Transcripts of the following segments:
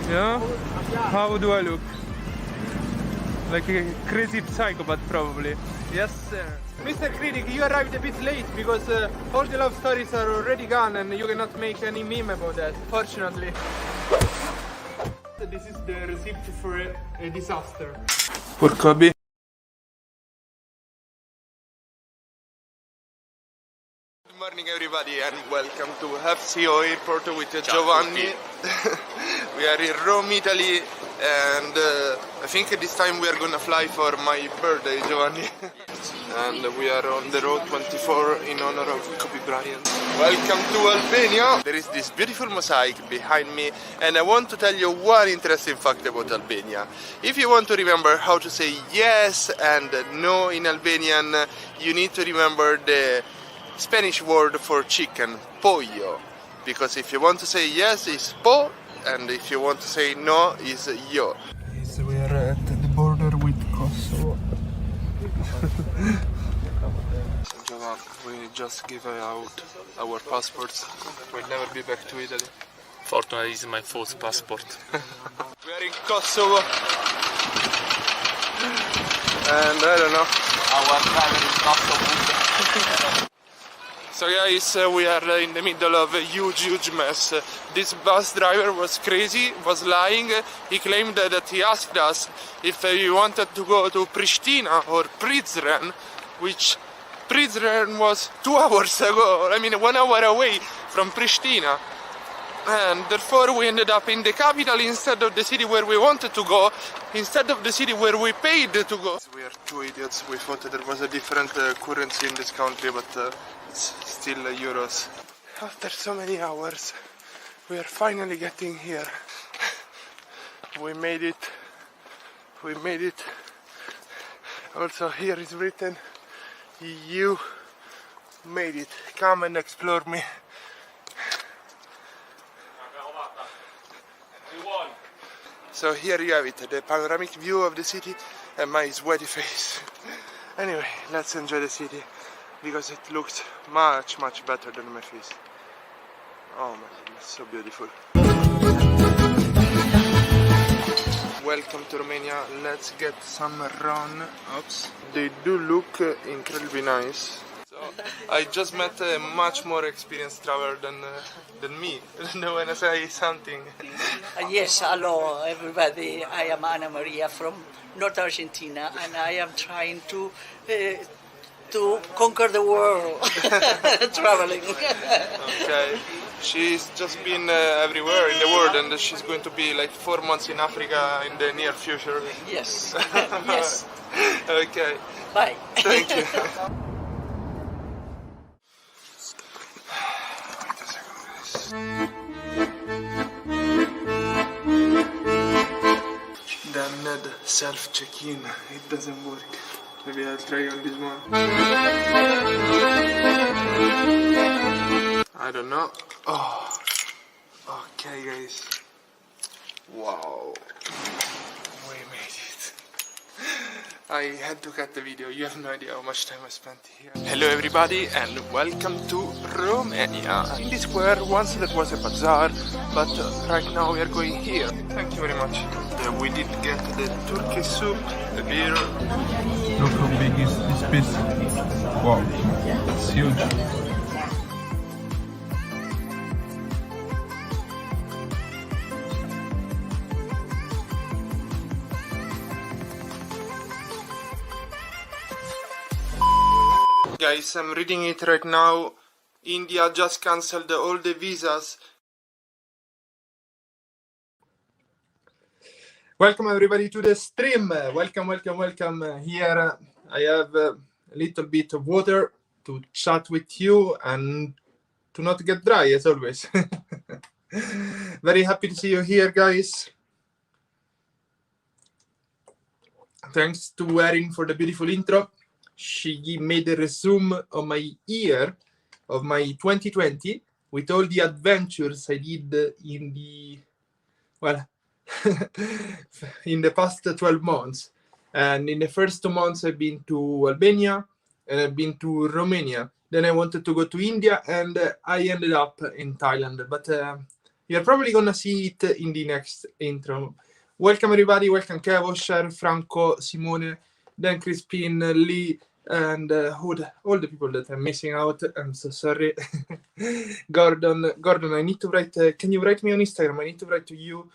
Yeah? How do I look? Like a crazy psychopath, probably. Yes, sir. Mr. Critic, you arrived a bit late because all the love stories are already gone and you cannot make any meme about that, fortunately. This is the receipt for a disaster. For Kobe. Good morning everybody and welcome to FCO Airport with Giovanni. We are in Rome, Italy, and I think this time we are gonna fly for my birthday, Giovanni. And we are on the road 24 in honor of Kobe Bryant. Welcome to Albania. There is this beautiful mosaic behind me and I want to tell you one interesting fact about Albania. If you want to remember how to say yes and no in Albanian, you need to remember the Spanish word for chicken, pollo. Because if you want to say yes, it's po, and if you want to say no, it's yo. So we are at the border with Kosovo. We just give out our passports. We'll never be back to Italy. Fortunately, this is my fourth passport. We are in Kosovo. And I don't know. Our driver is not so good. So guys, we are in the middle of a huge mess. This bus driver was crazy, was lying. He claimed that he asked us if we wanted to go to Pristina or Prizren, which Prizren was 2 hours ago, I mean 1 hour away from Pristina. And therefore we ended up in the capital instead of the city where we wanted to go, instead of the city where we paid to go. We are two idiots. We thought that there was a different currency in this country, but it's still euros. After so many hours, we are finally getting here. We made it. We made it. Also here is written, you made it. Come and explore me. So here you have it, the panoramic view of the city and my sweaty face. Anyway, let's enjoy the city because it looks much better than my face. Oh my goodness, so beautiful. Welcome to Romania. Let's get some run-ups. They do look incredibly nice. So I just met a much more experienced traveler than me. When I say something. Yes, hello everybody. I am Ana Maria from North Argentina, and I am trying to conquer the world traveling. Okay. She's just been everywhere in the world, and she's going to be like 4 months in Africa in the near future. Yes. Yes. Okay. Bye. Thank you. Damn self-check-in, it doesn't work. Maybe I'll try on this one. I don't know. Oh, okay guys. Wow, we made it. I had to cut the video, you have no idea how much time I spent here. Hello everybody and welcome to Romania. In this square once there was a bazaar, but right now we are going here. Thank you very much. We did get the Turkish soup, the beer. Look how big is this piece. Wow, it's huge. Guys, I'm reading it right now. India just cancelled all the visas. Welcome everybody to the stream. Welcome. Here I have a little bit of water to chat with you and to not get dry as always. Very happy to see you here, guys. Thanks to Erin for the beautiful intro. She made a resume of my year, of my 2020, with all the adventures I did in the, well, in the past 12 months. And in the first 2 months I've been to Albania and I've been to Romania. Then I wanted to go to India and I ended up in Thailand. But You're probably gonna see it in the next intro. Welcome everybody, welcome Kevo, Cher, Franco, Simone, Dan Crispin, Lee, and all the people that I'm missing out. I'm so sorry. Gordon, I need to write, can you write me on Instagram? I need to write to you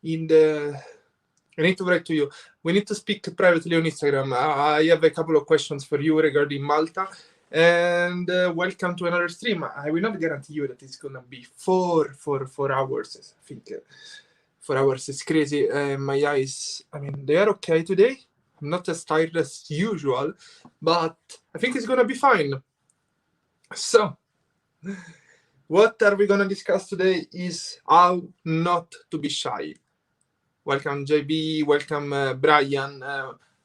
I need to write to you. We need to speak privately on Instagram. I have a couple of questions for you regarding Malta. And welcome to another stream. I will not guarantee you that it's gonna be 4 hours. I think 4 hours is crazy. My eyes, I mean, they are okay today. I'm not as tired as usual, but I think it's gonna be fine. So, what are we gonna discuss today is how not to be shy. Welcome JB, welcome Brian.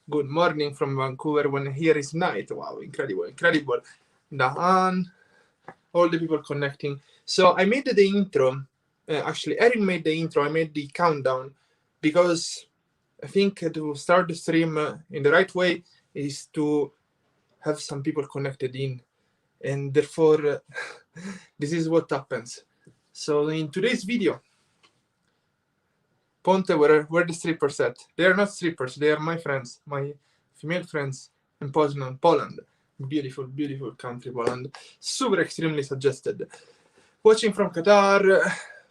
Good morning from Vancouver when here is night. Wow, incredible. Dahan, all the people connecting. So I made the intro. Actually, Erin made the intro. I made the countdown because I think to start the stream in the right way is to have some people connected in. And therefore, this is what happens. So in today's video, Ponte, where the strippers at? They are not strippers. They are my friends, my female friends in Poznan, Poland. Beautiful, beautiful country, Poland. Super extremely suggested. Watching from Qatar.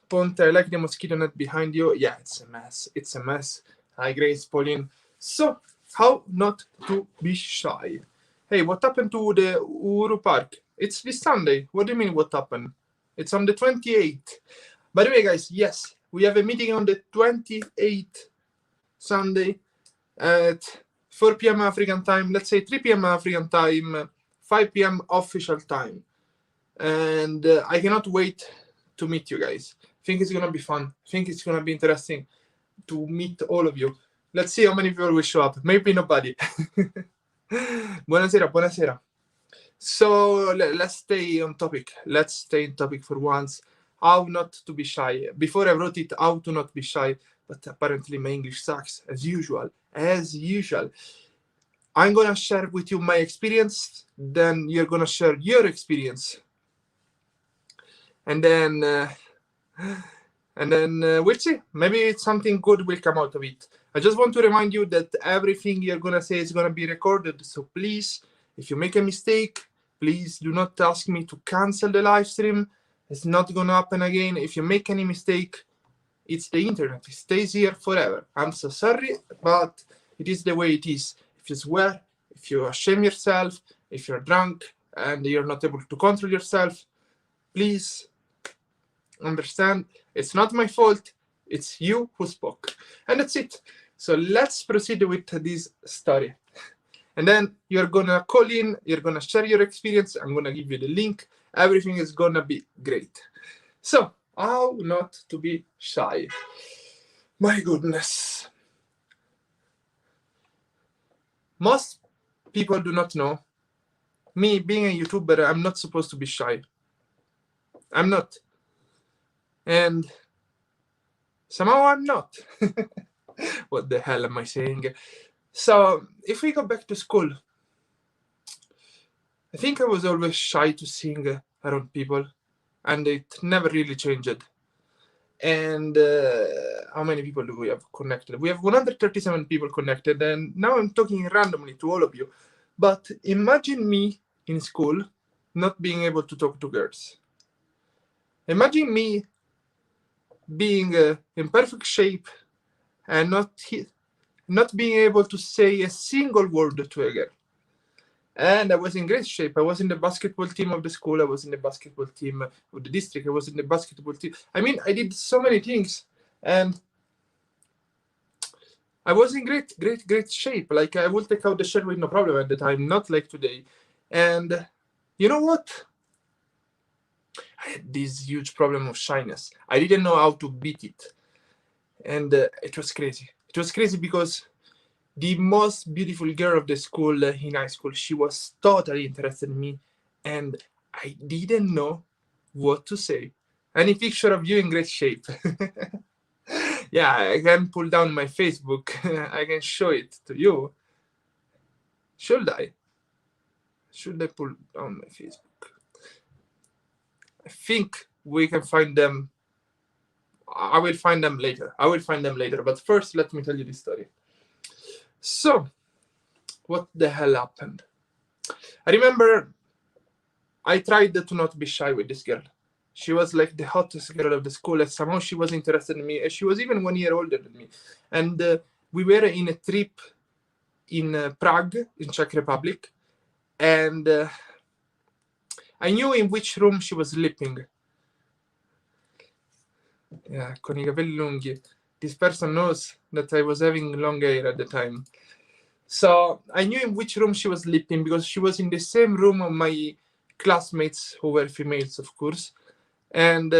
Ponte, I like the mosquito net behind you. Yeah, it's a mess. It's a mess. Hi, Grace, Pauline. So, how not to be shy? Hey, what happened to the Uru Park? It's this Sunday. What do you mean, what happened? It's on the 28th. By the way, guys, yes, we have a meeting on the 28th Sunday at 4 p.m. African time, let's say 3 p.m. African time, 5 p.m. official time. And I cannot wait to meet you guys. I think it's going to be fun. I think it's going to be interesting to meet all of you. Let's see how many people will show up. Maybe nobody. Buonasera, buonasera. So let's stay on topic. Let's stay in topic for once. How not to be shy. Before I wrote it, how to not be shy, but apparently my English sucks, as usual. I'm gonna share with you my experience, then you're gonna share your experience. And then we'll see. Maybe something good will come out of it. I just want to remind you that everything you're gonna say is gonna be recorded, so please, if you make a mistake, please do not ask me to cancel the live stream. It's not gonna happen again. If you make any mistake, it's the internet. It stays here forever. I'm so sorry, but it is the way it is. If you swear, if you shame yourself, if you're drunk and you're not able to control yourself, please understand it's not my fault. It's you who spoke. And that's it. So let's proceed with this story. And then you're gonna call in, you're gonna share your experience. I'm gonna give you the link. Everything is gonna be great. So, how not to be shy? My goodness. Most people do not know. Me, being a YouTuber, I'm not supposed to be shy. I'm not. And somehow I'm not. What the hell am I saying? So, if we go back to school, I think I was always shy to sing around people, and it never really changed. And how many people do we have connected? We have 137 people connected, and now I'm talking randomly to all of you. But imagine me in school not being able to talk to girls. Imagine me being in perfect shape and not being able to say a single word to a girl. And I was in great shape. I was in the basketball team of the school. I was in the basketball team of the district. I was in the basketball team. I mean, I did so many things. And I was in great shape. Like, I would take out the shirt with no problem at the time, not like today. And you know what? I had this huge problem of shyness. I didn't know how to beat it. And it was crazy. It was crazy because the most beautiful girl of the school in high school, she was totally interested in me, and I didn't know what to say. Any picture of you in great shape? Yeah, I can pull down my Facebook. I can show it to you. Should I? Should I pull down my Facebook? I think we can find them I will find them later. But first, let me tell you this story. So, what the hell happened? I remember I tried to not be shy with this girl. She was like the hottest girl of the school, and somehow she was interested in me. And she was even 1 year older than me. And we were in a trip in Prague, in Czech Republic. And I knew in which room she was sleeping. Yeah, con I capelli lunghi. This person knows that I was having long hair at the time. So I knew in which room she was sleeping because she was in the same room of my classmates who were females, of course. And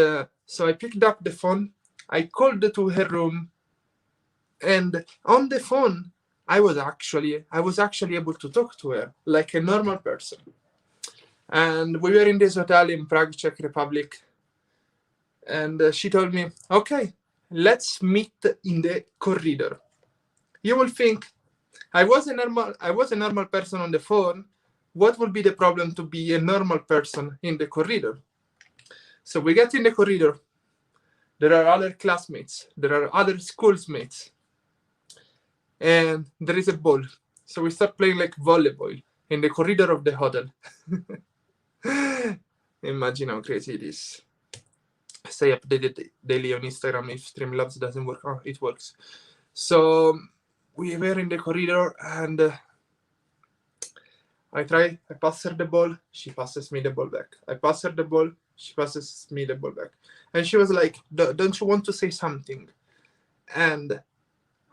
so I picked up the phone. I called to her room, and on the phone, I was actually able to talk to her like a normal person. And we were in this hotel in Prague, Czech Republic. And she told me, "Okay, let's meet in the corridor." You will think I was a normal person on the phone. What would be the problem to be a normal person in the corridor? So we get in the corridor. There are other classmates. There are other schoolmates. And there is a ball. So we start playing like volleyball in the corridor of the hotel. Imagine how crazy it is. Stay updated daily on Instagram if Streamlabs doesn't work. Oh, it works. So we were in the corridor, and I pass her the ball, she passes me the ball back. I pass her the ball, she passes me the ball back. And she was like, "Don't you want to say something?" And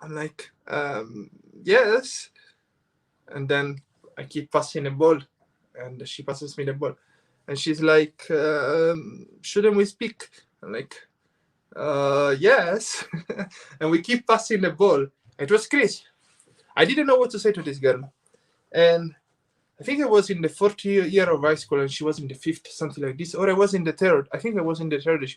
I'm like, yes. And then I keep passing the ball, and she passes me the ball. And she's like, "Shouldn't we speak?" I'm like, yes. And we keep passing the ball. It was crazy. I didn't know what to say to this girl. And I think I was in the fourth year of high school, and she was in the fifth, something like this. Or I was in the third. I think I was in the third.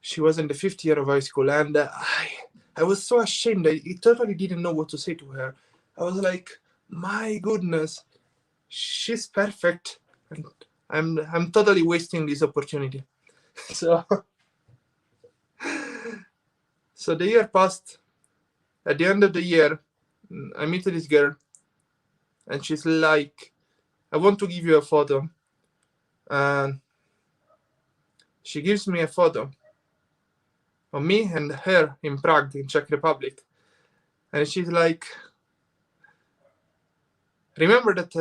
She was in the fifth year of high school. And I was so ashamed. I totally didn't know what to say to her. I was like, my goodness, she's perfect. And I'm totally wasting this opportunity. So the year passed. At the end of the year, I meet this girl, and she's like, "I want to give you a photo." And she gives me a photo of me and her in Prague, in Czech Republic. And she's like, remember that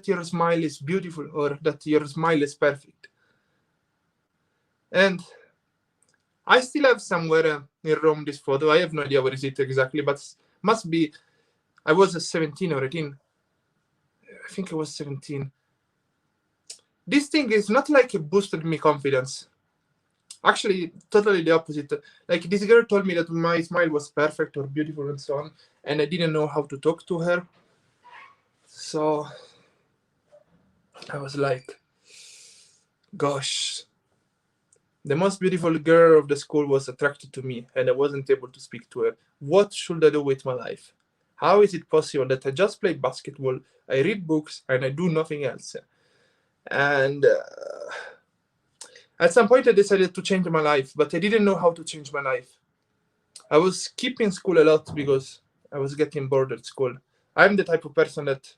your smile is beautiful, or that your smile is perfect. And I still have somewhere in Rome this photo. I have no idea where is it exactly, but must be, I was 17 or 18. I think I was 17. This thing is not like it boosted me confidence. Actually, totally the opposite. Like, this girl told me that my smile was perfect or beautiful and so on, and I didn't know how to talk to her. So I was like, gosh, the most beautiful girl of the school was attracted to me, and I wasn't able to speak to her. What should I do with my life? How is it possible that I just play basketball, I read books, and I do nothing else? And at some point I decided to change my life, but I didn't know how to change my life. I was skipping school a lot because I was getting bored at school. I'm the type of person that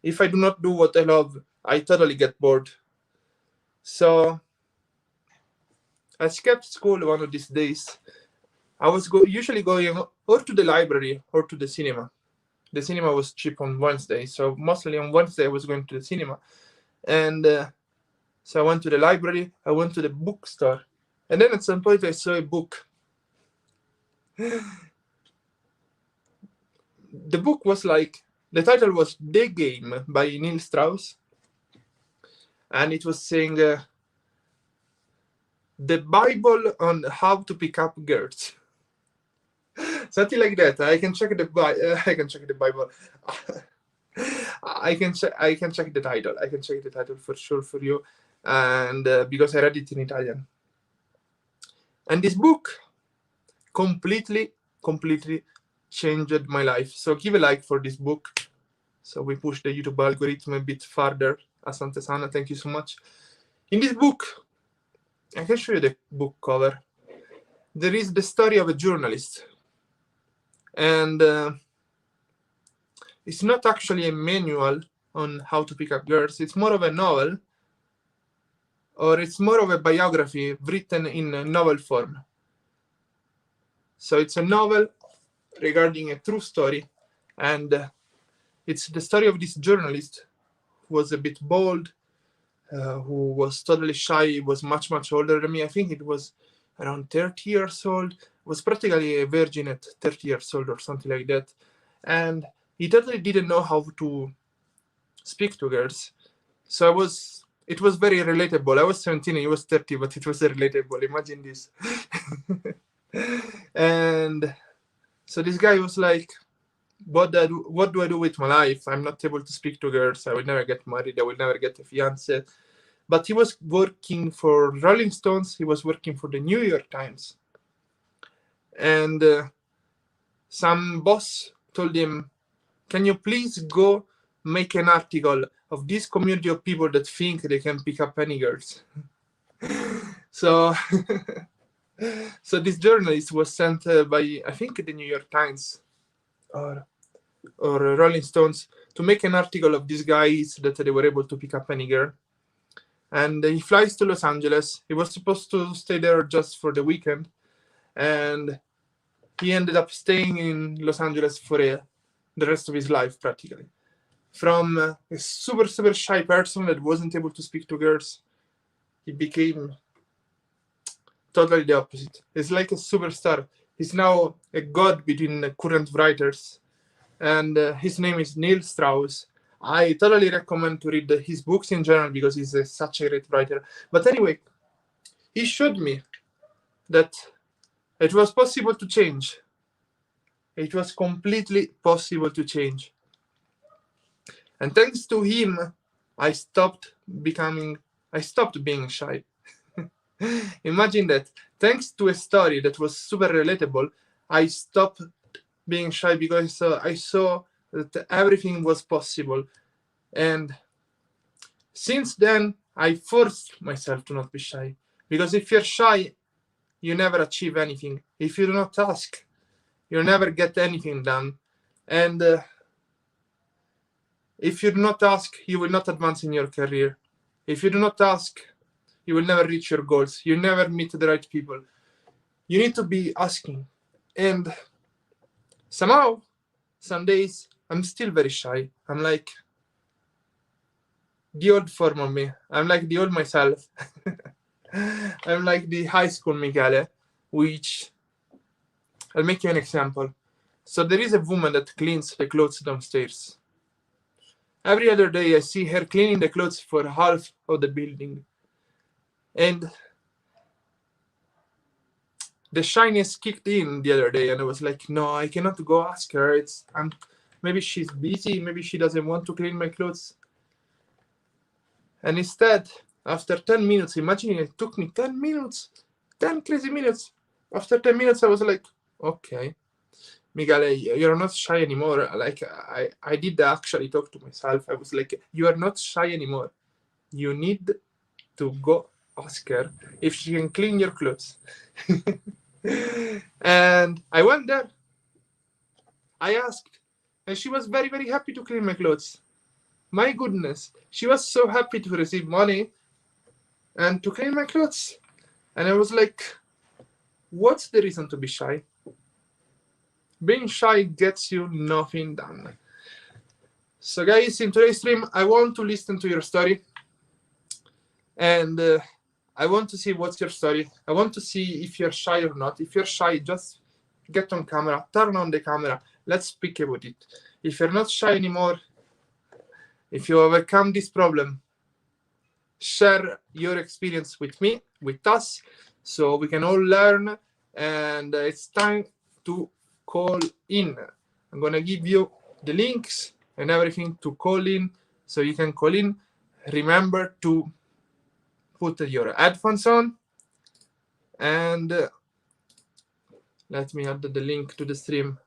if I do not do what I love, I totally get bored. So I skipped school one of these days. I was usually going or to the library or to the cinema. The cinema was cheap on Wednesday, so mostly on Wednesday I was going to the cinema. And so I went to the library, I went to the bookstore, and then at some point I saw a book. The book was like, the title was The Game by Neil Strauss, and it was saying the Bible on how to pick up girls. Something like that. I can check the Bible. I can check the title. I can check the title for sure for you, and because I read it in Italian. And this book completely changed my life. So give a like for this book. So we push the YouTube algorithm a bit farther. Asante sana, thank you so much. In this book, I can show you the book cover. There is the story of a journalist, and it's not actually a manual on how to pick up girls. It's more of a novel, or it's more of a biography written in a novel form. So it's a novel regarding a true story, and it's the story of this journalist who was a bit bold, who was totally shy, was much, much older than me. I think it was around 30 years old, was practically a virgin at 30 years old or something like that. And he totally didn't know how to speak to girls. So it was very relatable. I was 17 and he was 30, but it was relatable. Imagine this. And so this guy was like, what do I do with my life? I'm not able to speak to girls. I will never get married. I will never get a fiance. But he was working for Rolling Stones. He was working for the New York Times. And some boss told him, can you please go make an article of this community of people that think they can pick up any girls? So so this journalist was sent by, I think, the New York Times or Rolling Stones to make an article of these guys that they were able to pick up any girl. And he flies to Los Angeles. He was supposed to stay there just for the weekend, and he ended up staying in Los Angeles for the rest of his life, practically. From a super, super shy person that wasn't able to speak to girls, he became totally the opposite. He's like a superstar. He's now a god between the current writers, and his name is Neil Strauss. I totally recommend to read his books in general because he's such a great writer. But anyway, he showed me that it was possible to change. It was completely possible to change. And thanks to him, I stopped being shy. Imagine that. Thanks to a story that was super relatable, I stopped being shy because I saw that everything was possible. And since then, I forced myself to not be shy. Because if you're shy, you never achieve anything. If you do not ask, you'll never get anything done. And if you do not ask, you will not advance in your career. If you do not ask, you will never reach your goals. You never meet the right people. You need to be asking. And somehow, some days, I'm still very shy. I'm like the old form of me. I'm like the old myself. I'm like the high school Michele, which I'll make you an example. So there is a woman that cleans the clothes downstairs. Every other day, I see her cleaning the clothes for half of the building. And the shyness kicked in the other day, and I was like, no, I cannot go ask her. Maybe she's busy, maybe she doesn't want to clean my clothes. And instead, after 10 minutes, imagine it took me 10 minutes, 10 crazy minutes. After 10 minutes, I was like, okay, Michele, you're not shy anymore. Like, I did actually talk to myself. I was like, you are not shy anymore. You need to go ask her if she can clean your clothes. And I went there. I asked, and she was very, very happy to clean my clothes. My goodness, she was so happy to receive money and to clean my clothes. And I was like, what's the reason to be shy? Being shy gets you nothing done. So guys, in today's stream, I want to listen to your story. And I want to see what's your story. I want to see if you're shy or not. If you're shy, just get on camera, turn on the camera. Let's speak about it. If you're not shy anymore, if you overcome this problem, share your experience with me, with us, so we can all learn. And it's time to call in. I'm going to give you the links and everything to call in, so you can call in. Remember to put your headphones on, and let me add the link to the stream.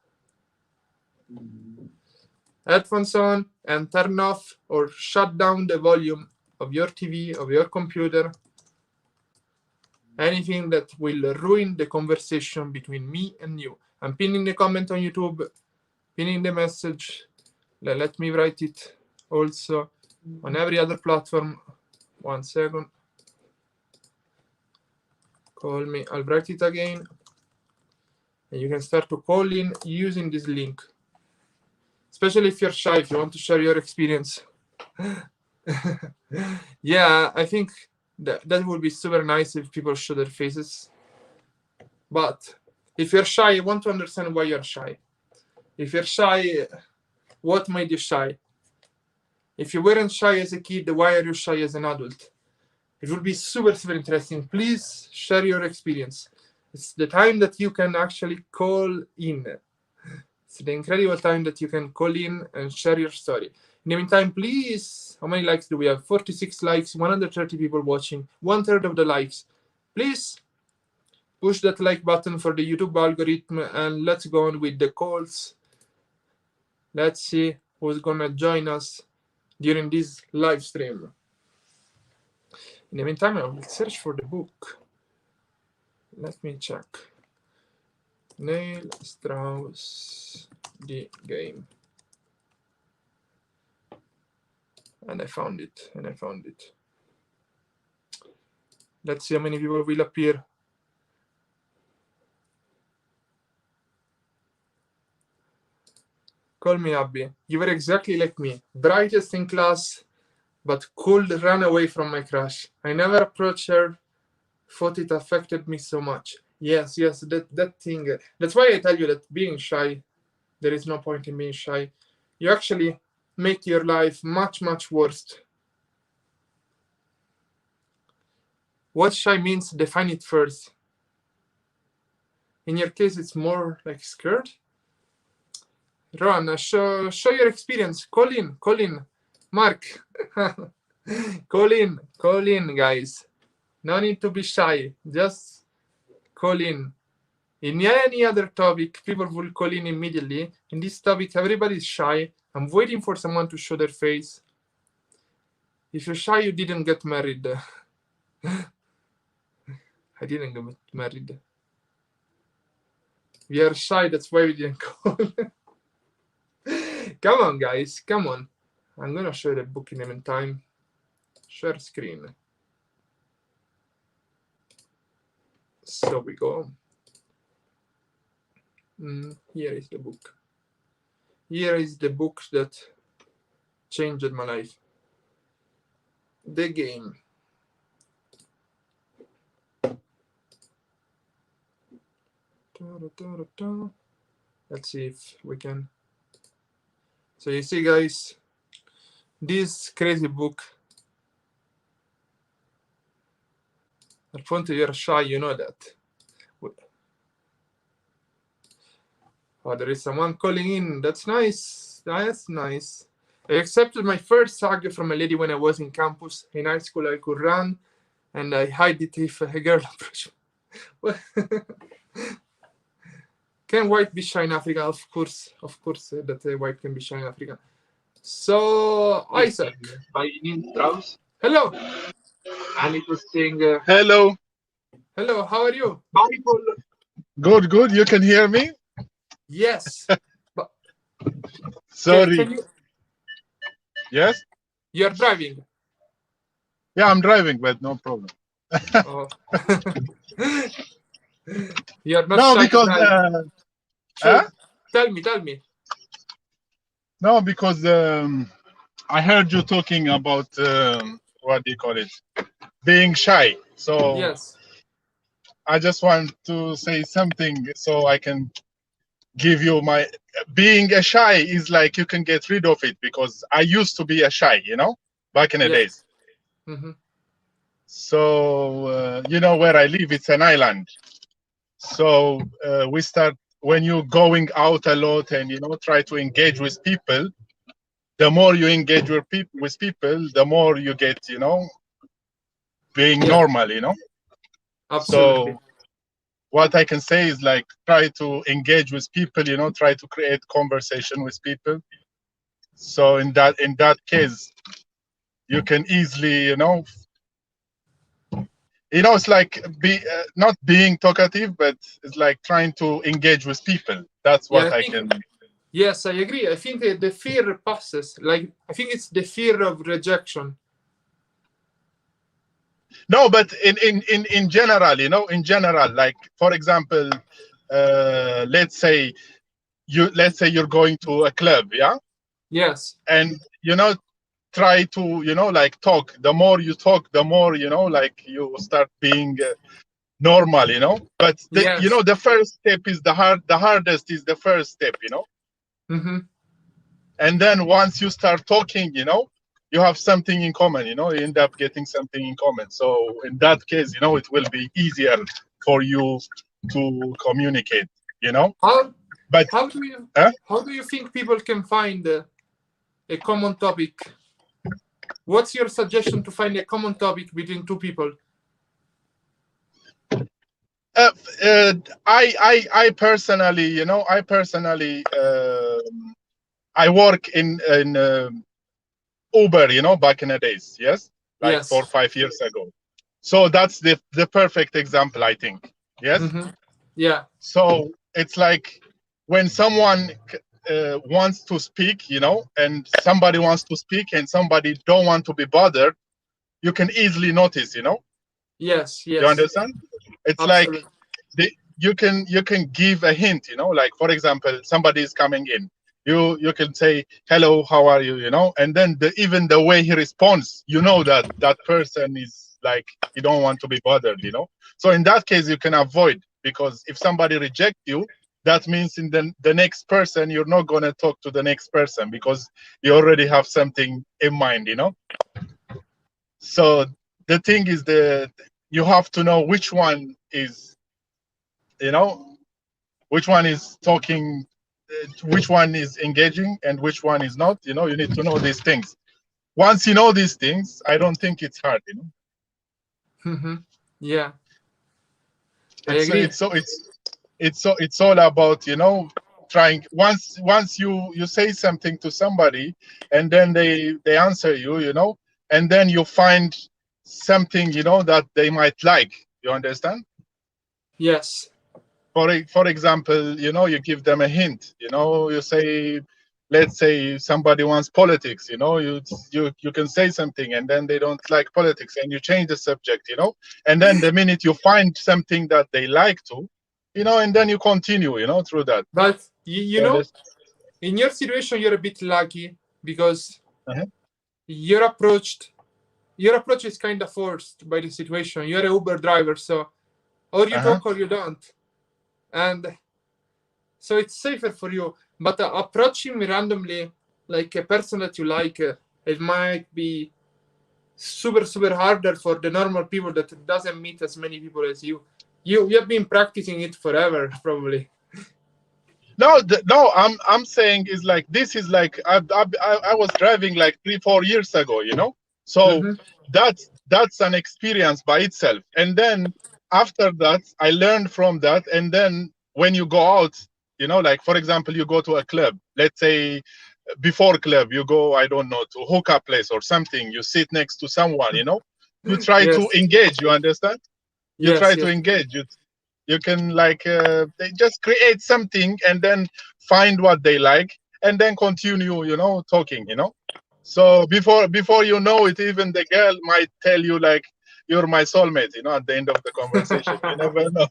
Headphones on, and turn off or shut down the volume of your TV, of your computer. anything that will ruin the conversation between me and you. I'm pinning the comment on YouTube, pinning the message. Let me write it also on every other platform. 1 second. Call me. I'll write it again. And you can start to call in using this link. Especially if you're shy, if you want to share your experience. Yeah, I think that would be super nice if people show their faces. But if you're shy, I want to understand why you're shy. If you're shy, what made you shy? If you weren't shy as a kid, why are you shy as an adult? It would be super, super interesting. Please share your experience. It's the time that you can actually call in. It's the incredible time that you can call in and share your story. In the meantime, please, how many likes do we have? 46 likes, 130 people watching, 1/3 of the likes. Please push that like button for the YouTube algorithm and let's go on with the calls. Let's see who's gonna join us during this live stream. In the meantime, I will search for the book. Let me check. Neil Strauss, The Game. And I found it, Let's see how many people will appear. Call me Abby. You were exactly like me. Brightest in class, but could run away from my crush. I never approached her, thought it affected me so much. Yes, that thing. That's why I tell you that being shy, there is no point in being shy. You actually make your life much, much worse. What shy means, define it first. In your case, it's more like scared. Ron, show your experience. Call in. Mark, call in, guys. No need to be shy. Just call in. In any other topic, people will call in immediately. In this topic, everybody's shy. I'm waiting for someone to show their face. If you're shy, you didn't get married. I didn't get married. We are shy, that's why we didn't call. Come on, guys, come on. I'm gonna show the book in the meantime. Share screen. So we go. Here is the book. Here is the book that changed my life. The Game. Let's see if we can. So you see, guys, this crazy book. Alfonso, you're shy, you know that. Oh, there is someone calling in. That's nice. That's nice. I accepted my first hug from a lady when I was in campus. In high school, I could run, and I hide it if a girl approached me. Can white be shy in Africa? Of course, that a white can be shy in Africa. So, Isaac. By Neil Strauss. Hello. And it was saying, Hello. Hello, how are you? Good. You can hear me? Yes. But Sorry. can you... Yes? You're driving? Yeah, I'm driving, but no problem. Oh. You're not No, shy because sure. Tell me. No, because I heard you talking about what do you call it? Being shy. So yes. I just want to say something so I can give you my being a shy is like you can get rid of it, because I used to be a shy, back in the days. Mm-hmm. So you know where I live, it's an island. So we start, when you're going out a lot and try to engage with people, the more you engage with people, the more you get being normal. Absolutely. So what I can say is, like, try to engage with people, try to create conversation with people. So in that case, you can easily You know, it's like not being talkative, but it's like trying to engage with people. That's Yeah, what I can. yes, I agree. I think the fear passes. Like, I think it's the fear of rejection. No, but in general, you know, in general, like for example, let's say you're going to a club, yeah, Yes. and you know, try to, you know, like talk. The more you talk, the more, you know, like you start being normal, you know. But you Yes. know, the first step is the hardest is the first step, you know. Mm-hmm. And then once you start talking, you know, you have something in common, you know, you end up getting something in common. So in that case, you know, it will be easier for you to communicate, you know. How But how do you huh? how do you think people can find a common topic? What's your suggestion to find a common topic between two people? Uh, uh, I personally, you know, I work in Uber, you know, back in the days, yes, like Yes. 4 or 5 years ago. So that's the perfect example, I think. Yes. Mm-hmm. Yeah. So it's like when someone wants to speak, you know, and somebody wants to speak and somebody don't want to be bothered, you can easily notice, you know. Yes. You Yes. understand? It's like Absolutely. you can give a hint, you know, like for example, somebody is coming in. You can say hello, how are you, you know, and then even the way he responds, you know that that person is like he don't want to be bothered, you know. So in that case, you can avoid, because if somebody rejects you, that means in the next person you're not going to talk to the next person because you already have something in mind, you know. So the thing is you have to know which one is, you know, which one is talking, which one is engaging and which one is not, you know. You need to know these things. Once you know these things, I don't think it's hard, you know. Mm-hmm. Yeah. I it's agree. it's so it's all about, you know, trying. Once you say something to somebody and then they answer you, you know, and then you find something, you know, that they might like, you understand. Yes. For example, you know, you give them a hint, you know, you say, let's say somebody wants politics, you know, you can say something and then they don't like politics and you change the subject, you know, and then the minute you find something that they like to, you know, and then you continue, you know, through that. But you You know, understand? in your situation, you're a bit lucky because Uh-huh. you're approached. Your approach is kind of forced by the situation. You're a Uber driver, so or you Uh-huh. talk or you don't, and so it's safer for you. But approaching me randomly, like a person that you like, it might be super harder for the normal people that doesn't meet as many people as you. You have been practicing it forever, probably. No, no, I'm saying is like this is like I was driving like 3 or 4 years ago, you know. So Mm-hmm. that's an experience by itself. And then after that, I learned from that. And then when you go out, you know, like for example, you go to a club. Let's say before club, you go, I don't know, to hookah place or something. You sit next to someone, you know. You try Yes, to engage. You understand? You try yes, to yes, engage. You can like they just create something and then find what they like and then continue, you know, talking, you know. So before you know it, even the girl might tell you like you're my soulmate, you know, at the end of the conversation. You never know.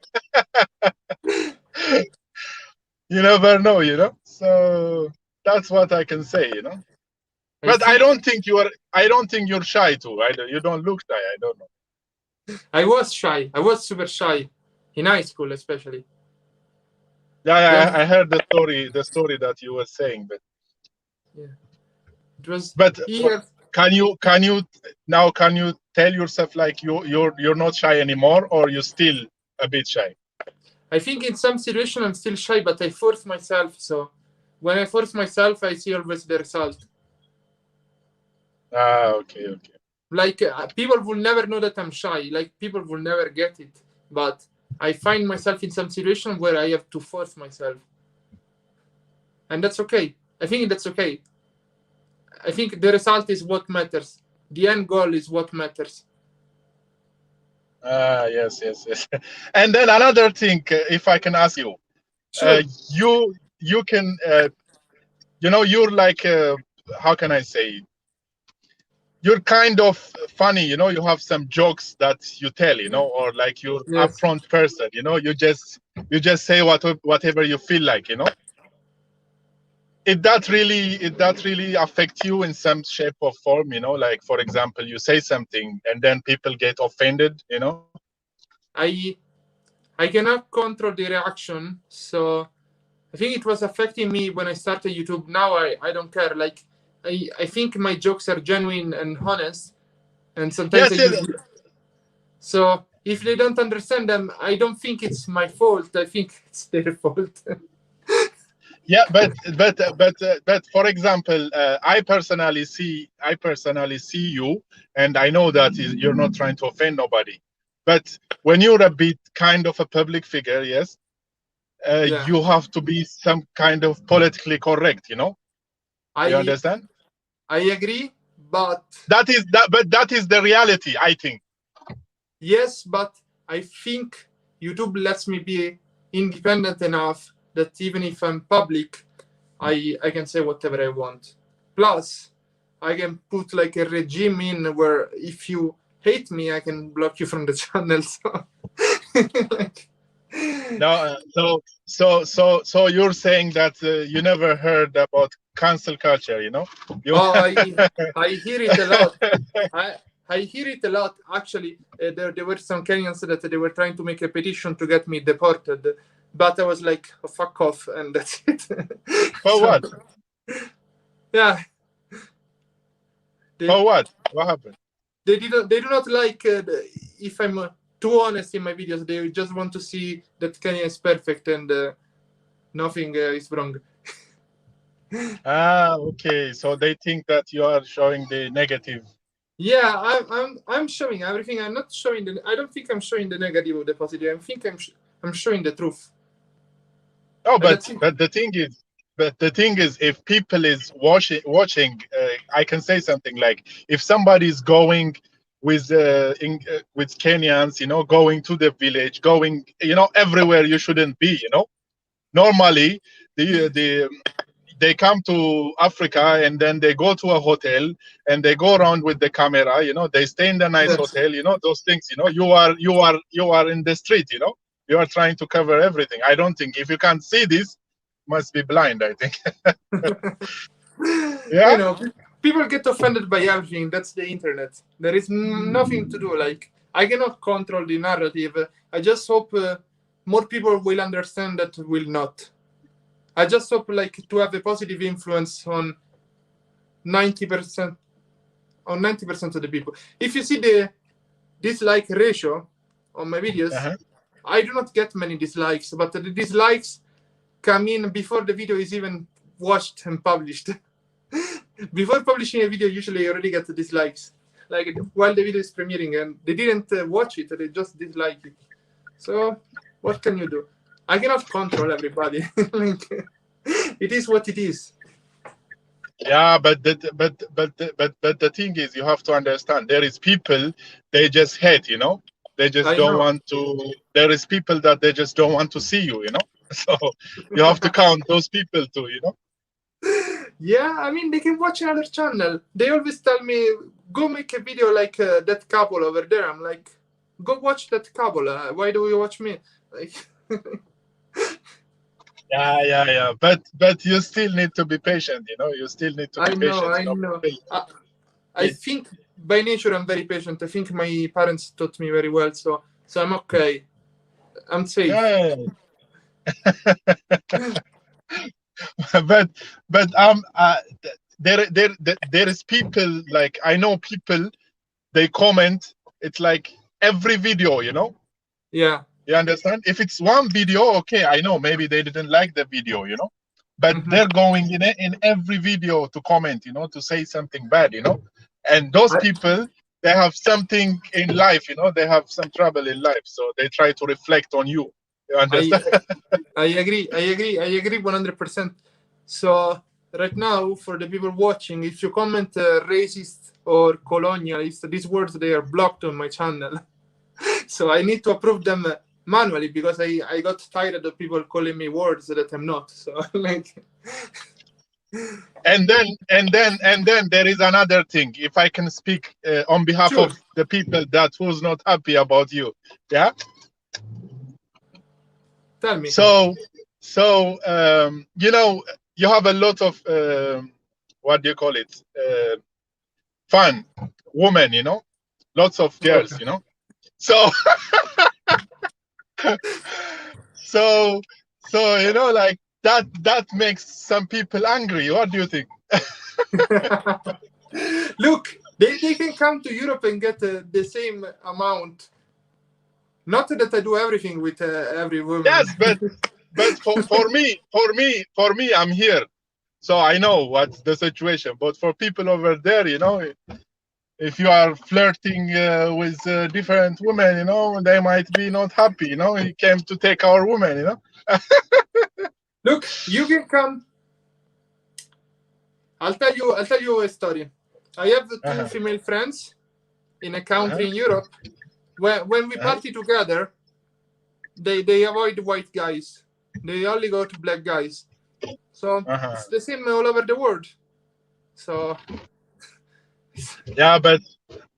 You never know, you know. So that's what I can say, you know. I But think I don't think you're shy too. You don't look shy. I don't know. I was shy. I was super shy in high school, especially. Yeah, Then, I heard the story that you were saying, but yeah, it was but here. can you tell yourself like you're not shy anymore, or you're still a bit shy? I think in some situation I'm still shy, but I force myself. So when I force myself, I see always the result. Ah, okay, okay. Like people will never know that I'm shy. Like people will never get it. But I find myself in some situation where I have to force myself, and that's okay. I think that's okay. I think the result is what matters. The end goal is what matters. Yes, yes, yes. And then another thing, if I can ask you, Sure. you can, you're like, how can I say? You're kind of funny, you have some jokes that you tell, or like you're Yes. upfront person, you just say whatever you feel like, it that really affect you in some shape or form, like for example, you say something and then people get offended. I I cannot control the reaction, so I think it was affecting me when I started YouTube. Now I don't care. Like I think my jokes are genuine and honest, and sometimes I Yes, yes. use. So if they don't understand them, I don't think it's my fault. I think it's their fault. Yeah, but for example, I personally see you, and I know that you're not trying to offend nobody. But when you're a bit kind of a public figure, yes, Yeah, you have to be some kind of politically correct. You I understand? I agree, but But that is the reality, I think. yes, but I think YouTube lets me be independent enough that even if I'm public, I can say whatever I want. Plus, I can put like a regime in where if you hate me, I can block you from the channel. So, like, No, so you're saying that you never heard about cancel culture, You oh, I hear it a lot. I I hear it a lot. Actually, there were some Kenyans that they were trying to make a petition to get me deported, but I was like, oh, fuck off, and that's it. For So, what? yeah, they For what? What happened? they do not like if I'm too honest in my videos. They just want to see that Kenya is perfect and nothing is wrong. Okay. So they think that you are showing the negative. Yeah, I'm showing everything. I'm not showing the. I don't think I'm showing the negative or the positive. I think I'm showing the truth. Oh, And but that's it. but the thing is, if people is watching, I can say something like, if somebody is going with Kenyans, going to the village, going, everywhere you shouldn't be. Normally, the they come to Africa and then they go to a hotel and they go around with the camera, they stay in the nice Yes. hotel, those things, you are in the street, you are trying to cover everything. I don't think, if you can't see this, must be blind, I think. You Yeah. know, people get offended by everything. That's the internet. There is nothing to do. Like I cannot control the narrative. I just hope more people will understand that will not. I just hope like to have a positive influence on 90% on 90% of the people. If you see the dislike ratio on my videos, Uh-huh. I do not get many dislikes, but the dislikes come in before the video is even watched and published. Before publishing a video, usually I already get the dislikes. Like while the video is premiering and they didn't watch it, they just dislike it. So what can you do? I cannot control everybody. Like, it is what it is. Yeah, but the thing is, you have to understand, there is people, they just hate, they just I don't know. want to. There is people that they just don't want to see you, so you have to count those people too. Yeah, I mean, they can watch another channel. They always tell me, go make a video like that couple over there. I'm like, go watch that couple. Why do you watch me? Like, Yeah. But you still need to be patient, you still need to be I know, patient, I know. People- I think by nature I'm very patient. I think my parents taught me very well, so I'm okay. I'm safe. yeah. but there is people, like, I know people, they comment, it's like every video, Yeah. you understand? If it's one video, okay, I know maybe they didn't like the video, but Mhm. they're going in every video to comment, to say something bad, and those I, people, they have something in life, they have some trouble in life, so they try to reflect on you. You I understand? I agree. I agree 100%. So right now, for the people watching, if you comment racist or colonialist, these words they are blocked on my channel. So I need to approve them manually because I got tired of people calling me words that I'm not. So like, And then there is another thing. If I can speak on behalf sure, of the people that was not happy about you, yeah. tell me. So you know, you have a lot of what do you call it? Fun women, you know, lots of Okay. girls, you know. So so you know, like that makes some people angry. What do you think? Look, they can come to Europe and get the same amount. Not that I do everything with every woman. Yes, but for me, I'm here, so I know what's the situation. But for people over there, you know, if you are flirting with different women, you know, they might be not happy. You know, he came to take our woman. You know. Look, you can come. I'll tell you a story. I have two Uh-huh. female friends in a country Uh-huh. in Europe. When we party together, they avoid white guys. They only go to black guys. So Uh-huh. it's the same all over the world. So Yeah,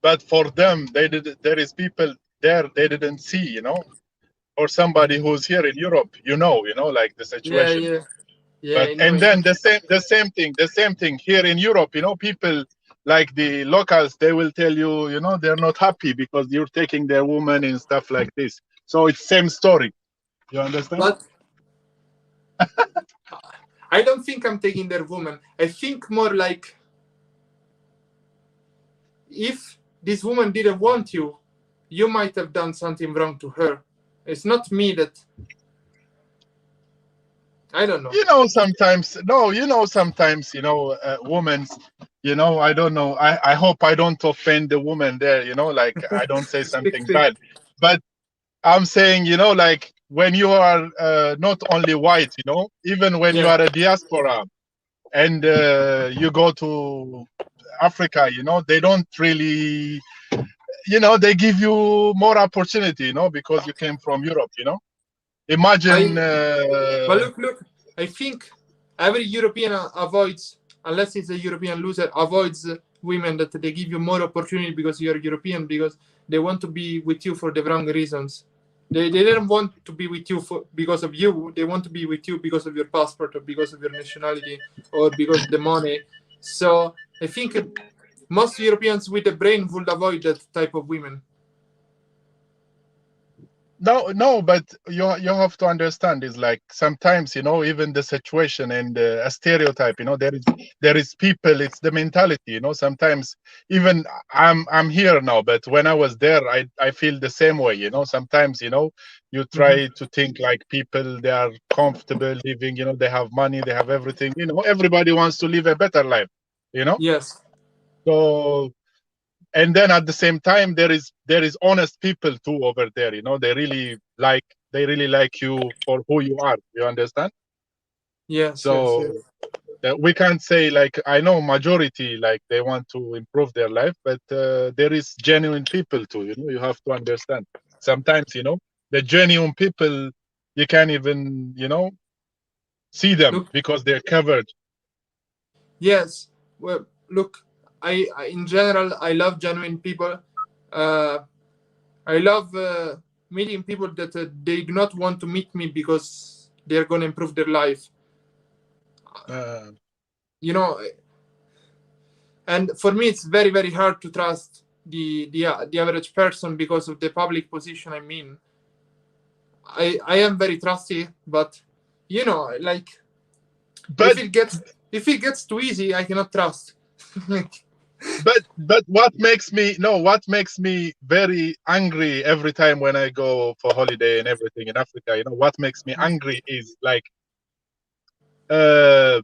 but for them, they did. There is people there they didn't see. You know, or somebody who's here in Europe, you know, like the yeah, situation. yeah, yeah. But I know. and then the same thing here in Europe, you know, people like the locals, they will tell you, you know, they're not happy because you're taking their woman and stuff like this. So it's same story. You understand? But I don't think I'm taking their woman. I think more like if this woman didn't want you, you might have done something wrong to her. It's not me that. I don't know. You know, sometimes, no, you know, sometimes, you know, women, you know, I don't know. I hope I don't offend the woman there, you know, like I don't say Speak, something speak. bad. But I'm saying, you know, like when you are not only white, you know, even when you Yeah. are a diaspora and you go to Africa, you know, they don't really, you know, they give you more opportunity, you know, because you came from Europe, you know. Imagine, But look. I think every European avoids, unless it's a European loser, avoids women that they give you more opportunity because you're European, because they want to be with you for the wrong reasons. They didn't want to be with you because of you. They want to be with you because of your passport or because of your nationality or because of the money. So I think most Europeans with a brain would avoid that type of women. no, but you have to understand is like sometimes, you know, even the situation and a stereotype, you know, there is people, it's the mentality, you know. Sometimes even I'm here now, but when I was there, I feel the same way, you know. Sometimes, you know, you try to think like people, they are comfortable living, you know, they have money, they have everything, you know, everybody wants to live a better life, you know. Yes. So and then at the same time there is honest people too over there, you know. They really like you for who you are, you understand. Yes. Yes. So Yes. that we can't say like I know majority like they want to improve their life, but there is genuine people too, you know. You have to understand sometimes, you know, the genuine people, you can't even, you know, see them Look. because they're covered. Yes. Well, look. I in general I love genuine people. Uh, I love meeting people that they do not want to meet me because they're going to improve their life. uh, You know, and for me, it's very, very hard to trust the average person because of the public position I'm in. I am very trusty, but you know, like but if it gets too easy, I cannot trust. but what makes me very angry every time when I go for holiday and everything in Africa, you know, what makes me angry is like uh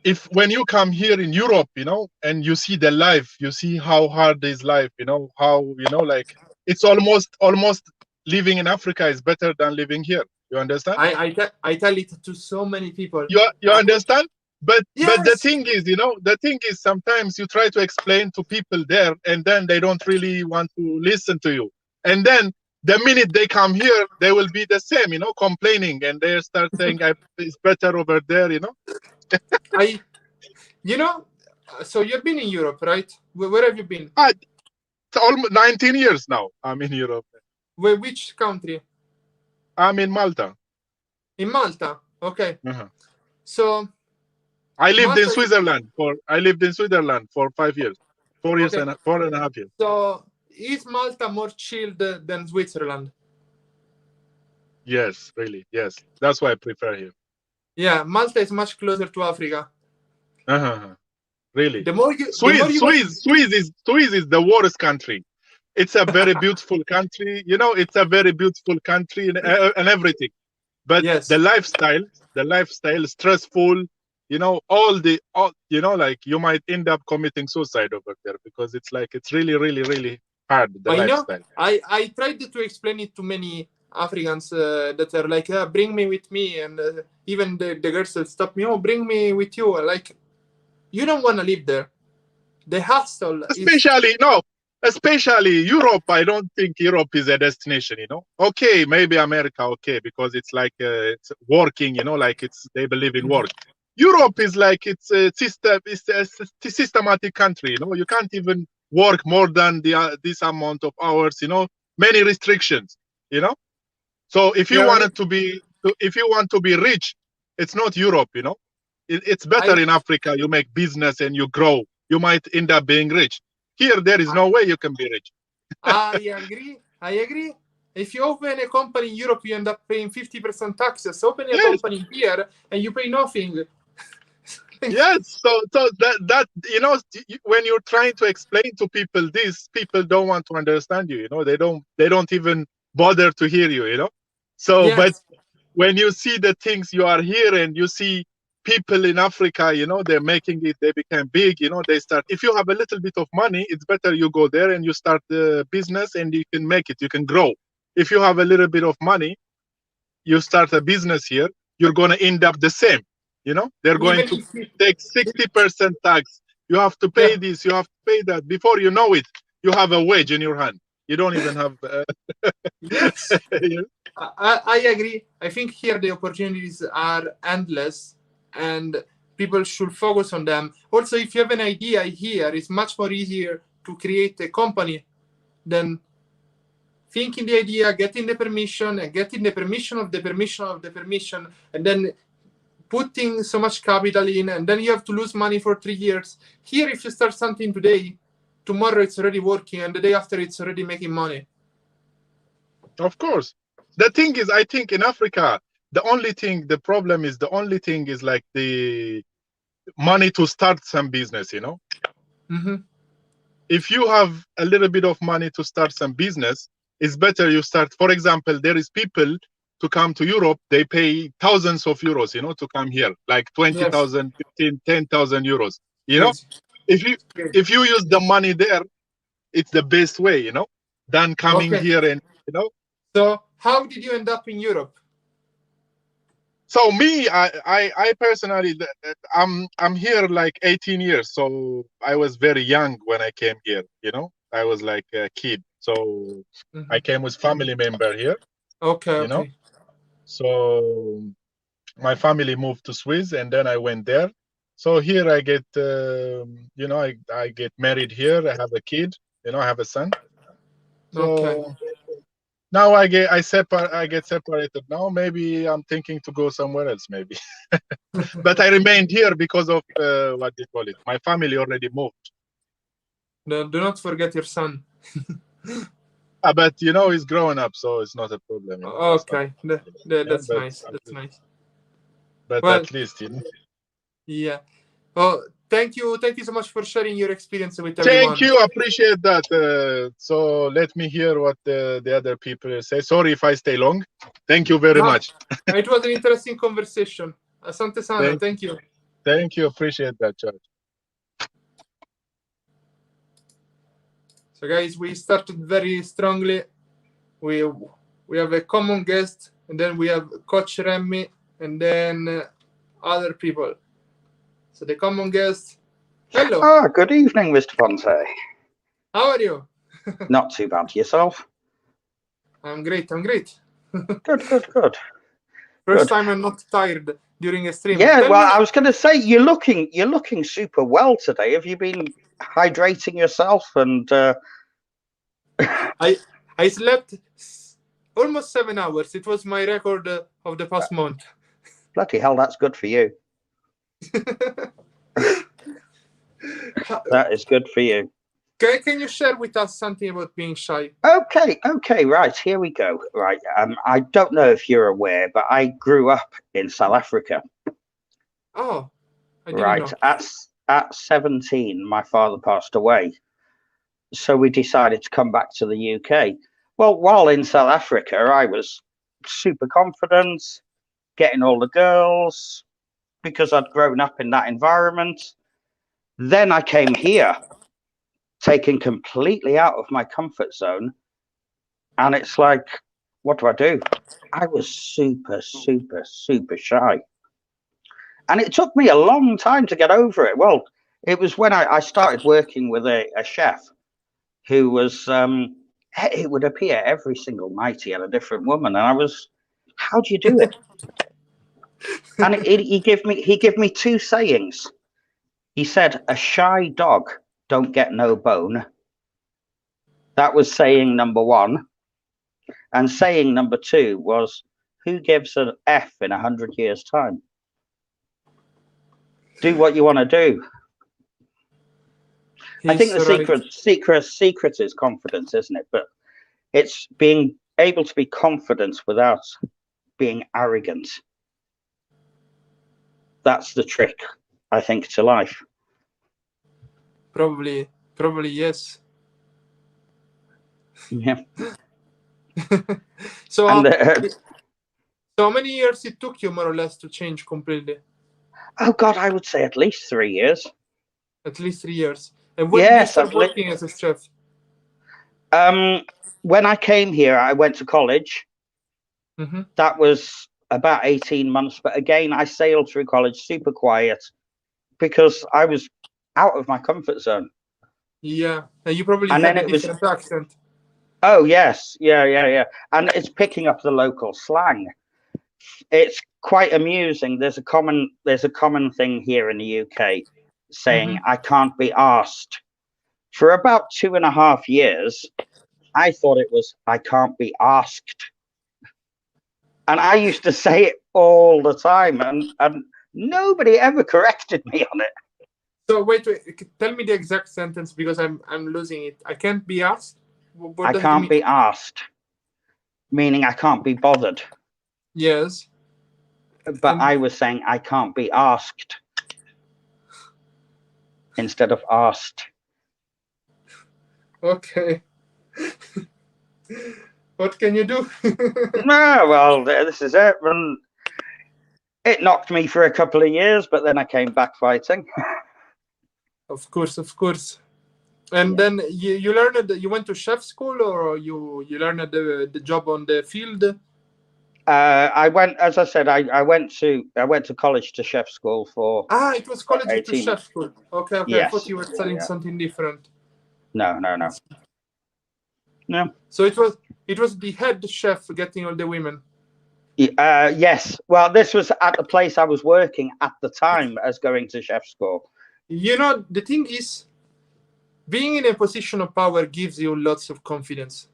if when you come here in Europe, you know, and you see the life, you see how hard is life, you know, how, you know, like it's almost living in Africa is better than living here. You understand? I tell it to so many people. You understand? But the Yes, thing is, you know, the thing is sometimes you try to explain to people there and then they don't really want to listen to you. And then the minute they come here, they will be the same, you know, complaining, and they start saying, it's better over there, you know. So you've been in Europe, right? Where have you been? It's almost 19 years now I'm in Europe. Which country? I'm in Malta. In Malta. Okay. Uh-huh. So I lived in Malta Switzerland for 5 years, 4 years Okay. and 4.5 years. So is Malta more chilled than Switzerland? Yes, really, yes. That's why I prefer here. Yeah, Malta is much closer to Africa. Uh-huh. Really. The more you Swiss is the worst country. It's a very beautiful country. You know, it's a very beautiful country and everything. But Yes. the lifestyle is stressful. You know, you know, like you might end up committing suicide over there because it's like it's really, really, really hard. The lifestyle. I tried to explain it to many Africans that are like, bring me with me, and even the girls that stop me, oh, bring me with you. Like, you don't want to live there. The hustle especially Europe. I don't think Europe is a destination, you know. Okay, maybe America, okay, because it's like it's working, you know, like they believe in work. Europe is like it's a systematic country, you know. You can't even work more than this amount of hours, you know. Many restrictions, you know. So if you want to be rich, it's not Europe, you know. It's better in Africa. You make business and you grow. You might end up being rich. Here, there is no way you can be rich. I agree. If you open a company in Europe, you end up paying 50% taxes. Open a company here and you pay nothing. Yes, so that you know, when you're trying to explain to people this, people don't want to understand you. You know, they don't even bother to hear you. You know, so Yes. But when you see the things you are here and you see people in Africa, you know, they're making it, they become big, you know, they start. If you have a little bit of money, it's better you go there and you start the business and you can make it, you can grow. If you have a little bit of money, you start a business here, you're going to end up the same, you know. They're going to take 60% tax. You have to pay this, you have to pay that. Before you know it, you have a wage in your hand. You don't even have Yes. I agree. I think here the opportunities are endless and people should focus on them. Also, if you have an idea here, it's much more easier to create a company than thinking the idea, getting the permission, and getting the permission of the permission of the permission, and then putting so much capital in, and then you have to lose money for 3 years. Here, if you start something today, tomorrow it's already working, and the day after it's already making money. Of course. The thing is, I think in Africa, the only thing is like the money to start some business, you know. Mm-hmm. If you have a little bit of money to start some business, it's better you start. For example, there is people to come to Europe, they pay thousands of euros, you know, to come here, like 20,000, 15, 10,000 euros, you know. If you use the money there, it's the best way, you know, than coming here and, you know. So how did you end up in Europe? So me, I personally, I'm here like 18 years. So I was very young when I came here, you know. I was like a kid. So I came with family member here. You know. So my family moved to Swiss and then I went there. So here I get, you know, I get married here. I have a kid, you know, I have a son. So now I get separated now. Maybe I'm thinking to go somewhere else, maybe. But I remained here because of what do you call it? My family already moved. Do not forget your son. But you know, he's growing up, so it's not a problem. You know? Okay, that's nice. That's nice. But well, at least, you know. Yeah. Oh, thank you so much for sharing your experience with everyone. Thank you, appreciate that. So let me hear what the other people say. Sorry if I stay long. Thank you very much. It was an interesting conversation. Asante sana. Thank you. Thank you, appreciate that, George. So guys, we started very strongly. We have a common guest, and then we have Coach Remy, and then other people. So the common guest. Hello. Ah, good evening, Mr. Ponte. How are you? Not too bad. Yourself? I'm great. I'm great. Good, good, good. First Good. time I'm not tired during a stream. Yeah, Tell well, me, I was going to say you're looking super well today. Have you been hydrating yourself? And I slept almost 7 hours. It was my record of the past month. bloody hell, that's good for you. That is good for you. Can you share with us something about being shy? Okay, right, here we go. Right, I don't know if you're aware, but I grew up in South Africa. Oh, I didn't Right, know. at 17, my father passed away. So we decided to come back to the UK. Well, while in South Africa, I was super confident, getting all the girls, because I'd grown up in that environment. Then I came here, taken completely out of my comfort zone. And it's like, what do I do? I was super, super, super shy. And it took me a long time to get over it. Well, it was when I started working with a chef who was, it would appear every single night he had a different woman. And I was, how do you do it? And he gave me two sayings. He said, a shy dog don't get no bone. That was saying number one. And saying number two was, who gives an F in 100 years' time? Do what you want to do. I think the secret is confidence, isn't it? But it's being able to be confident without being arrogant. That's the trick, I think, to life. Probably yes. Yeah. So, And so how many years it took you more or less to change completely? oh God, I would say at least 3 years. At least 3 years. And when did you start working as a chef? When I came here, I went to college. Mm-hmm. That was about 18 months. But again, I sailed through college super quiet because I was out of my comfort zone. Yeah, and you probably And had then a different accent. Oh, yes. Yeah. And it's picking up the local slang. It's quite amusing. There's a common thing here in the UK saying, I can't be asked. For about 2.5 years, I thought it was, I can't be asked. And I used to say it all the time, and nobody ever corrected me on it. So wait, tell me the exact sentence because I'm losing it. I can't be asked. I can't be asked, meaning I can't be bothered. Yes. But I was saying I can't be asked instead of asked. Okay. What can you do? No, well, this is it. And it knocked me for a couple of years, but then I came back fighting. Of course. And then you learned, you went to chef school, or you learned the job on the field? I went, as I said, I went to college to chef school for. It was college to chef school. Okay. Yes. I thought you were studying something different. No. So it was the head chef getting all the women. Yes. Well, this was at the place I was working at the time as going to chef school. You know, the thing is, being in a position of power gives you lots of confidence.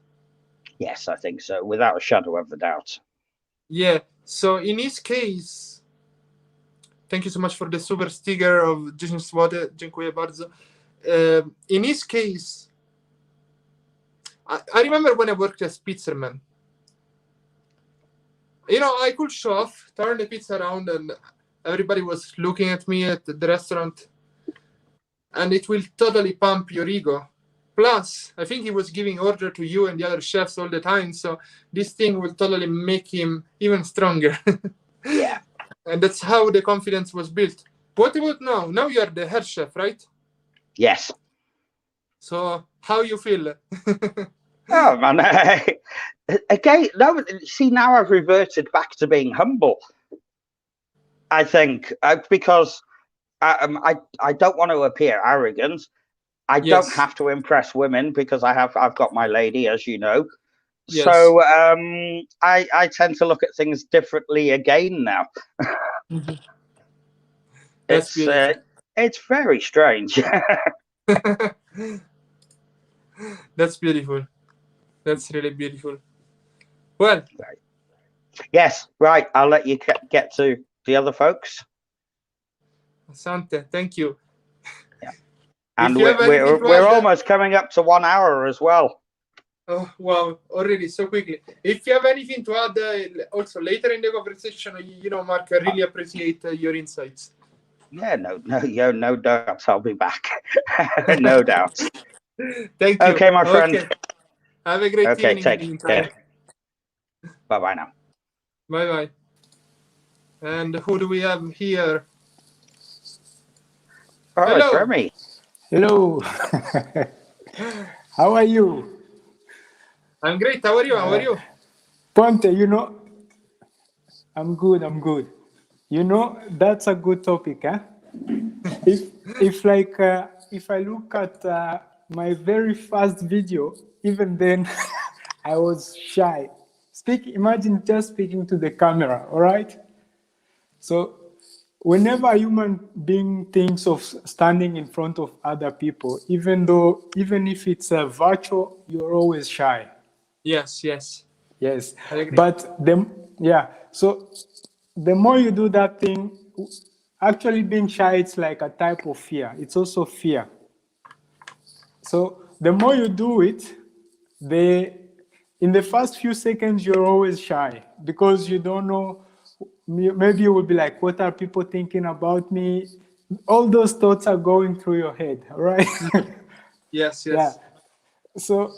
Yes, I think so, without a shadow of a doubt. Yeah. So in his case, thank you so much for the super sticker of 10 zł. Dziękuję bardzo. In his case, I remember when I worked as pizzerman. You know, I could show off, turn the pizza around, and everybody was looking at me at the restaurant. And it will totally pump your ego. Plus, I think he was giving order to you and the other chefs all the time. So this thing will totally make him even stronger. Yeah. And that's how the confidence was built. What about now? Now you are the head chef, right? Yes. So how you feel? Oh, man. Again, no, see, now I've reverted back to being humble. I think because I don't want to appear arrogant. I don't have to impress women because I've got my lady, as you know. Yes. So I tend to look at things differently again now. That's beautiful. It's very strange. That's beautiful. That's really beautiful. Well, Yes, right. I'll let you get to the other folks. Asante, thank you. And you have anything to we're add, almost coming up to 1 hour as well. oh wow, already so quickly. If you have anything to add also later in the conversation, Mark, I really appreciate your insights. Yeah, no doubts. I'll be back. No doubts. Thank you. Okay, my friend. Okay. Have a great Okay, evening. take care. Bye-bye now. Bye bye. And who do we have here? Oh, Hello. it's Remy. Hello. How are you? I'm great. How are you? How are you? Ponte, I'm good. That's a good topic, huh? If I look at my very first video, even then I was shy. Imagine just speaking to the camera, all right? So whenever a human being thinks of standing in front of other people, even if it's virtual, you're always shy. Yes. Yes, I agree. but so the more you do that thing, actually being shy, it's like a type of fear. It's also fear. So the more you do it, in the first few seconds, you're always shy because you don't know. Maybe you will be like, what are people thinking about me? All those thoughts are going through your head, right? Yes. Yeah. So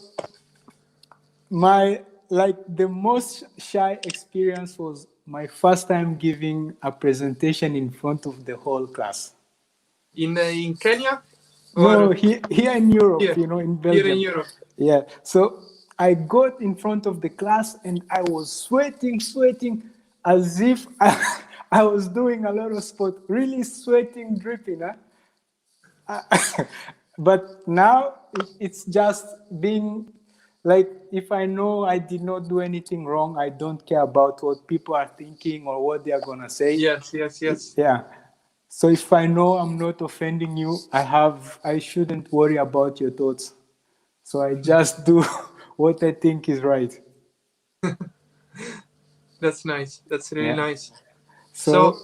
the most shy experience was my first time giving a presentation in front of the whole class. In Kenya? No, Or here in Europe, here? in Belgium. Here in Europe. Yeah. So I got in front of the class and I was sweating as if I was doing a lot of sport, really sweating, dripping. But now it's just being like, if I know I did not do anything wrong, I don't care about what people are thinking or what they are going to say. Yes. Yeah. So if I know I'm not offending you, I shouldn't worry about your thoughts. So I just do what I think is right. That's nice. That's really nice. So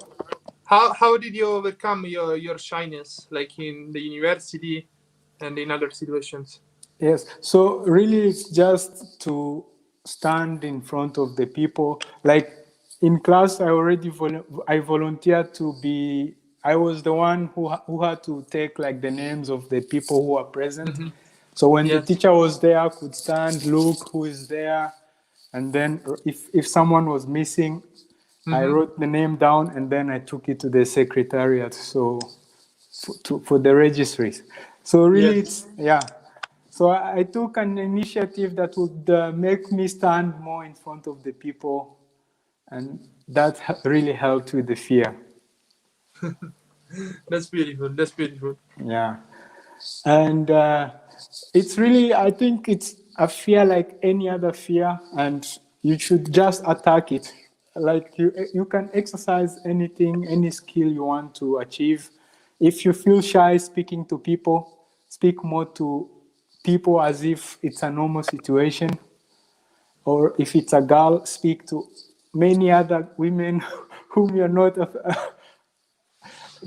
How did you overcome your shyness, like in the university and in other situations? yes, so really it's just to stand in front of the people. Like in class, I volunteered to be. I was the one who had to take like the names of the people who are present. Mm-hmm. So when the Yes. teacher was there, I could stand, look who is there, and then if someone was missing, I wrote the name down and then I took it to the secretariat. So for the registries. So really, Yes. So I took an initiative that would make me stand more in front of the people, and that really helped with the fear. That's beautiful. Yeah, and it's really, I think it's a fear like any other fear, and you should just attack it. Like you can exercise anything, any skill you want to achieve. If you feel shy speaking to people, speak more to people as if it's a normal situation. Or if it's a girl, speak to many other women whom you're not.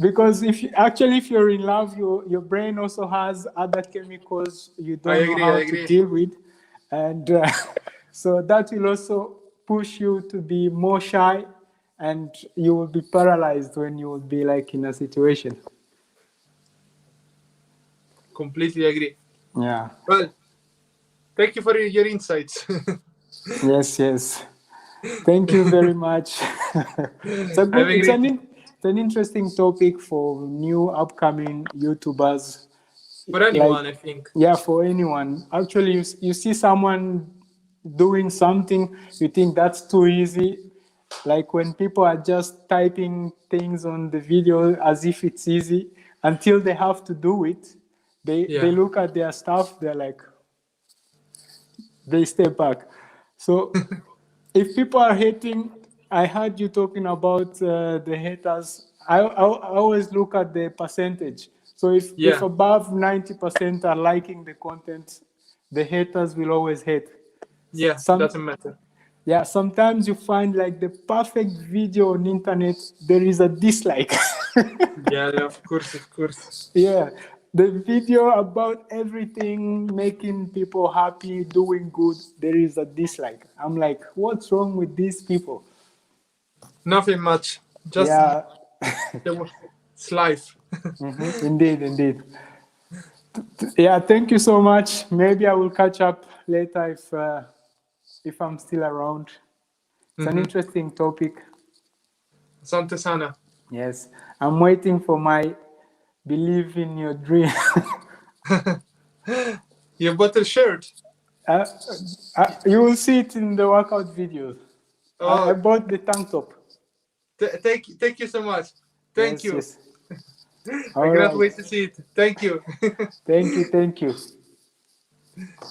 Because if you're in love, your brain also has other chemicals you don't know how to deal with, and so that will also push you to be more shy, and you will be paralyzed when you will be like in a situation. Completely agree. Yeah. Well, thank you for your insights. Yes. Thank you very much. It's an interesting topic for new upcoming YouTubers. For anyone, I think. Yeah, for anyone. Actually, you see someone doing something, you think that's too easy. Like when people are just typing things on the video as if it's easy, until they have to do it, they look at their stuff, they're like, they step back. So if people are hating, I heard you talking about the haters. I always look at the percentage. So if Yeah. above 90% are liking the content, the haters will always hate. Yeah, Some, doesn't matter. yeah, sometimes you find like the perfect video on internet, there is a dislike. Yeah, of course, of course. Yeah, the video about everything, making people happy, doing good, there is a dislike. I'm like, what's wrong with these people? Nothing much. Just Yeah, it's life. indeed, indeed. Yeah, thank you so much. Maybe I will catch up later if I'm still around. It's an interesting topic. Asante sana. Yes, I'm waiting for my believe in your dream. You bought a shirt. uh, you will see it in the workout videos. I Oh, bought the tank top. thank you so much. Thank Yes, you. yes. I All cannot right. wait to see it. Thank you. Thank you, thank you.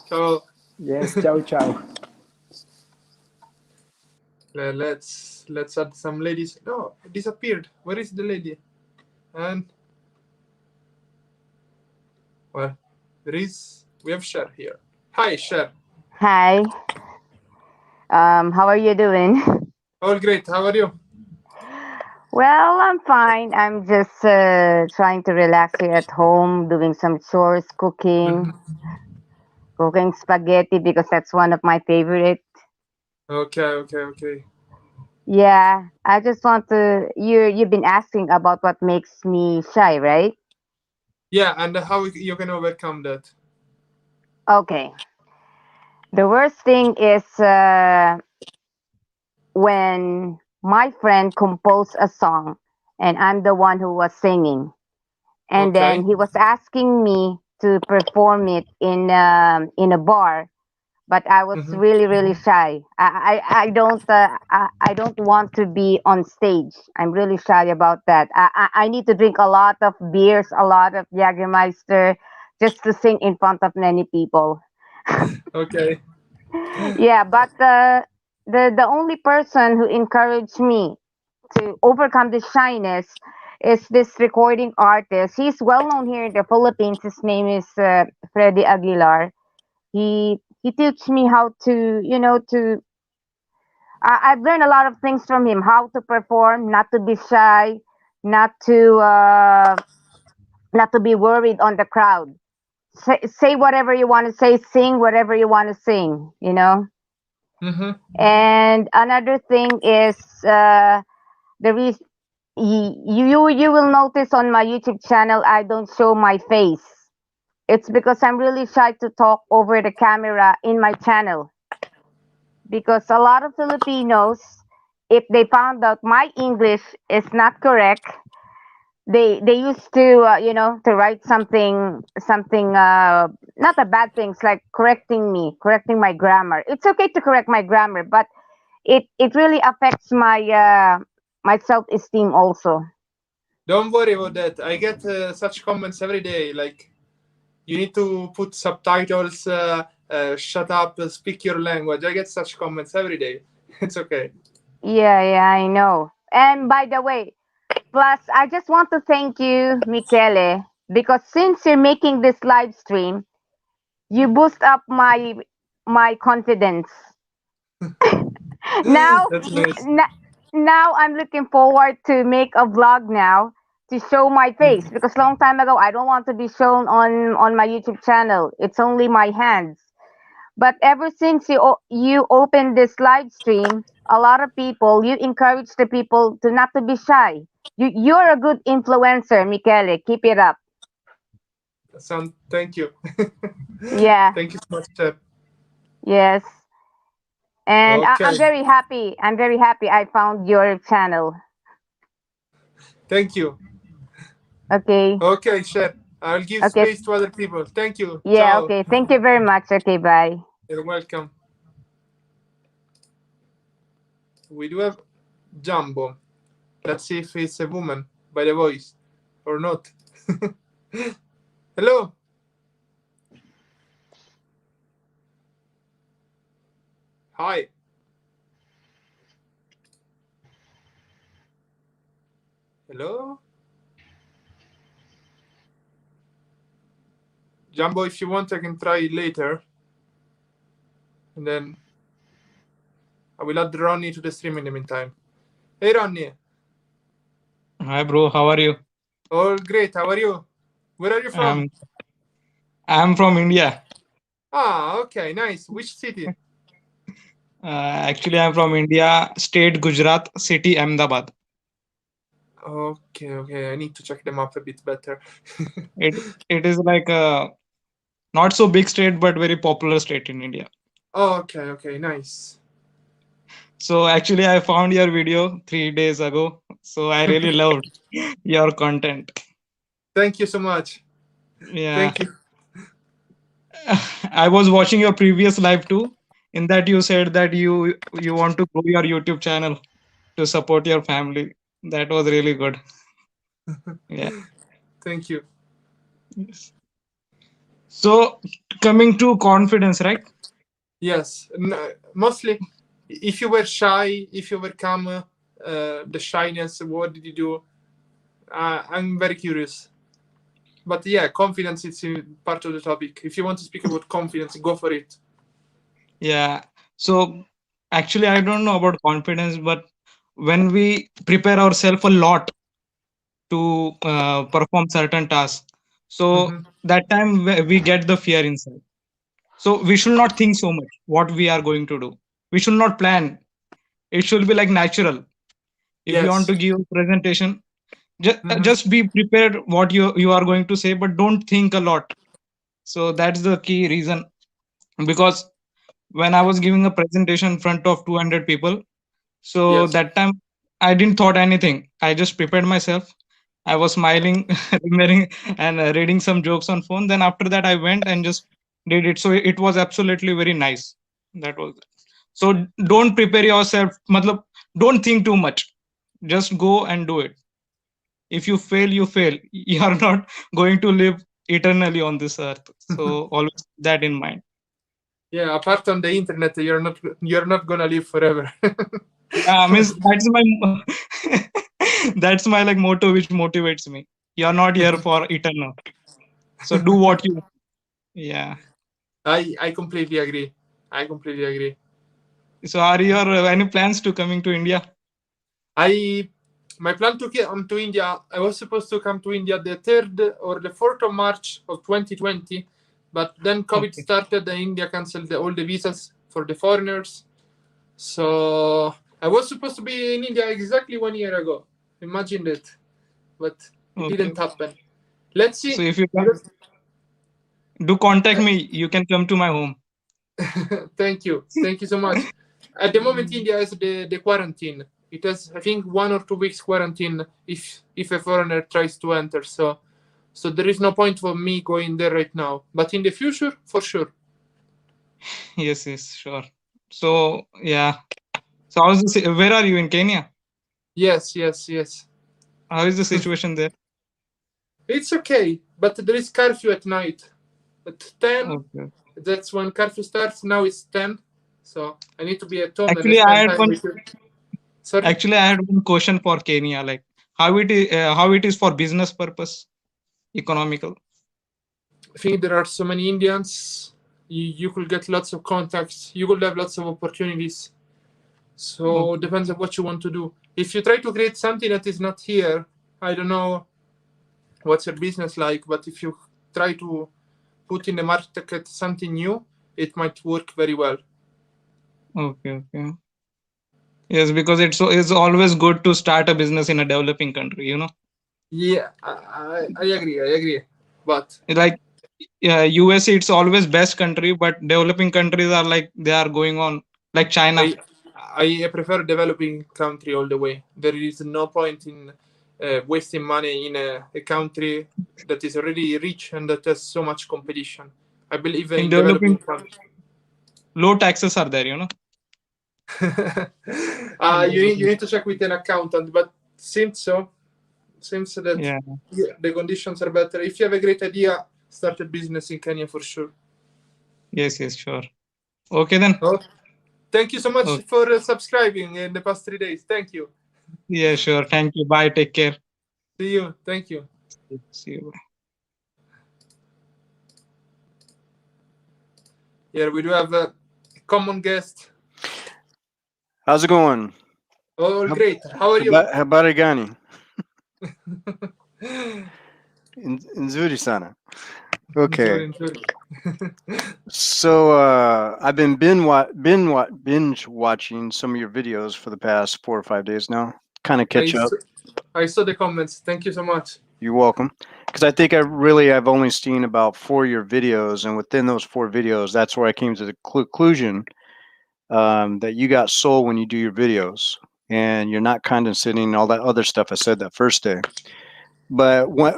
So Yes, ciao, ciao. let's add some ladies. No, it disappeared. Where is the lady? And well, we have Cher here. Hi, Cher. Hi. How are you doing? All great. How are you? Well, I'm fine. I'm just trying to relax here at home, doing some chores, cooking spaghetti because that's one of my favorite. Okay. Yeah, I just want to. You've been asking about what makes me shy, right? Yeah, and how you can overcome that? Okay. The worst thing is when my friend composed a song and I'm the one who was singing. And then Okay. he was asking me to perform it in a bar, but I was Mm-hmm. really shy. I don't want to be on stage. I'm really shy about that. I need to drink a lot of beers, a lot of Jägermeister, just to sing in front of many people. Okay. Yeah, but the only person who encouraged me to overcome the shyness is this recording artist. He's well known here in the Philippines. His name is Freddy Aguilar. He teach me how to, I've learned a lot of things from him. How to perform, not to be shy, not to uh, not to be worried on the crowd. Say whatever you want to say, sing whatever you want to sing. Mm-hmm. And another thing is the reason you will notice on my YouTube channel I don't show my face. It's because I'm really shy to talk over the camera in my channel. Because a lot of Filipinos, if they found out my English is not correct, they used to to write something not a bad things like correcting my grammar. It's okay to correct my grammar, but it really affects my self esteem also. Don't worry about that. I get such comments every day. Like, you need to put subtitles. Shut up. Speak your language. I get such comments every day. It's okay. Yeah, I know. And by the way, plus I just want to thank you, Michele, because since you're making this live stream, you boost up my confidence. Now, That's nice. now I'm looking forward to make a vlog now to show my face because long time ago I don't want to be shown on my YouTube channel. It's only my hands. But ever since you opened this live stream, a lot of people you encourage the people to not to be shy. You're a good influencer, Michele. Keep it up. Thank you. Yeah. Thank you so much, Chef. Yes. And I'm Okay. very happy. I'm very happy I found your channel. Thank you. Okay. Okay, Chef. I'll give Okay. space to other people. Thank you. Yeah, Ciao. okay. Thank you very much. Okay, bye. You're welcome. We do have Jumbo. Let's see if it's a woman by the voice or not. Hello. Hi. Hello? Jumbo, if you want, I can try later. And then I will add Ronnie to the stream in the meantime. Hey, Ronnie. Hi, bro. How are you? All great. How are you? Where are you from? I'm from India. Ah, okay. Nice. Which city? Actually, I'm from India, state Gujarat, city Ahmedabad. Okay. I need to check them up a bit better. It is like a not so big state, but very popular state in India. Okay. Nice. So actually, I found your video 3 days ago. So I really loved your content. Thank you so much. Yeah. Thank you. I was watching your previous live too. In that you said that you want to grow your YouTube channel to support your family. That was really good. Yeah. Thank you. Yes. So coming to confidence, right? Yes. Mostly, if you were shy, if you overcome the shyness, what did you do? I'm very curious. But yeah, confidence is part of the topic. If you want to speak about confidence, go for it. Yeah. So actually, I don't know about confidence, but when we prepare ourselves a lot to perform certain tasks, so that time we get the fear inside. So we should not think so much what we are going to do. We should not plan. It should be like natural. If you want Yes. to give a presentation, just be prepared what you are going to say, but don't think a lot. So that's the key reason. Because when I was giving a presentation in front of 200 people, so Yes. that time I didn't thought anything. I just prepared myself. I was smiling, remembering, and reading some jokes on phone. Then after that, I went and just did it. So it was absolutely very nice. That was so. Don't prepare yourself. Matlab, don't think too much. Just go and do it. If you fail, you fail. You are not going to live eternally on this earth. So always keep that in mind. Yeah, apart from the internet, you're not gonna live forever. Yeah, means that's my like motto which motivates me. You're not here for eternal. So do what you yeah. I completely agree. So are your any plans to coming to India? My plan to come to India, I was supposed to come to India the 3rd or the 4th of March of 2020, but then COVID started and India canceled all the visas for the foreigners. So I was supposed to be in India exactly 1 year ago. Imagine that. But it didn't happen. Let's see. So if you come, do contact me. You can come to my home. Thank you so much. At the moment, India has the quarantine. It has, I think, 1 or 2 weeks quarantine if a foreigner tries to enter. So there is no point for me going there right now. But in the future, for sure. Yes, sure. So yeah. So how's where are you in Kenya? Yes. How is the situation there? It's okay, but there is curfew at night. At 10, Okay. that's when curfew starts. Now it's 10, so I need to be at home Actually, and I spend had time one. with you. Sorry? Actually, I had one question for Kenya, like how it is for business purpose, economical. I think there are so many Indians. You could get lots of contacts. You could have lots of opportunities. So depends on what you want to do. If you try to create something that is not here, I don't know what's your business like, but if you try to put in the market something new, it might work very well. Okay. Yes, because it's always good to start a business in a developing country, you know. Yeah, I agree. But Like USA, it's always best country, but developing countries are like they are going on like China. I prefer developing country all the way. There is no point in wasting money in a country that is already rich and that has so much competition. I believe in developing countries. Low taxes are there, you know. You need to check with an accountant, but seems that the conditions are better. If you have a great idea, start a business in Kenya for sure. Yes, sure. Okay then. Thank you so much Okay. for subscribing in the past 3 days. Thank you. Yeah, sure. Thank you. Bye. Take care. See you. Thank you. See you. Here we do have a common guest. How's it going? All great. How are you? Habari gani? Nzuri sana. Okay. So I've been binge watching some of your videos for the past 4 or 5 days now. Kind of catch up. I saw the comments. Thank you so much. You're welcome. Because I think I've only seen about 4 of your videos, and within those 4 videos, that's where I came to the conclusion that you got soul when you do your videos, and you're not condescending and all that other stuff I said that first day. But what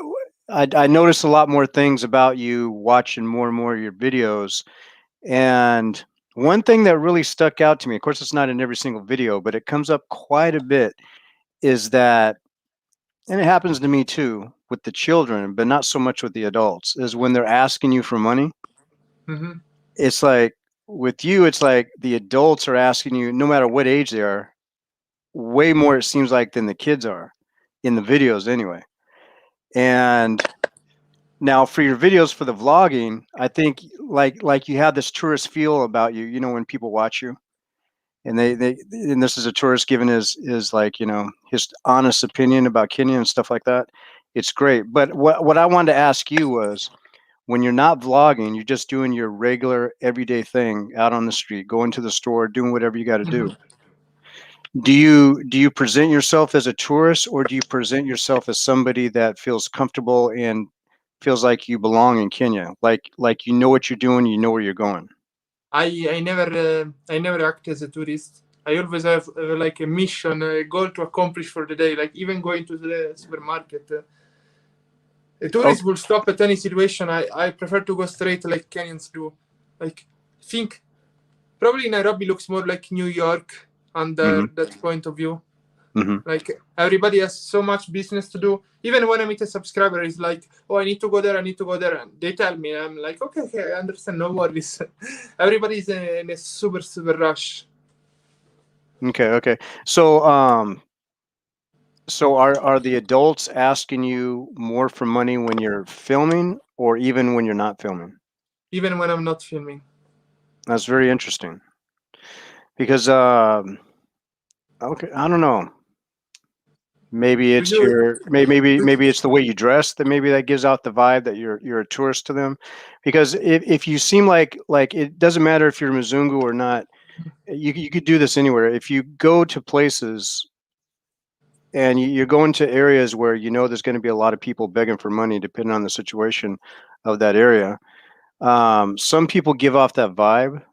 I noticed a lot more things about you watching more and more of your videos, and one thing that really stuck out to me, of course it's not in every single video, but it comes up quite a bit, is that, and it happens to me too with the children, but not so much with the adults, is when they're asking you for money. Mm-hmm. It's like with you, it's like the adults are asking you, no matter what age they are, way more, it seems like, than the kids are in the videos anyway. And now for your videos for the vlogging, I think like you have this tourist feel about you, when people watch you, and and this is a tourist giving his like, his honest opinion about Kenya and stuff like that. It's great. But what I wanted to ask you was, when you're not vlogging, you're just doing your regular everyday thing out on the street, going to the store, doing whatever you got to do. Do you present yourself as a tourist, or do you present yourself as somebody that feels comfortable and feels like you belong in Kenya, like you know what you're doing, you know where you're going? I never act as a tourist. I always have like a mission, a goal to accomplish for the day. Like even going to the supermarket, a tourist will stop at any situation. I prefer to go straight like Kenyans do. Like think probably Nairobi looks more like New York under that point of view. Like everybody has so much business to do. Even when I meet a subscriber, it's like, oh, I need to go there. And they tell me, I'm like, okay, I understand. No worries. Everybody's in a super rush. Okay. So so are the adults asking you more for money when you're filming, or even when you're not filming? Even when I'm not filming. That's very interesting. Because okay, I don't know. Maybe it's maybe it's the way you dress, that maybe that gives out the vibe that you're a tourist to them. Because if you seem like it doesn't matter if you're Mzungu or not, you could do this anywhere. If you go to places and you're going to areas where there's going to be a lot of people begging for money, depending on the situation of that area, some people give off that vibe.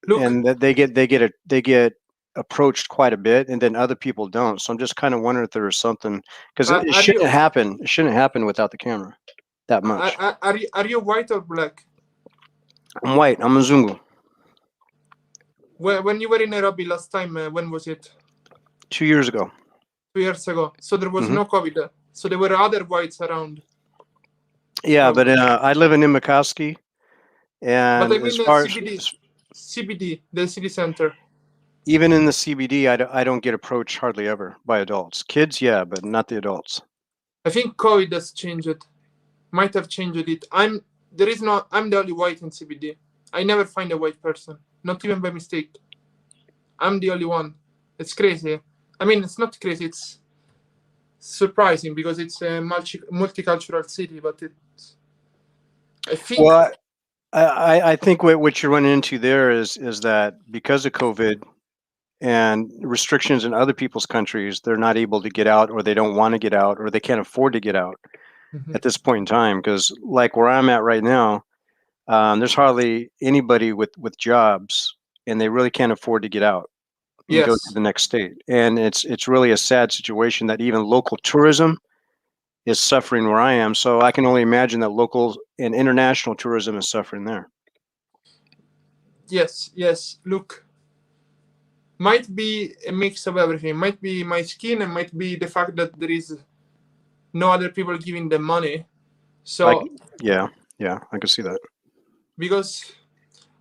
And that they get approached quite a bit, and then other people don't. So I'm just kind of wondering if there was something, because it shouldn't happen. It shouldn't happen without the camera that much. Are you white or black? I'm white. I'm a Zungu. When you were in Nairobi last time, when was it? 2 years ago. 2 years ago. So there was no COVID. So there were other whites around. Yeah, but I live in Imakaski, and but I mean as far CBD, the city center. Even in the CBD, I don't get approached hardly ever by adults. Kids, yeah, but not the adults. I think COVID has changed it. Might have changed it. I'm the only white in CBD. I never find a white person, not even by mistake. I'm the only one. It's crazy. I mean, it's not crazy. It's surprising because it's a multicultural city, but I think. Well, I think what you're running into there is that because of COVID and restrictions in other people's countries, they're not able to get out, or they don't want to get out, or they can't afford to get out at this point in time. Because like where I'm at right now, there's hardly anybody with jobs, and they really can't afford to get out and go to the next state. And it's really a sad situation that even local tourism is suffering where I am. So I can only imagine that local and international tourism is suffering there. Yes. Look, might be a mix of everything. Might be my skin, and might be the fact that there is no other people giving them money. So yeah, I can see that. Because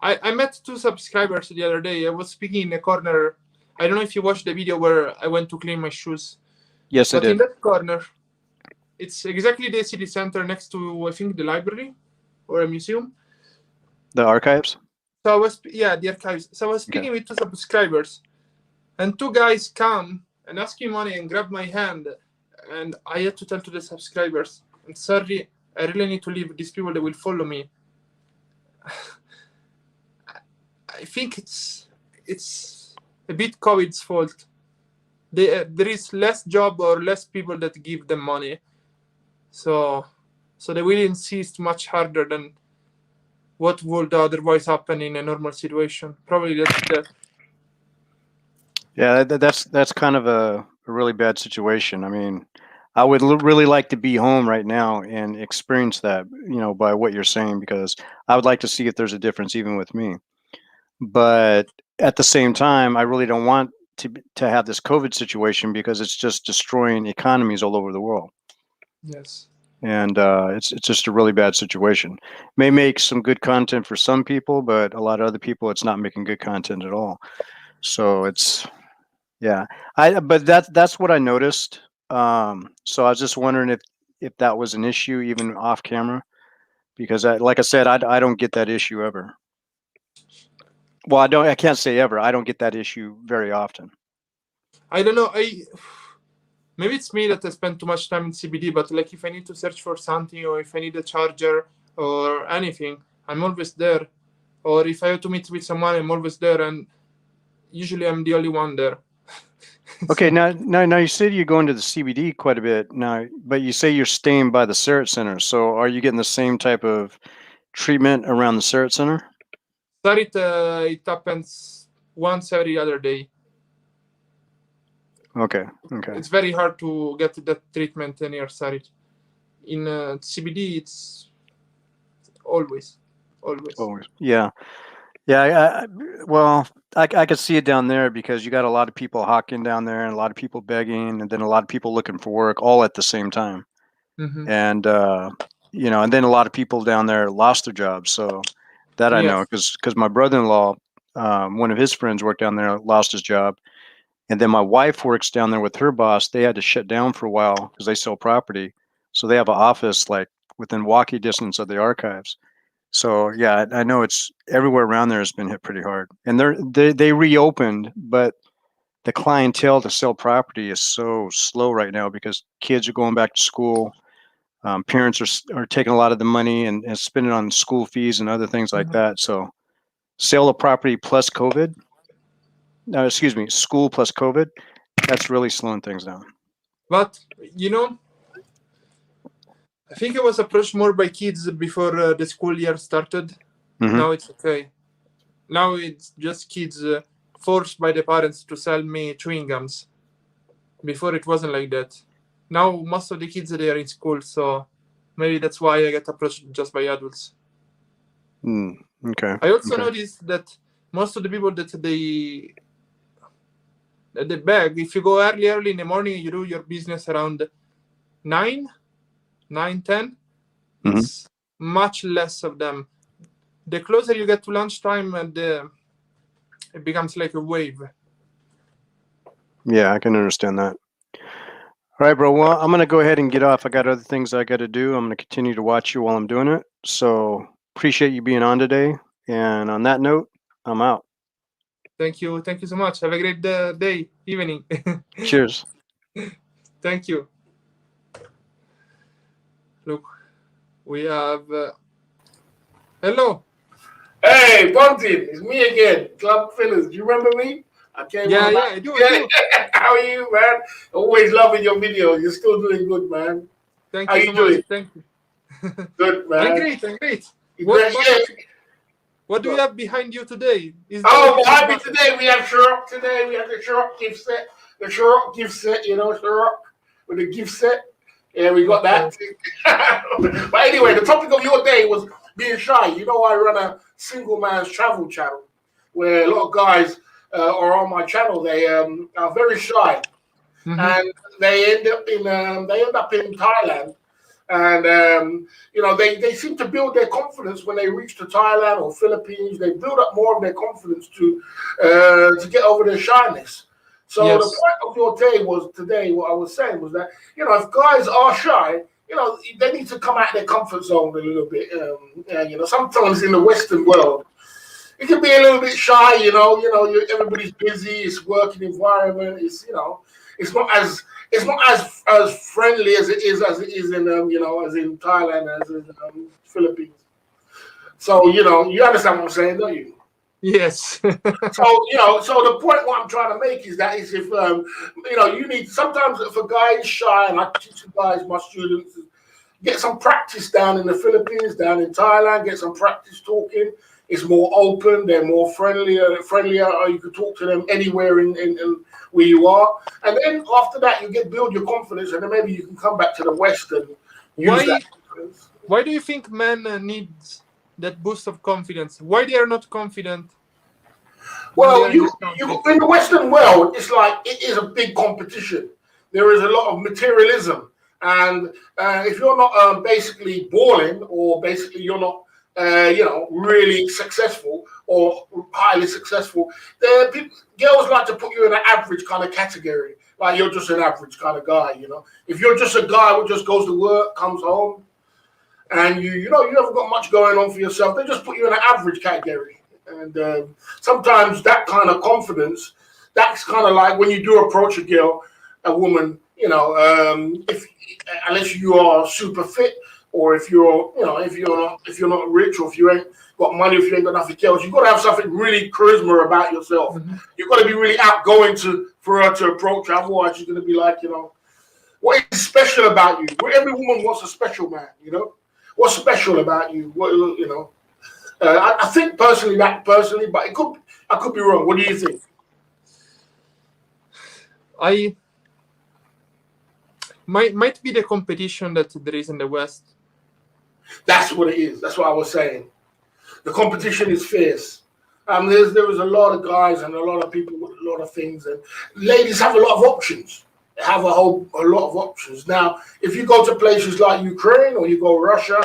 I met 2 subscribers the other day. I was speaking in a corner. I don't know if you watched the video where I went to clean my shoes. Yes, I But in did. that corner, it's exactly the city center next to, I think, the library or a museum. The archives. So I was, the archives. So I was speaking with 2 subscribers, and 2 guys come and ask me money and grab my hand, and I had to tell to the subscribers, "I'm sorry, I really need to leave. These people, they will follow me." I think it's a bit COVID's fault. There is less job or less people that give them money, so they will insist much harder than what would otherwise happen in a normal situation. Probably that's the Yeah, that's kind of a really bad situation. I mean, I would really like to be home right now and experience that, by what you're saying, because I would like to see if there's a difference even with me. But at the same time, I really don't want to have this COVID situation because it's just destroying economies all over the world. yes. And it's just a really bad situation. May make some good content for some people, but a lot of other people, it's not making good content at all. So it's, yeah, but that's what I noticed. So I was just wondering if that was an issue even off camera, because like I said, I don't get that issue ever. Well, I can't say ever. I don't get that issue very often. I don't know. Maybe it's me that I spend too much time in CBD, but like if I need to search for something or if I need a charger or anything, I'm always there. Or if I have to meet with someone, I'm always there, and usually I'm the only one there. Okay, now you said you go into the CBD quite a bit now, but you say you're staying by the Serret Center. So are you getting the same type of treatment around the Serret Center? Sarit, it happens once every other day. Okay. It's very hard to get that treatment near Sarit. In CBD, it's always. Always. Yeah. Yeah. Well, I could see it down there because you got a lot of people hawking down there and a lot of people begging and then a lot of people looking for work all at the same time. Mhm. And, and then a lot of people down there lost their jobs. So that I know because my brother-in-law, one of his friends worked down there, lost his job. And then my wife works down there with her boss. They had to shut down for a while because they sell property. So they have an office like within walking distance of the archives. So yeah, I know it's everywhere around there has been hit pretty hard. And they reopened, but the clientele to sell property is so slow right now because kids are going back to school. Parents are taking a lot of the money and spending on school fees and other things like that. So sale of property plus COVID. School plus COVID, that's really slowing things down. But, I think I was approached more by kids before the school year started. Mhm. Now it's okay. Now it's just kids forced by the parents to sell me chewing gums. Before it wasn't like that. Now most of the kids, they are in school, so maybe that's why I get approached just by adults. Okay. I also noticed that most of the people that they beg, if you go early in the morning, you do your business around 9, 10, it's much less of them. The closer you get to lunchtime, and it becomes like a wave. Yeah, I can understand that. All right, bro. Well, I'm going to go ahead and get off. I got other things I got to do. I'm going to continue to watch you while I'm doing it. So appreciate you being on today. And on that note, I'm out. Thank you. Thank you so much. Have a great day, evening. Cheers. Thank you. Look, we have... hello. Hey, Bunting, it's me again, Club Phillips. Do you remember me? I came on. I do. How are you, man? Always loving your videos. You're still doing good, man. Thank How you you so doing? much. Thank you. Good, man. I'm great. What do you have behind you today? Behind me today we have Shirok. Today we have the Shirok gift set. The Shirok gift set, Shirok with the gift set. Yeah, we got that. But anyway, the topic of your day was being shy. You know, I run a single man's travel channel where a lot of guys are on my channel. They are very shy, and they end up in Thailand, And they seem to build their confidence when they reach to Thailand or Philippines. They build up more of their confidence to get over their shyness. So the point of your day was today, what I was saying was that, if guys are shy, they need to come out of their comfort zone a little bit. Sometimes in the Western world, it can be a little bit shy, everybody's busy, it's working environment, it's not as friendly as it is in as in Thailand, as in Philippines. So you understand what I'm saying, don't you? Yes. So the point what I'm trying to make is that if you need sometimes if a guy is shy, and I teach the guys, my students, get some practice down in the Philippines, down in Thailand, get some practice talking. It's more open, they're more friendlier, or you can talk to them anywhere in where you are. And then after that, you build your confidence, and then maybe you can come back to the West and use that confidence. Why do you think men need that boost of confidence? Why they are not confident? Well, in the Western world, it's like it is a big competition. There is a lot of materialism. And if you're not basically balling, or basically you're not really successful or highly successful, girls like to put you in an average kind of category. Like you're just an average kind of guy, If you're just a guy who just goes to work, comes home, and you haven't got much going on for yourself, they just put you in an average category. And sometimes that kind of confidence, that's kind of like when you do approach a woman, if unless you are super fit, or if you're not rich, or if you ain't got money, if you ain't got nothing else, you've got to have something really charisma about yourself. Mm-hmm. You've got to be really outgoing for her to approach you. Otherwise, she's going to be like, what is special about you? Every woman wants a special man, What's special about you? I think personally, but I could be wrong. What do you think? Might be the competition that there is in the West. That's what it is. That's what I was saying. The competition is fierce. There was a lot of guys and a lot of people with a lot of things, and ladies have a lot of options. They have a lot of options. Now, if you go to places like Ukraine, or you go Russia,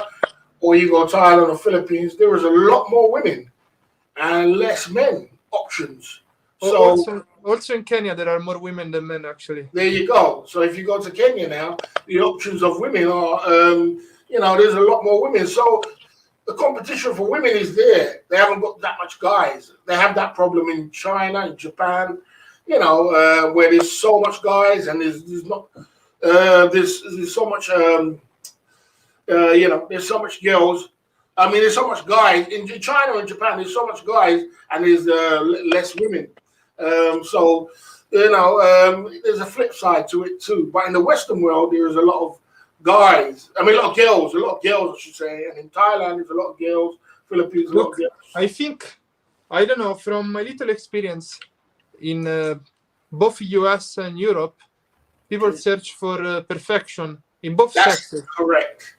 or you go Thailand or Philippines, there is a lot more women and less men options. So also in Kenya, there are more women than men, actually. There you go. So if you go to Kenya now, the options of women are, there's a lot more women. So the competition for women is there. They haven't got that much guys. They have that problem in China, in Japan, where there's so much guys, and there's so much, there's so much girls. I mean, there's so much guys in China and Japan. There's so much guys, and there's less women. So there's a flip side to it too. But in the Western world, there is a lot of guys. I mean, a lot of girls, I should say. And in Thailand, there's a lot of girls. Philippines, a lot of girls. I think, I don't know, from my little experience in both US and Europe, people search for perfection in both sexes.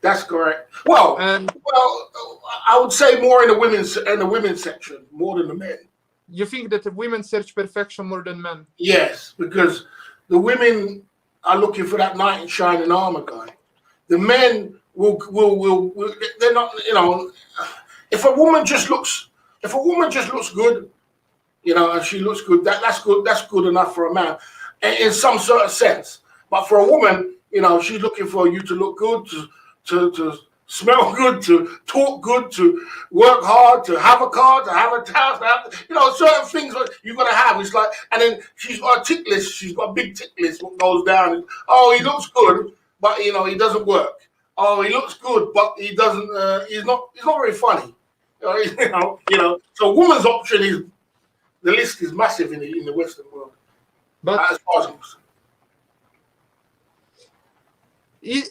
That's correct. Well, I would say more in the women's section, more than the men. You think that the women search perfection more than men? Yes, because the women are looking for that knight in shining armor guy. The men will they're not, if a woman just looks good, and she looks good, that's good enough for a man in some sort of sense. But for a woman, she's looking for you to look good, to smell good, to talk good, to work hard, to have a car, to have a house, certain things you're gonna have. It's like, and then she's got a tick list. She's got a big tick list. What goes down? Oh, he looks good, but he doesn't work. Oh, he looks good, but he doesn't. He's not very funny. So woman's option is, the list is massive in the Western world. But as far as I'm concerned.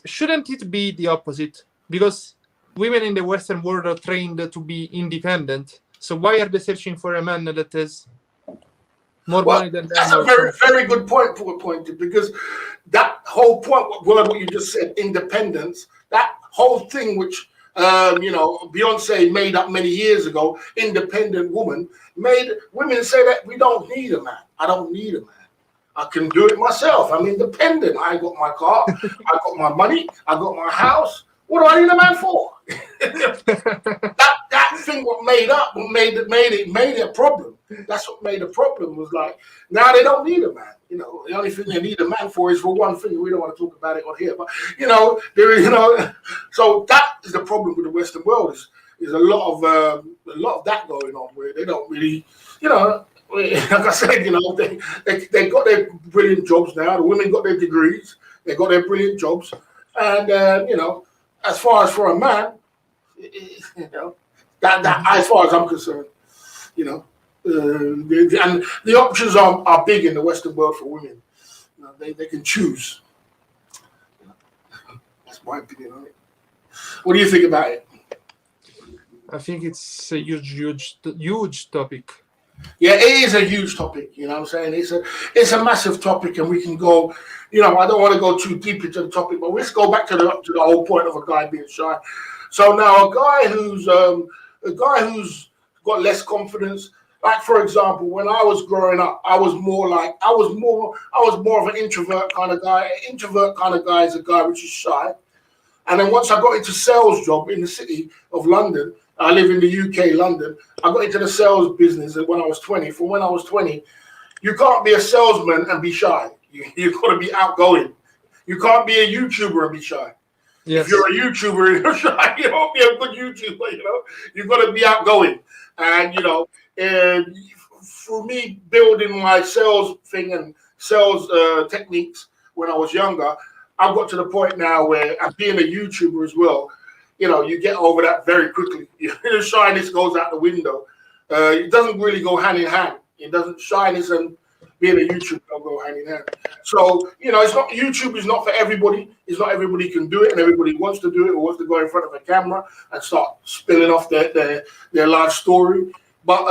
Shouldn't it be the opposite? Because women in the Western world are trained to be independent. So why are they searching for a man that has more money than them? That's a very, very good point, because that whole point, what you just said, independence, that whole thing which Beyonce made up many years ago, independent woman, made women say that we don't need a man. I don't need a man. I can do it myself. I'm independent. I got my car. I got my money. I got my house. What do I need a man for? that thing what made it a problem. That's what made the problem was like now they don't need a man. You know, the only thing they need a man for is for one thing. We don't want to talk about it on here, but so that is the problem with the Western world is a lot of that going on where they don't really, like I said, they got their brilliant jobs now. The women got their degrees. They got their brilliant jobs, and as far as for a man, that as far as I'm concerned, and the options are big in the Western world for women. They can choose. That's my opinion on it. What do you think about it? I think it's a huge topic. Yeah, it is a huge topic. You know what I'm saying? It's a massive topic, and we can go. I don't want to go too deep into the topic, but let's go back to the whole point of a guy being shy. So now a guy who's got less confidence. Like for example, when I was growing up, I was more of an introvert kind of guy. An introvert kind of guy is a guy which is shy. And then once I got into sales job in the city of London, I live in the UK, London. I got into the sales business when I was 20. From when I was 20, you can't be a salesman and be shy. You've got to be outgoing. You can't be a YouTuber and be shy. Yes. If you're a YouTuber and you're shy, you won't be a good YouTuber. You've got to be outgoing. And for me, building my sales thing and sales techniques when I was younger, I've got to the point now where I'm being a YouTuber as well. You get over that very quickly. The shyness goes out the window. It doesn't really go hand in hand. It doesn't. Shyness and being a YouTuber don't go hand in hand. So it's not. YouTube is not for everybody. It's not everybody can do it, and everybody wants to do it or wants to go in front of a camera and start spilling off their life story. But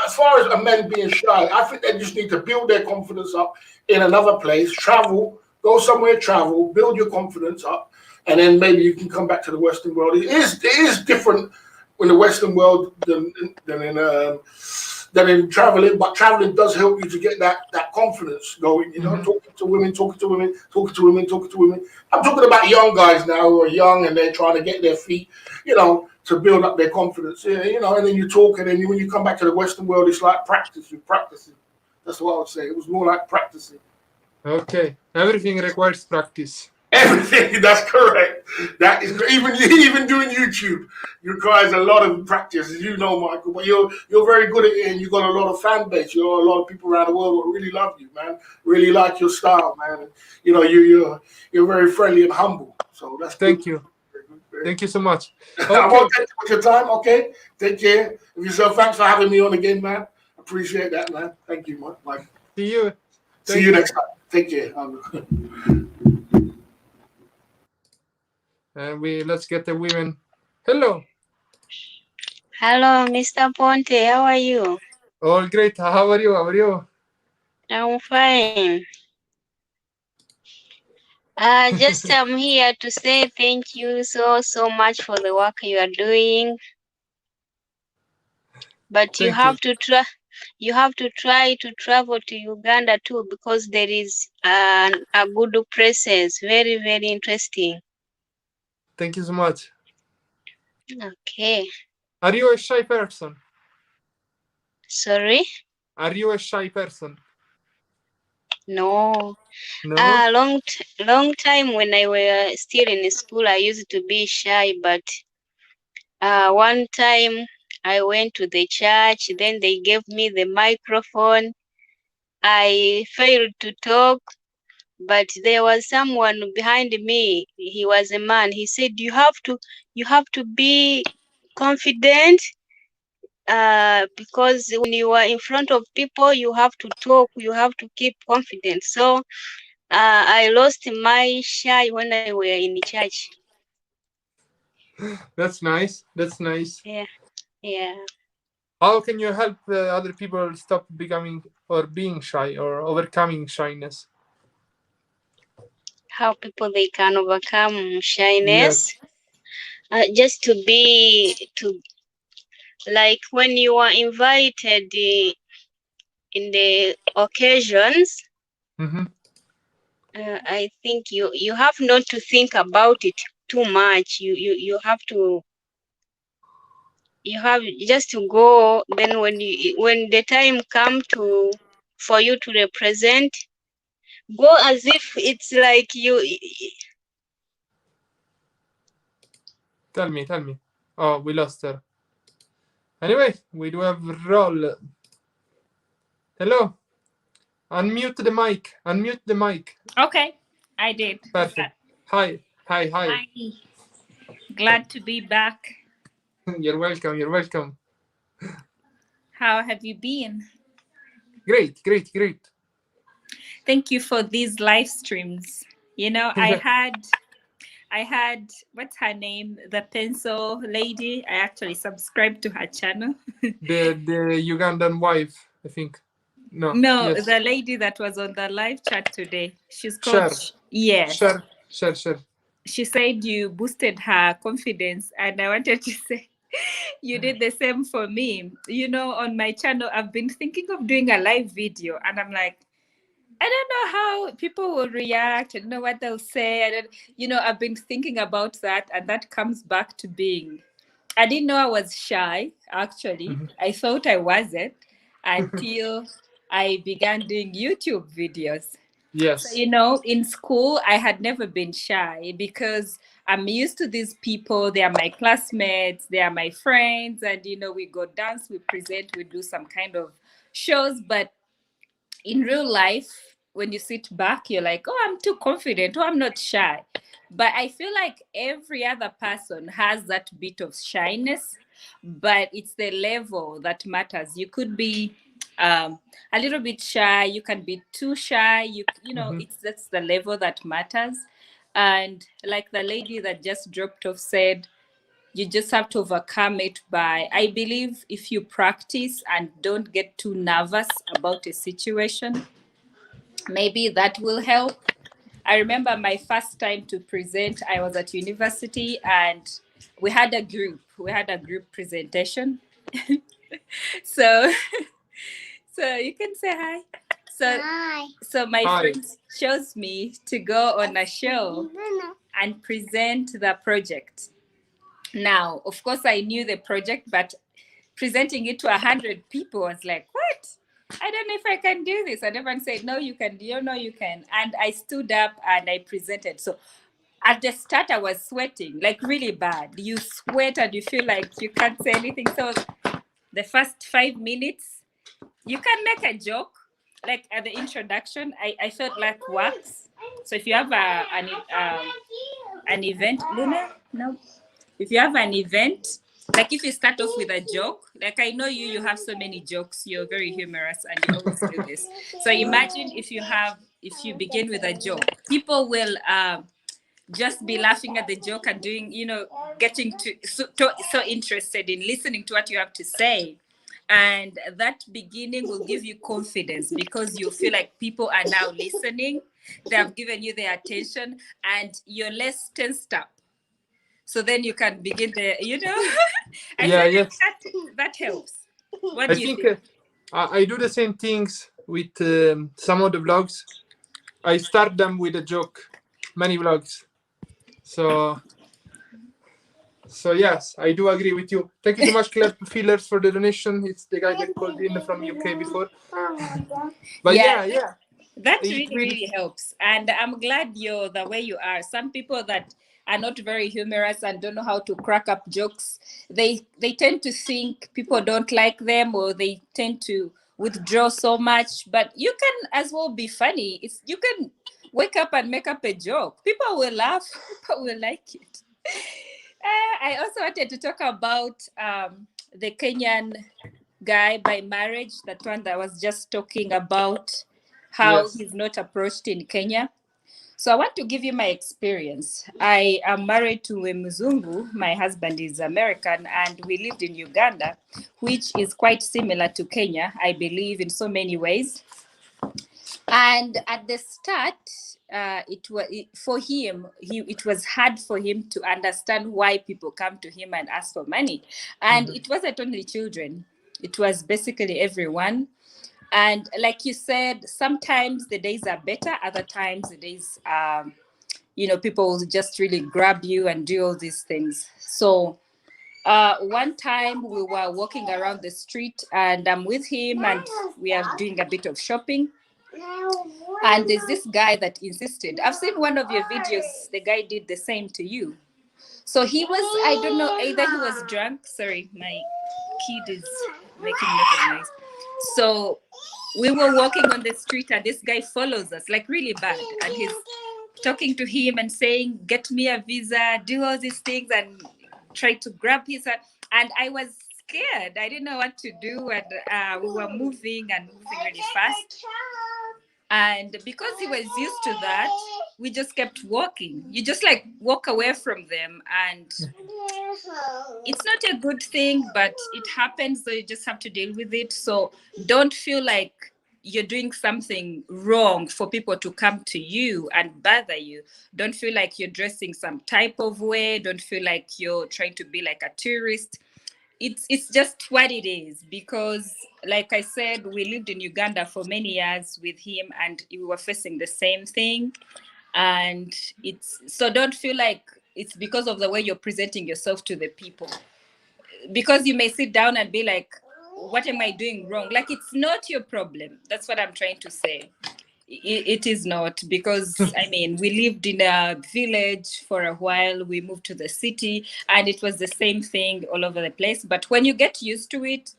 as far as a men being shy, I think they just need to build their confidence up in another place, travel, go somewhere, travel, build your confidence up, and then maybe you can come back to the Western world. It is different in the Western world than in traveling, but traveling does help you to get that confidence going. Talking to women. I'm talking about young guys now who are young and they're trying to get their feet, to build up their confidence. And then you talk, and then when you come back to the Western world, it's like practicing. That's what I would say. It was more like practicing. Okay, everything requires practice. Everything, that's correct. That is even doing YouTube requires a lot of practice, as you know, Michael. But you're very good at it, and you've got a lot of fan base. You know, a lot of people around the world who really love you, man. Really like your style, man. And, you're very friendly and humble. So that's Thank good. you. Thank you so much. Okay. I won't take too much of your time. Okay, take care of yourself. Thanks for having me on again, man. Appreciate that, man. Thank you, Mike. See you. See you next time. Take care. And let's get the women. Hello. Hello, Mr. Ponte. How are you? All great. How are you? I'm fine. I'm here to say thank you so much for the work you are doing. But you have to try. You have to try to travel to Uganda too, because there is a good places. Very, very interesting. Thank you so much. Okay. Are you a shy person? Sorry? Are you a shy person? No. No. Long time when I were still in school, I used to be shy, but one time I went to the church, then they gave me the microphone. I failed to talk, but there was someone behind me. He was a man. He said, you have to be confident, because when you are in front of people, you have to talk, you have to keep confident. So I lost my shy when I were in the church. That's nice. Yeah. How can you help other people stop becoming or being shy or overcoming shyness? How people they can overcome shyness? Yes. Just like when you are invited in the occasions, I think you have not to think about it too much. You have to just to go. Then when the time come to for you to represent, go as if it's like you. Tell me. Oh, we lost her. Anyway, we do have roll. Hello. Unmute the mic. Okay, I did. Perfect. Hi. Hi. Glad to be back. You're welcome. How have you been? Great. Thank you for these live streams. You know, I had what's her name? The pencil lady. I actually subscribed to her channel. the Ugandan wife, I think. No. No, Yes. the lady that was on the live chat today. She's called Yes. Sure. She said you boosted her confidence, and I wanted to say you did the same for me. You know, on my channel, I've been thinking of doing a live video, and I'm like, I don't know how people will react. I don't know what they'll say. I've been thinking about that, and that comes back to being. I didn't know I was shy, actually. I thought I wasn't until I began doing YouTube videos. Yes. So, in school, I had never been shy because I'm used to these people. They are my classmates, they are my friends, and, we go dance, we present, we do some kind of shows. But in real life, when you sit back, you're like, oh, I'm too confident, oh, I'm not shy. But I feel like every other person has that bit of shyness, but it's the level that matters. You could be a little bit shy, you can be too shy, that's the level that matters. And like the lady that just dropped off said, you just have to overcome it by, I believe, if you practice and don't get too nervous about a situation, maybe that will help. I remember my first time to present, I was at university and we had a group presentation. So you can say hi. So my friend chose me to go on a show and present the project. Now, of course, I knew the project, but presenting it to 100 people was like, what? I don't know if I can do this. And everyone said, no, you can. No, you can. And I stood up and I presented. So at the start, I was sweating, like really bad. You sweat and you feel like you can't say anything. So the first 5 minutes, you can make a joke. Like at the introduction, I felt like wax. So if you have an event, Luna, no. If you have an event, like if you start off with a joke, like I know you have so many jokes, you're very humorous and you always do this. So imagine if you begin with a joke, people will just be laughing at the joke and doing, getting so interested in listening to what you have to say. And that beginning will give you confidence because you feel like people are now listening. They have given you their attention and you're less tensed up. So then you can begin the, I yes. That helps. What I do you think I do the same things with some of the vlogs. I start them with a joke, many vlogs. So yes, I do agree with you. Thank you so much, Claire Feelers, for the donation. It's the guy that called in from UK before. But yeah. That really helps. And I'm glad you're the way you are. Some people that are not very humorous and don't know how to crack up jokes, they tend to think people don't like them or they tend to withdraw so much. But you can as well be funny. You can wake up and make up a joke. People will laugh. People will like it. I also wanted to talk about the Kenyan guy by marriage, that one that I was just talking about, how he's not approached in Kenya. So I want to give you my experience. I am married to a Mzungu. My husband is American, and we lived in Uganda, which is quite similar to Kenya, I believe, in so many ways. And at the start, it was hard for him to understand why people come to him and ask for money. And it wasn't only children; it was basically everyone. And like you said, sometimes the days are better, other times the days, people will just really grab you and do all these things. So one time we were walking around the street and I'm with him and we are doing a bit of shopping. And there's this guy that insisted. I've seen one of your videos, the guy did the same to you. So he was, I don't know, either he was drunk. Sorry, my kid is making a lot of noise. So we were walking on the street and this guy follows us like really bad. And he's talking to him and saying, get me a visa, do all these things, and try to grab his hand. And I was scared. I didn't know what to do. And we were moving really fast. And because he was used to that, we just kept walking. You just like walk away from them. And it's not a good thing, but it happens. So you just have to deal with it. So don't feel like you're doing something wrong for people to come to you and bother you. Don't feel like you're dressing some type of way. Don't feel like you're trying to be like a tourist. It's just what it is, because like I said, we lived in Uganda for many years with him and we were facing the same thing. And so don't feel like it's because of the way you're presenting yourself to the people, because you may sit down and be like, what am I doing wrong? Like, it's not your problem. That's what I'm trying to say. It is not, because I mean, we lived in a village for a while, we moved to the city and it was the same thing all over the place. But when you get used to it,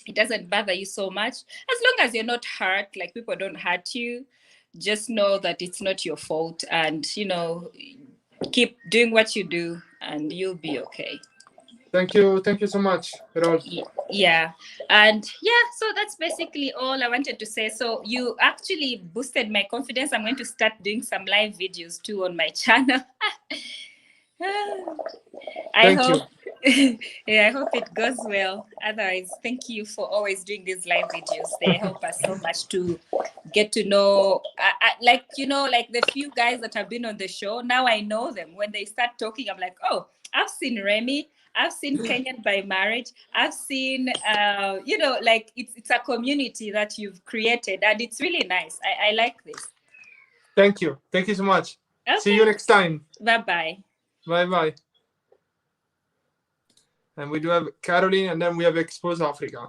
it doesn't bother you so much. As long as you're not hurt, like people don't hurt you, just know that it's not your fault, and keep doing what you do and you'll be okay. Thank you so much, Rolf. Yeah, and yeah, so that's basically all I wanted to say. So you actually boosted my confidence. I'm going to start doing some live videos too on my channel. I hope it goes well. Otherwise, thank you for always doing these live videos. They help us so much to get to know, like the few guys that have been on the show. Now I know them. When they start talking, I'm like, oh, I've seen Remy. I've seen Kenyan by marriage. I've seen, like it's a community that you've created, and it's really nice. I like this. Thank you so much. Okay. See you next time. Bye. And we do have Caroline, and then we have Expose Africa.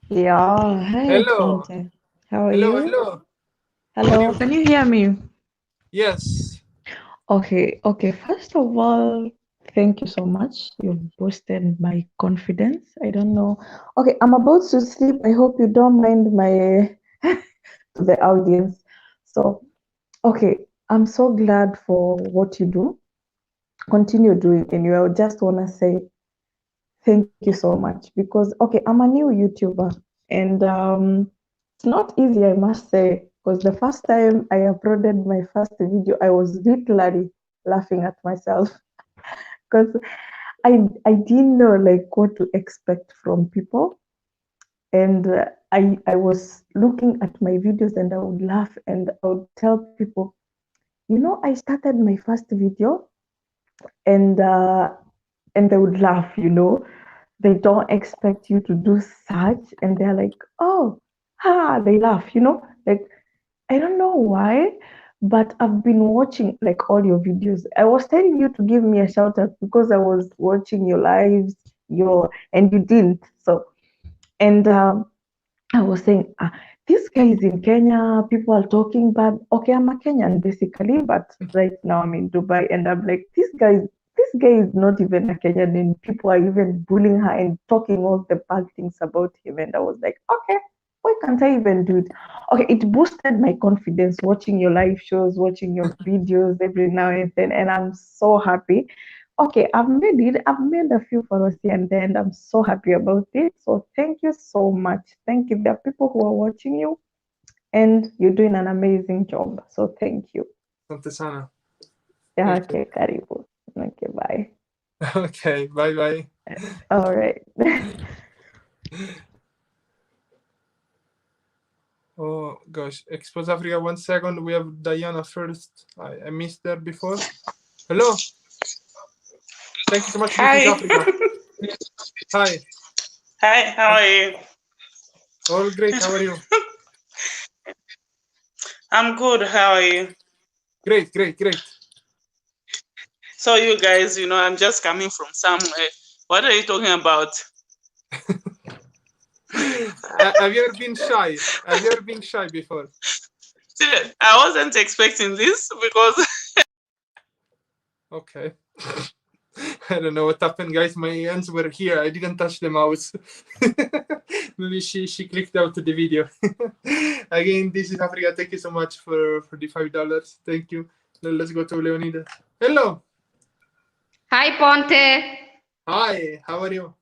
Yeah, hi. Hello. Conte. How are you? Hello. Can you hear me? Yes. Okay. First of all, thank you so much. You've boosted my confidence. I don't know. Okay, I'm about to sleep. I hope you don't mind my to the audience. So, okay, I'm so glad for what you do. Continue doing, and I just want to say thank you so much, because okay, I'm a new YouTuber and it's not easy, I must say, because the first time I uploaded my first video, I was literally laughing at myself because I didn't know like what to expect from people, and I was looking at my videos and I would laugh and I would tell people, I started my first video and they would laugh, they don't expect you to do such, and they're like, oh, they laugh, like, I don't know why, but I've been watching like all your videos. I was telling you to give me a shout out because I was watching your lives, and you didn't. So, and I was saying, this guy is in Kenya, people are talking bad. Okay, I'm a Kenyan basically, but right now I'm in Dubai, and I'm like, this guy is not even a Kenyan, and people are even bullying her and talking all the bad things about him. And I was like, okay, why can't I even do it? Okay, it boosted my confidence watching your live shows, watching your videos every now and then, and I'm so happy. Okay, I've made a few followers here and there, and I'm so happy about it. So thank you so much. Thank you. There are people who are watching you, and you're doing an amazing job. So thank you. Asante sana. Yeah, okay, karibu. Okay, bye. Okay, bye. All right. Oh gosh, Expose Africa, 1 second. We have Diana first. I missed her before. Hello. Thank you so much for Africa. Hi. Hi, how are you? All great. How are you? I'm good. How are you? Great, great, great. So you guys, I'm just coming from somewhere. What are you talking about? Have you ever been shy? Have you ever been shy before? I wasn't expecting this because Okay. I don't know what happened, guys. My hands were here. I didn't touch the mouse. Maybe she clicked out the video. Again, this is Africa. Thank you so much for the $5. Thank you. Now let's go to Leonida. Hello. Hi, Ponte. Hi. How are you?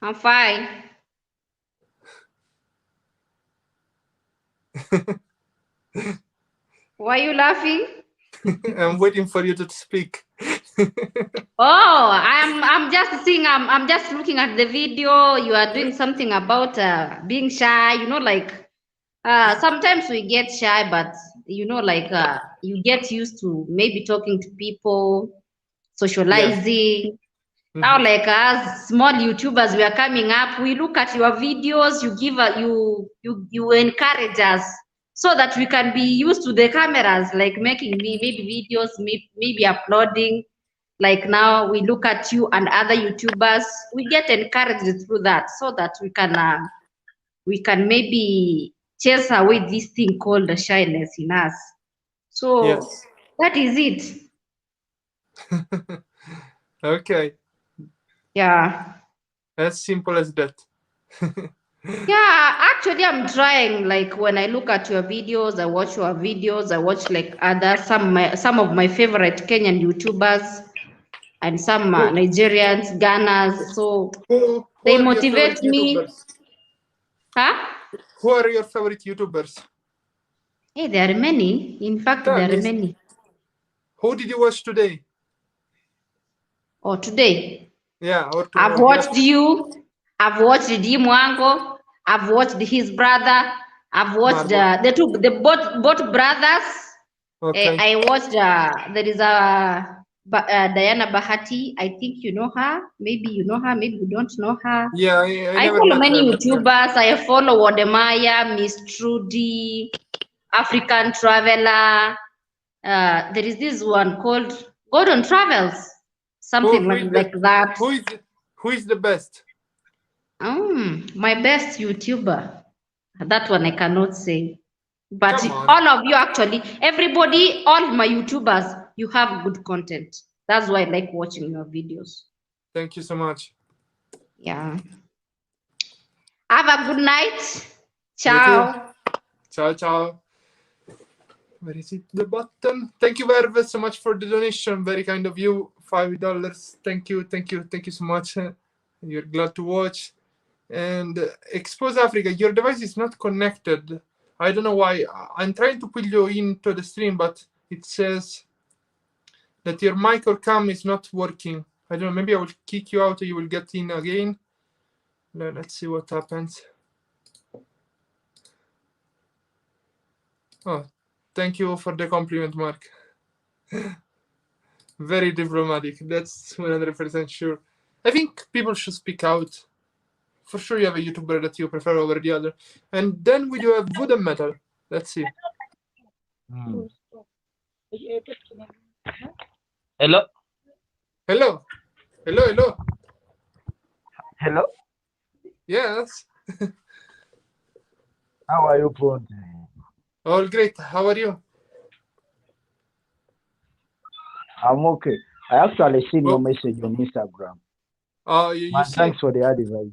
I'm fine. Why are you laughing? I'm waiting for you to speak. Oh, I'm just seeing. I'm just looking at the video. You are doing something about being shy. Like sometimes we get shy, but like you get used to maybe talking to people, socializing. Now, like us small YouTubers, we are coming up. We look at your videos. You give you encourage us so that we can be used to the cameras, like making maybe videos, maybe uploading. Like now, we look at you and other YouTubers. We get encouraged through that, so that we can maybe chase away this thing called the shyness in us. So Yes. that is it. Okay. Yeah. As simple as that. Yeah, actually, I'm trying. Like when I look at your videos, I watch your videos. I watch like some of my favorite Kenyan YouTubers and some Nigerians, Ghanas. So Who they are your favorite motivate me. YouTubers? Huh? Who are your favorite YouTubers? Hey, there are many. In fact, Tell there are me. many. Who did you watch today? Oh, today Yeah, or I've watched you. I've watched Di Mwango. I've watched his brother. I've watched Marvel. the both brothers. Okay. I watched. There is Diana Bahati. I think you know her. Maybe you know her. Maybe you don't know her. Yeah, I never follow met many her. But yeah. YouTubers. I follow Wodemaya, Miss Trudy, African Traveler. There is this one called Gordon Travels. Something like that. Who is the best? My best YouTuber. That one I cannot say. But Come on. all of you actually, everybody, all my YouTubers, you have good content. That's why I like watching your videos. Thank you so much. Yeah. Have a good night. You too. Ciao. Ciao, ciao. Where is it? The button. Thank you very so much for the donation. Very kind of you. $5. Thank you, thank you, thank you so much. You're glad to watch. And Expose Africa, your device is not connected. I don't know why. I'm trying to pull you into the stream, but it says that your mic or cam is not working. I don't know. Maybe I will kick you out and you will get in again. Let's see what happens. Oh, thank you for the compliment, Mark. Very diplomatic. That's 100% sure. I think people should speak out. For sure, you have a YouTuber that you prefer over the other. And then we do have wood and metal. Let's see. Hello. Hello. Hello, hello. Hello. Yes. How are you, Ponte? All great. How are you? I'm okay. I actually seen your message on Instagram. Oh, you Man, see? thanks for the advice.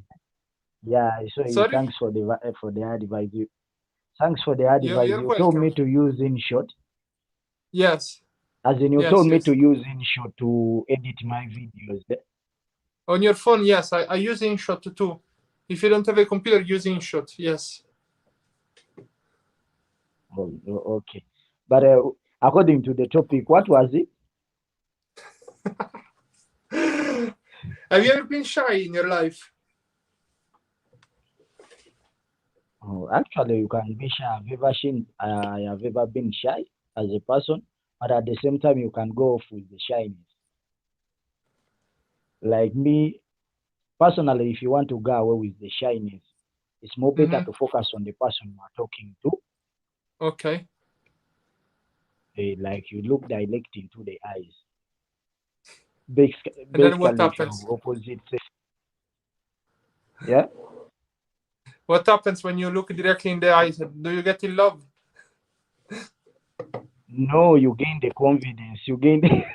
Yeah, I saw you. Sorry? Thanks for the advice. Thanks for the advice. You're You told welcome. me to use InShot. Yes. As in, you Yes, told me yes. to use InShot to edit my videos. On your phone, yes. I use InShot too. If you don't have a computer, use InShot. Yes. Oh, okay. But according to the topic, what was it? Have you ever been shy in your life? Oh, actually, you can be shy. I have ever been shy as a person, but at the same time, you can go off with the shyness. Like me, personally, if you want to go away with the shyness, it's more better to focus on the person you are talking to. Okay. like you look direct into the eyes. And then what Basically, if you have happens? opposite sex, yeah. What happens when you look directly in the eyes? Do you get in love? No, you gain the confidence. You gain the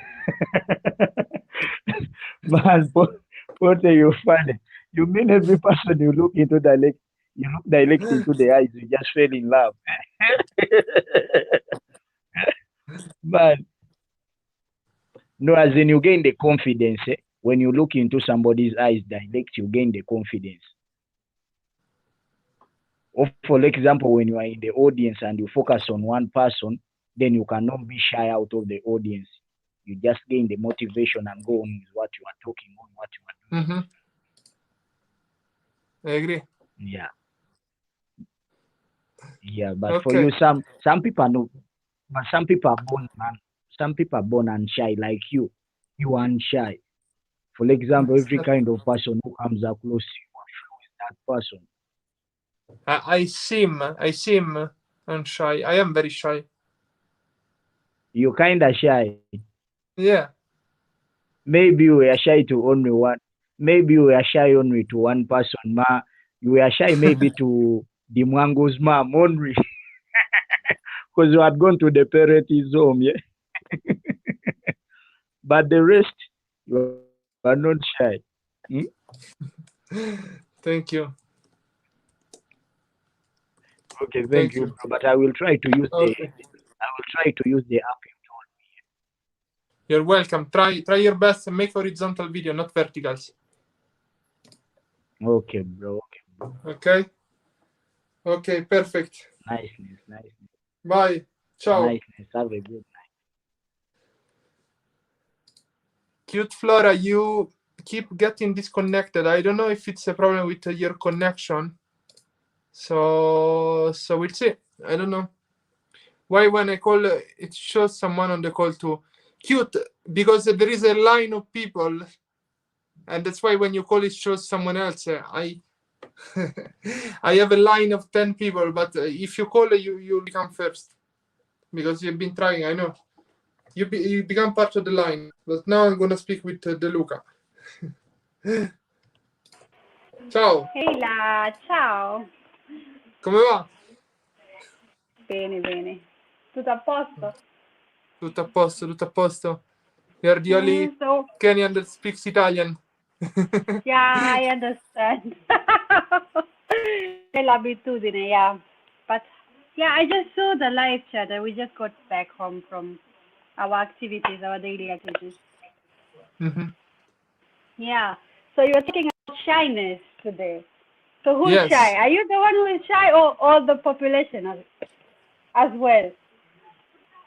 man. What are you funny? You mean every person you look direct into the eyes, you just fell in love. Man, no, as in you gain the confidence. When you look into somebody's eyes direct, you gain the confidence. Or for example, when you are in the audience and you focus on one person, then you cannot be shy out of the audience. You just gain the motivation and go on with what you are talking on, what you are doing. I agree. Yeah. Yeah, but for Okay. you, some people know, but some people are born, man. Some people are born and shy, like you. You are shy. For example, every kind of person who comes up close to you, is that person. I seem I'm shy. I am very shy. You're kind of shy. Yeah. Maybe you were shy to only one. Maybe you were shy only to one person, ma. You were shy maybe to the Mwango's mom only, because you had gone to the parents' home, yeah. But the rest, you are not shy. Hmm? Thank you. Okay, thank Thank you, you. bro. But I will try to use the Okay. app. You're welcome. Try your best and make horizontal video, not verticals. Okay, bro. Okay? Okay, perfect. Niceness. Bye. Ciao. Niceness. Have a good night. Cute Flora, you keep getting disconnected. I don't know if it's a problem with your connection. So we'll see. I don't know. Why when I call, it shows someone on the call too. Cute, because there is a line of people, and that's why when you call it shows someone else. I have a line of 10 people, but if you call, you become first because you've been trying. I know you become part of the line, but now I'm gonna speak with De Luca. Ciao. Ehi là, ciao. Come va? Bene. Tutto a posto? Tutto a posto, tutto a posto. You're the only So, Kenyan that speaks Italian. yeah, I understand. È l'abitudine, yeah. But, yeah, I just saw the live chat and we just got back home from our activities, our daily activities. Yeah. So you were talking about shyness today. So who's Yes. shy? Are you the one who is shy or all the population as well?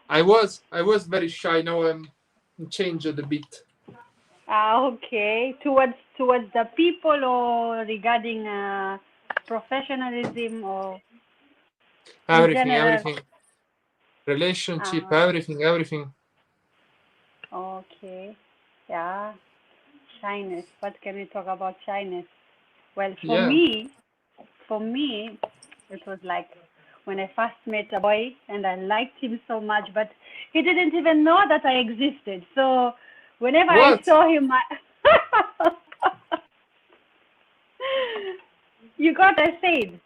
I was very shy. Now I'm changed a bit. Okay. Towards the people or regarding professionalism or in general? Everything. Relationship, everything. Okay. Yeah. Shyness. What can we talk about shyness? Well, for Yeah. me, it was like when I first met a boy and I liked him so much, but he didn't even know that I existed. So whenever I What? saw him, you got what I said.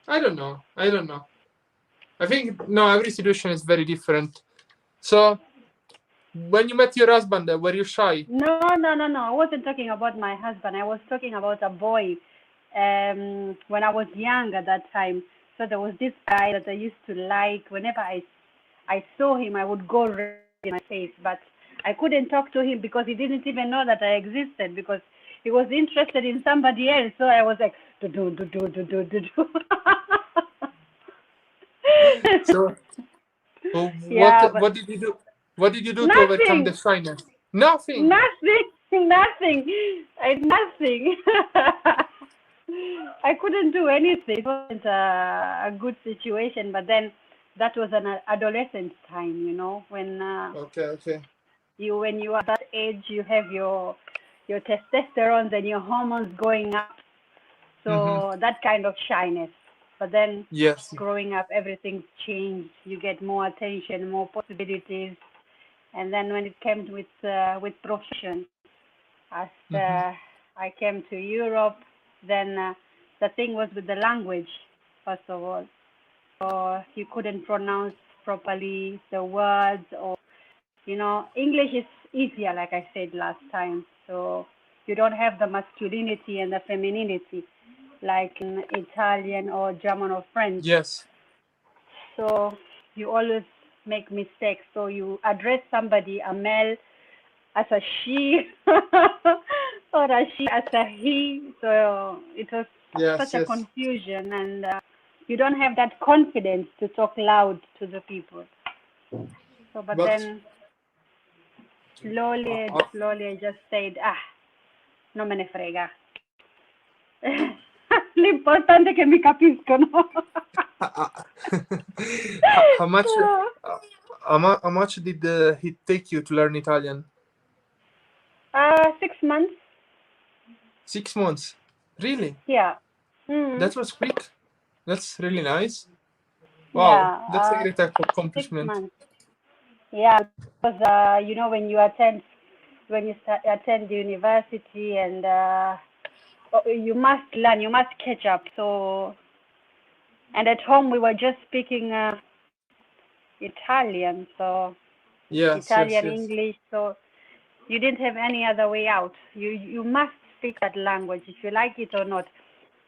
I don't know. I think no, every situation is very different. So when you met your husband, were you shy? No. I wasn't talking about my husband. I was talking about a boy when I was young at that time. So there was this guy that I used to like. Whenever I saw him, I would go red in my face. But I couldn't talk to him because he didn't even know that I existed because he was interested in somebody else. So I was like, do. So Yeah, but what did you do? What did you do to overcome nothing. the shyness? Nothing. Nothing. I couldn't do anything. It wasn't a good situation, but then that was an adolescent time, when Okay. when you are at that age, you have your testosterone and your hormones going up. So that kind of shyness. But then Yes. growing up, everything's changed. You get more attention, more possibilities. And then when it came with profession, as I came to Europe, then the thing was with the language, first of all. So you couldn't pronounce properly the words, or English is easier, like I said last time. So you don't have the masculinity and the femininity like in Italian or German or French. Yes. So you always make mistakes. So you address somebody, a male, as a she or a she as a he. So it was such a confusion, and you don't have that confidence to talk loud to the people. So, but then slowly, I just said, no me ne frega. L'importante è che mi capiscono. How much? How much did it take you to learn Italian? 6 months. 6 months. Really? Yeah. That was quick. That's really nice. Wow, Yeah, that's a great 6 accomplishment. months. Yeah, because when you attend the university, and you must learn, you must catch up. So, and at home we were just speaking Italian, so Italian, English. So you didn't have any other way out. You must speak that language if you like it or not.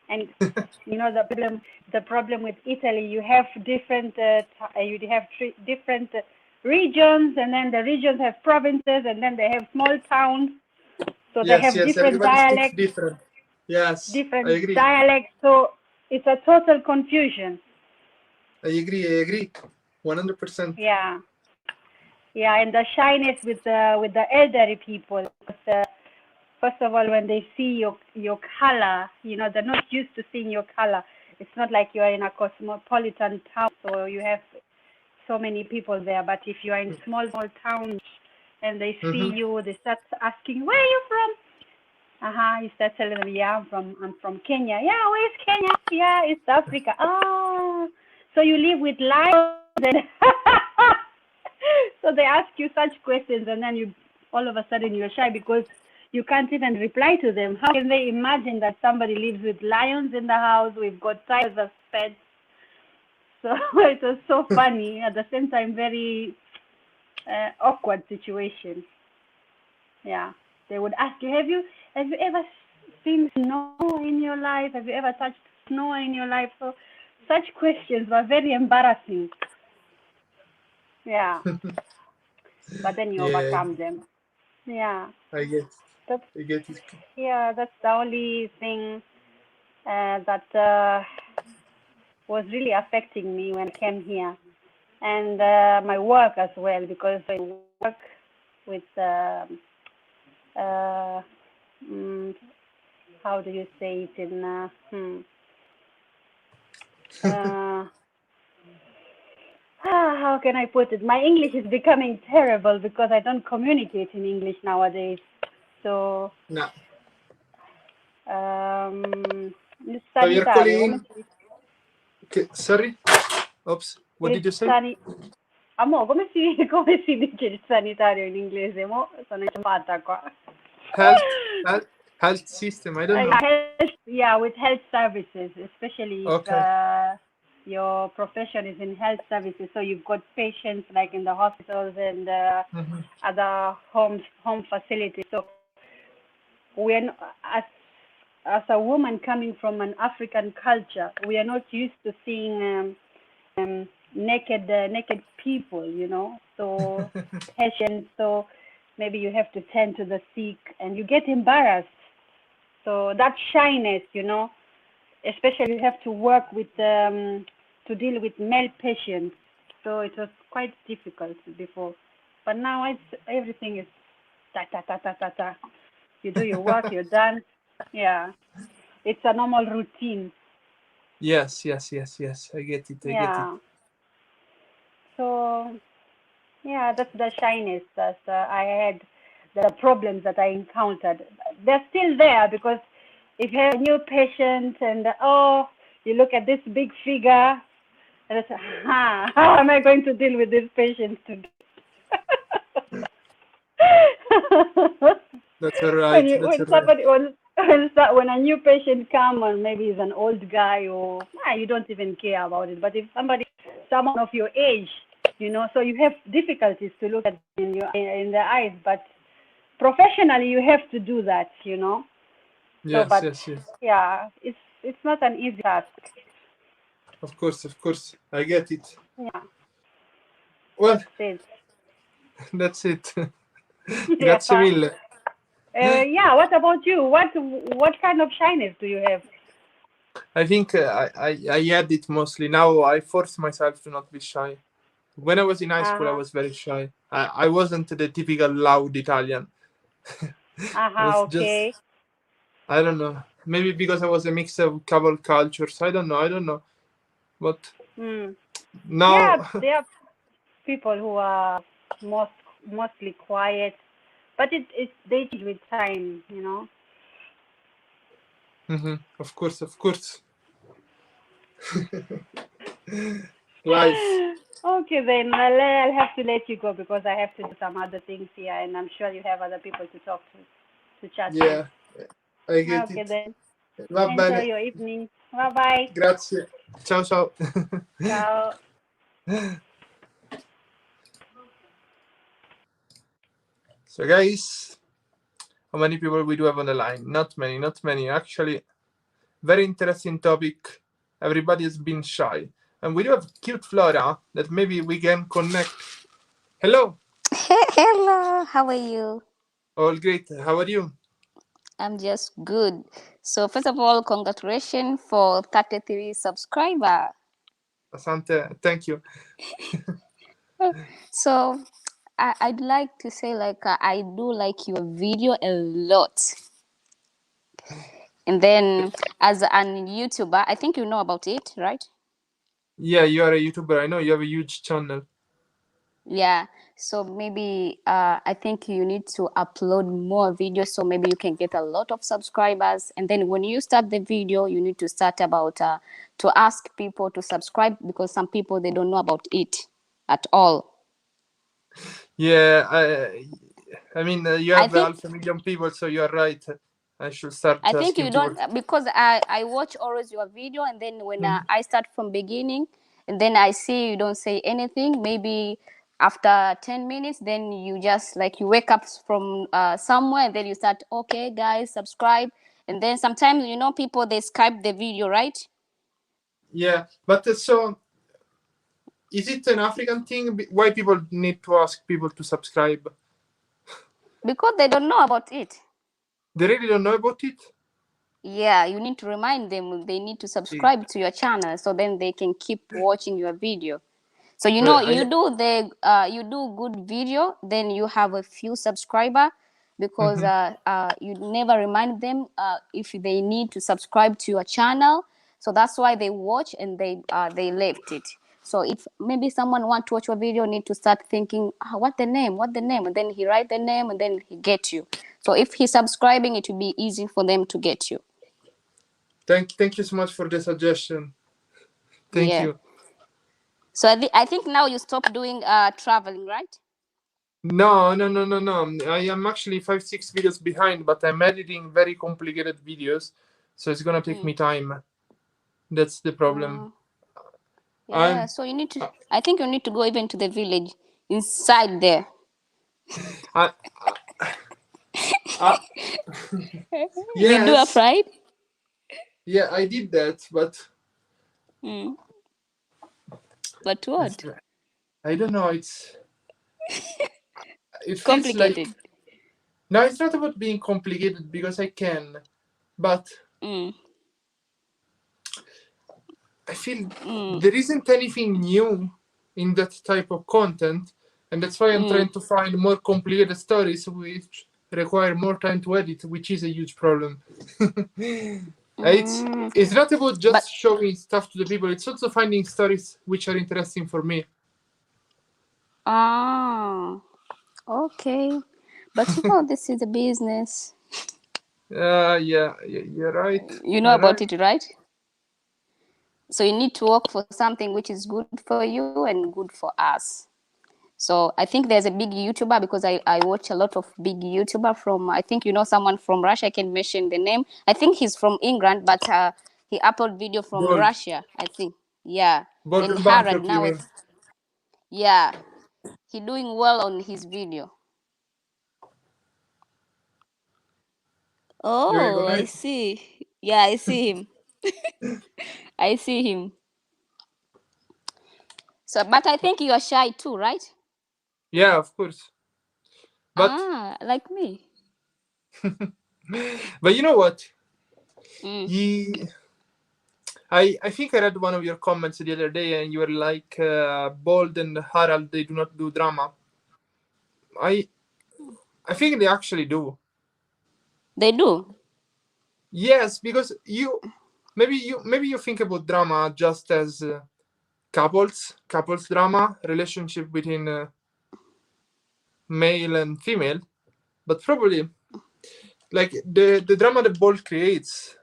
And the problem with Italy, you have different different regions, and then the regions have provinces, and then they have small towns, so they have different dialects. Different. Yes, different I agree. dialects. So it's a total confusion. I agree. 100%. Yeah, and the shyness with the elderly people. First of all, when they see your color, they're not used to seeing your color. It's not like you are in a cosmopolitan town, so you have so many people there. But if you are in small towns and they see you, they start asking, "Where are you from?" You start telling them, "Yeah, I'm from Kenya." "Yeah, where is Kenya?" "Yeah, East Africa." "Oh, so you live with lions?" And so they ask you such questions, and then all of a sudden you're shy because you can't even reply to them. How can they imagine that somebody lives with lions in the house? We've got tigers as pets. So it was so funny. At the same time, very awkward situation. Yeah. They would ask you, have you ever seen snow in your life? Have you ever touched snow in your life? So such questions were very embarrassing. Yeah. But then you overcome them. Yeah. I get it. Yeah, that's the only thing that was really affecting me when I came here. And my work as well, because I work with how do you say it in how can I put it? My English is becoming terrible because I don't communicate in English nowadays. So no. So you're calling... Sorry? Oops, what did you say? Amore, come si dice il sanitario in inglese? Mo sono incappata qua. Health system, I don't know. With health services, especially if your profession is in health services. So you've got patients like in the hospitals and other home facilities. So when as a woman coming from an African culture, we are not used to seeing naked people, so patients. So maybe you have to tend to the sick and you get embarrassed. So that shyness, especially you have to work with to deal with male patients. So it was quite difficult before, but now everything is ta. You do your work, you're done. Yeah, it's a normal routine. Yes. I get it. So, yeah, that's the shyness that I had, the problems that I encountered. They're still there because if you have a new patient and, you look at this big figure, and it's, how am I going to deal with this patient today? That's all right. That's all right. When a new patient come and maybe he's an old guy or you don't even care about it. But if someone of your age, so you have difficulties to look at in the eyes. But professionally, you have to do that, Yes, but yes, yes. yeah, it's not an easy task. Of course, I get it. Yeah. Well, that's it. Yeah. Grazie mille. Yeah. What about you? What kind of shyness do you have? I think I had it mostly. Now I force myself to not be shy. When I was in high school, I was very shy. I wasn't the typical loud Italian. I was Okay. just, I don't know. Maybe because I was a mix of couple cultures. I don't know. But now, Yeah, there are people who are mostly quiet, but they change with time, Of course. Life. Okay, then I'll have to let you go because I have to do some other things here, and I'm sure you have other people to talk to chat Yeah, I with. get Okay, it. then. Va Enjoy bene. your evening. Bye-bye. Grazie. Ciao. Ciao. So guys, how many people we do have on the line? Not many. Actually, very interesting topic. Everybody has been shy. And we do have cute Flora that maybe we can connect. Hello. Hello, how are you? All great. How are you? I'm just good. So first of all, congratulations for 33 subscriber. Asante, thank you. So I'd like to say I do like your video a lot. And then as an YouTuber, I think you know about it, right? Yeah, you are a YouTuber. I know you have a huge channel. Yeah. So maybe I think you need to upload more videos so maybe you can get a lot of subscribers. And then when you start the video, you need to start about to ask people to subscribe because some people they don't know about it at all. Yeah, I mean you have think- 500,000 people, so you are right. I should start I think asking you people. don't because I watch always your video and then when I start from beginning and then I see you don't say anything, maybe after 10 minutes then you just like you wake up from somewhere and then you start, okay guys, subscribe, and then sometimes people they Skype the video, right? Yeah, but so is it an African thing? Why people need to ask people to subscribe? Because they don't know about it. They really don't know about it? Yeah, you need to remind them they need to subscribe to your channel so then they can keep watching your video. So you do good video, then you have a few subscriber because you never remind them if they need to subscribe to your channel. So that's why they watch and they left it. So if maybe someone want to watch your video, need to start thinking, what the name, and then he write the name and then he get you. So if he's subscribing, it will be easy for them to get you. Thank you so much for the suggestion. Thank you. So I think now you stop doing traveling, right? No. I am actually 5-6 videos behind, but I'm editing very complicated videos, so it's gonna take me time. That's the problem. Yeah, so you need to. I think you need to go even to the village inside there. Yes. You do a pride? Yeah, I did that, but. But what? I don't know. It feels complicated. Like. No, it's not about being complicated because I can, but. I feel there isn't anything new in that type of content, and that's why I'm trying to find more complicated stories which require more time to edit, which is a huge problem. It's not about just showing stuff to the people, it's also finding stories which are interesting for me. Okay. But this is a business. Yeah, you're right. You know about it, right? So you need to work for something which is good for you and good for us. So I think there's a big YouTuber, because I watch a lot of big YouTuber from, I think you know someone from Russia, I can mention the name. I think he's from England, but he upload video from Gold. Russia, I think. Yeah. And Gold Harad bankrupt, you now, mean? yeah, he doing well on his video. You will go Oh, I right? see. Yeah, I see him. I see him. So, but I think you are shy too, right? Yeah, of course. But Like me. but you know what? Mm. I think I read one of your comments the other day, and you were like, Bold and Harald, they do not do drama. I think they actually do. They do. Yes, because maybe you think about drama just as couples drama, relationship between male and female, but probably like the drama that Bolt creates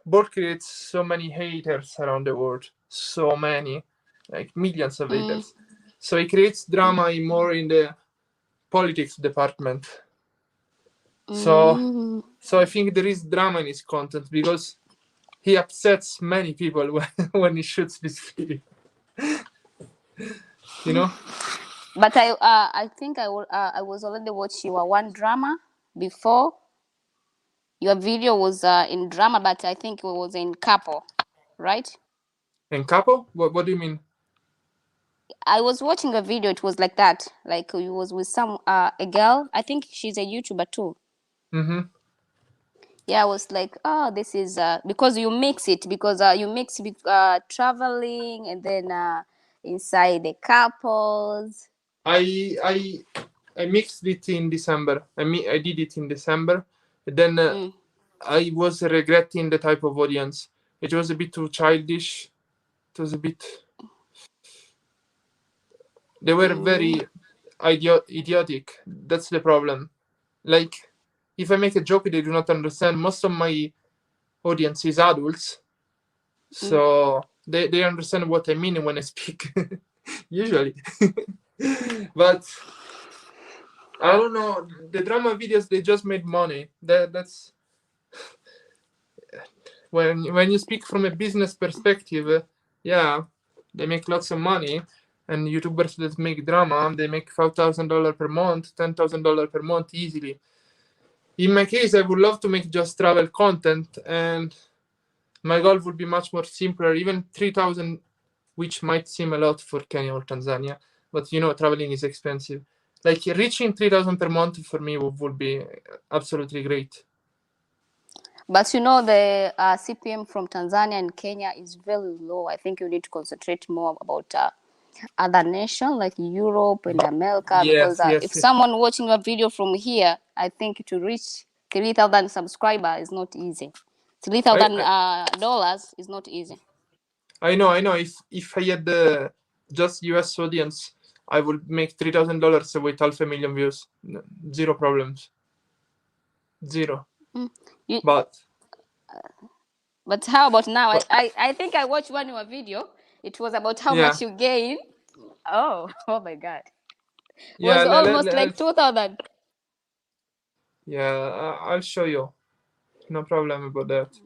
so many haters around the world, so many, like millions of haters. So he creates drama more in the politics department. So I think there is drama in his content because he upsets many people when he shoots this video. You know? But I think I was already watching your one drama before. Your video was in drama, but I think it was in couple, right? In couple? What do you mean? I was watching a video. It was like that. Like you was with some a girl. I think she's a YouTuber too. Mm-hmm. Yeah, I was like, oh, this is because you mix it, because you mix with traveling and then inside the couples. I mixed it in December. I did it in December. Then I was regretting the type of audience. It was a bit too childish. It was a bit. They were very idiotic. That's the problem. Like, if I make a joke, they do not understand. Most of my audience is adults, so they understand what I mean when I speak. Usually. But I don't know, the drama videos, they just made money. That's when you speak from a business perspective, yeah, they make lots of money. And YouTubers that make drama, they make $5,000 per month, $10,000 per month easily. In my case, I would love to make just travel content, and my goal would be much more simpler, even 3,000, which might seem a lot for Kenya or Tanzania, but you know, traveling is expensive. Like reaching 3,000 per month for me would be absolutely great. But you know, the CPM from Tanzania and Kenya is very low. I think you need to concentrate more about other nations like Europe and America, because if someone watching a video from here, I think to reach 3,000 subscribers is not easy. $3,000 is not easy. I know. If I had the just US audience, I would make $3,000 with 500,000 views. Zero problems. Zero. But how about now? I think I watched one of your video. It was about how much you gain. Oh my God. It was almost like 2,000. Yeah, I'll show you. No problem about that.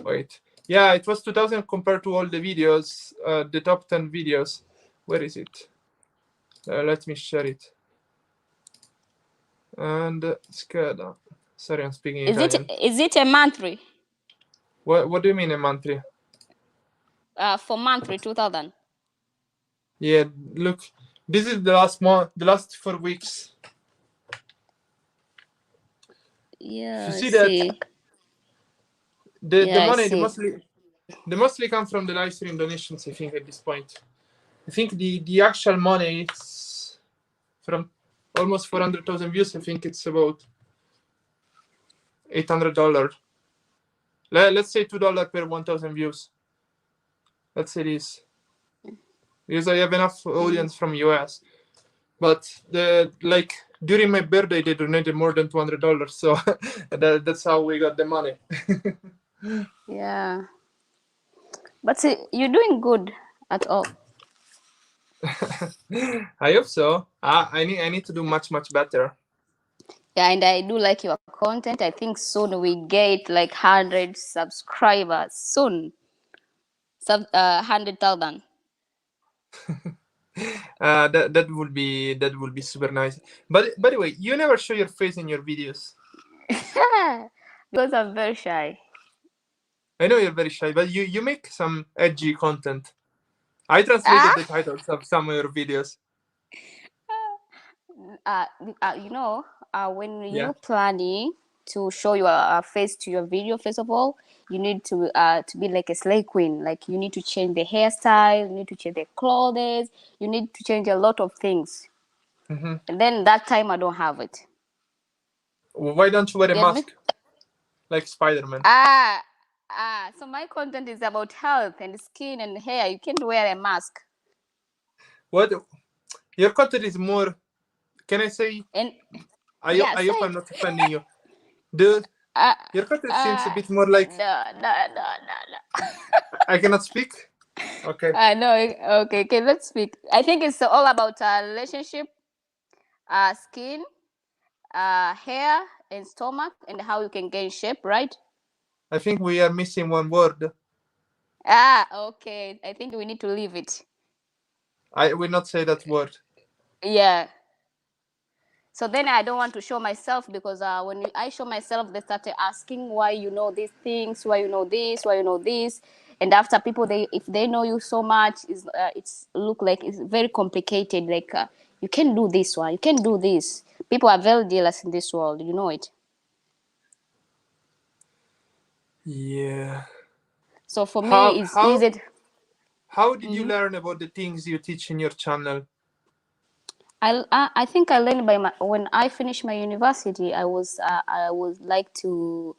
Wait. Yeah, it was 2,000 compared to all the videos, the top 10 videos. Where is it? Let me share it. And scheda. Sorry, I'm speaking Italian. Is it a monthly? What do you mean a monthly? For monthly, 2,000. Yeah, look, this is the last month, the last 4 weeks. Yeah, you see that the money, the mostly come from the live stream donations. I think at this point, I think the actual money is from almost 400,000 views. I think it's about $800. Let's say $2 per 1,000 views. Let's say this, because I have enough audience from US. But during my birthday, they donated more than $200, so that's how we got the money. Yeah. But see, you're doing good at all. I hope so. I need to do much better. Yeah, and I do like your content. I think soon we get like 100 subscribers. Soon. 100,000. That would be super nice. But by the way, you never show your face in your videos. Because I'm very shy. I know you're very shy, but you make some edgy content. I translated the titles of some of your videos. You know, when Yeah. you're planning to show your face to your video, first of all, you need to be like a slay queen. Like you need to change the hairstyle, you need to change the clothes, you need to change a lot of things. Mm-hmm. And then that time I don't have it. Why don't you wear a Get me? mask like Spider-Man? So my content is about health and skin and hair. You can't wear a mask. What? Your content is more. Can I say? And I yeah, hope I'm not offending you. Dude, your content seems a bit more like. No. I cannot speak. Okay. No. Okay. Let's speak. I think it's all about relationship, skin, hair, and stomach, and how you can gain shape, right? I think we are missing one word. Okay. I think we need to leave it. I will not say that word. Yeah. So then I don't want to show myself because when I show myself, they started asking why you know these things, why you know this, why you know this, and after people if they know you so much, it's look like it's very complicated. Like you can do this one, you can do this. People are very jealous in this world, you know it. Yeah. So for me, it's easy. How did you learn about the things you teach in your channel? I think I learned when I finished my university. I was like to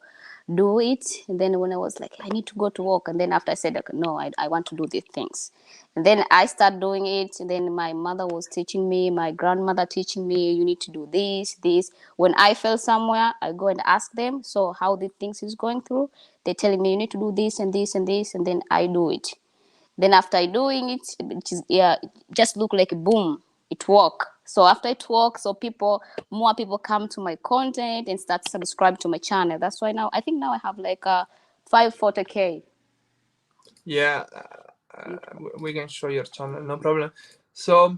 do it, and then when I was like, I need to go to work, and then after I said, like, no, I want to do these things, and then I started doing it. And then my mother was teaching me, my grandmother teaching me, you need to do this. When I fell somewhere, I go and ask them, so how the things is going through. They're telling me you need to do this and this and this, and then I do it. Then after doing it, it just look like a boom. It work. So after it works, so more people come to my content and start subscribe to my channel. That's why now I think now I have like 540K. Yeah, we can show your channel, no problem. So,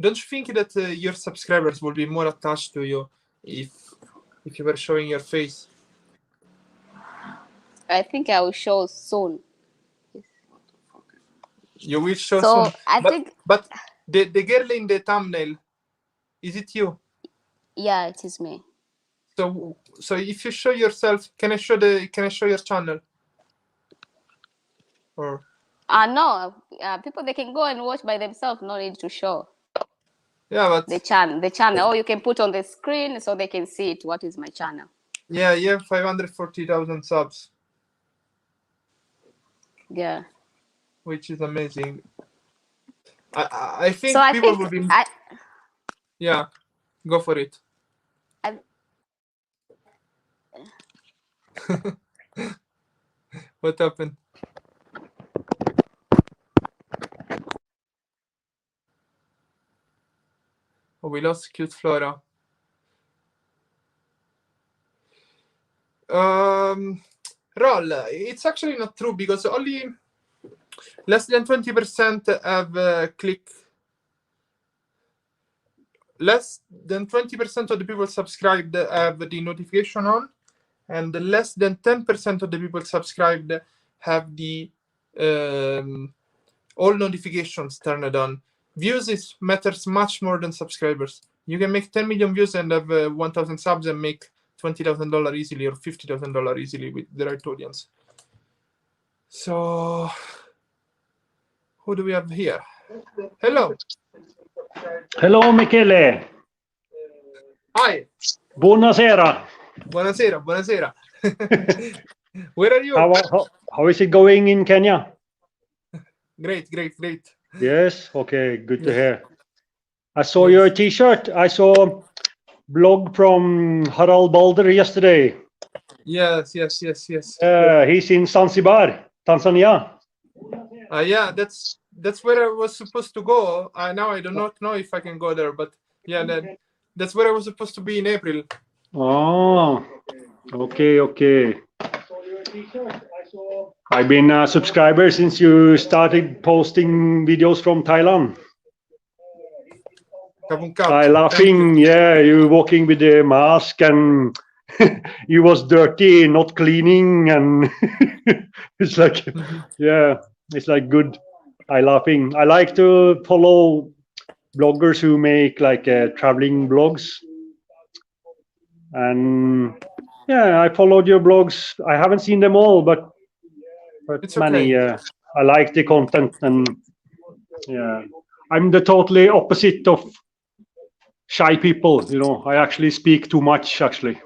don't you think that your subscribers will be more attached to you if you were showing your face? I think I will show soon. You will show soon. I think. But the girl in the thumbnail, is it you? Yeah, it is me. So if you show yourself, can I show your channel? Or no, people they can go and watch by themselves. No need to show. Yeah, but the channel. Or you can put on the screen so they can see it. What is my channel? Yeah, you have 540,000 subs. Yeah. Which is amazing. I think people will be. Yeah, go for it. What happened? Oh, we lost cute Flora. Roll, it's actually not true because only less than 20% have click. Less than 20% of the people subscribed have the notification on, and less than 10% of the people subscribed have the all notifications turned on. Views matters much more than subscribers. You can make 10 million views and have 1,000 subs and make $20,000 easily or $50,000 easily with the right audience. So, who do we have here? Hello. Hello, Michele. Hi. Buonasera. Buonasera. Where are you? How is it going in Kenya? Great. Yes. Okay. Good to hear. I saw your T-shirt. I saw blog from Harald Balder yesterday. Yes. He's in Zanzibar, Tanzania. Yeah, that's where I was supposed to go. Now I do not know if I can go there, but yeah, that's where I was supposed to be in April. Oh, okay, okay. I've been a subscriber since you started posting videos from Thailand. I laughing, yeah, you walking with the mask and you was dirty, not cleaning, and it's like, yeah, it's like good. I laughing. I like to follow bloggers who make like traveling blogs, and yeah, I followed your blogs. I haven't seen them all, but it's many. okay. Yeah, I like the content, and yeah, I'm the totally opposite of shy people. You know, I actually speak too much actually,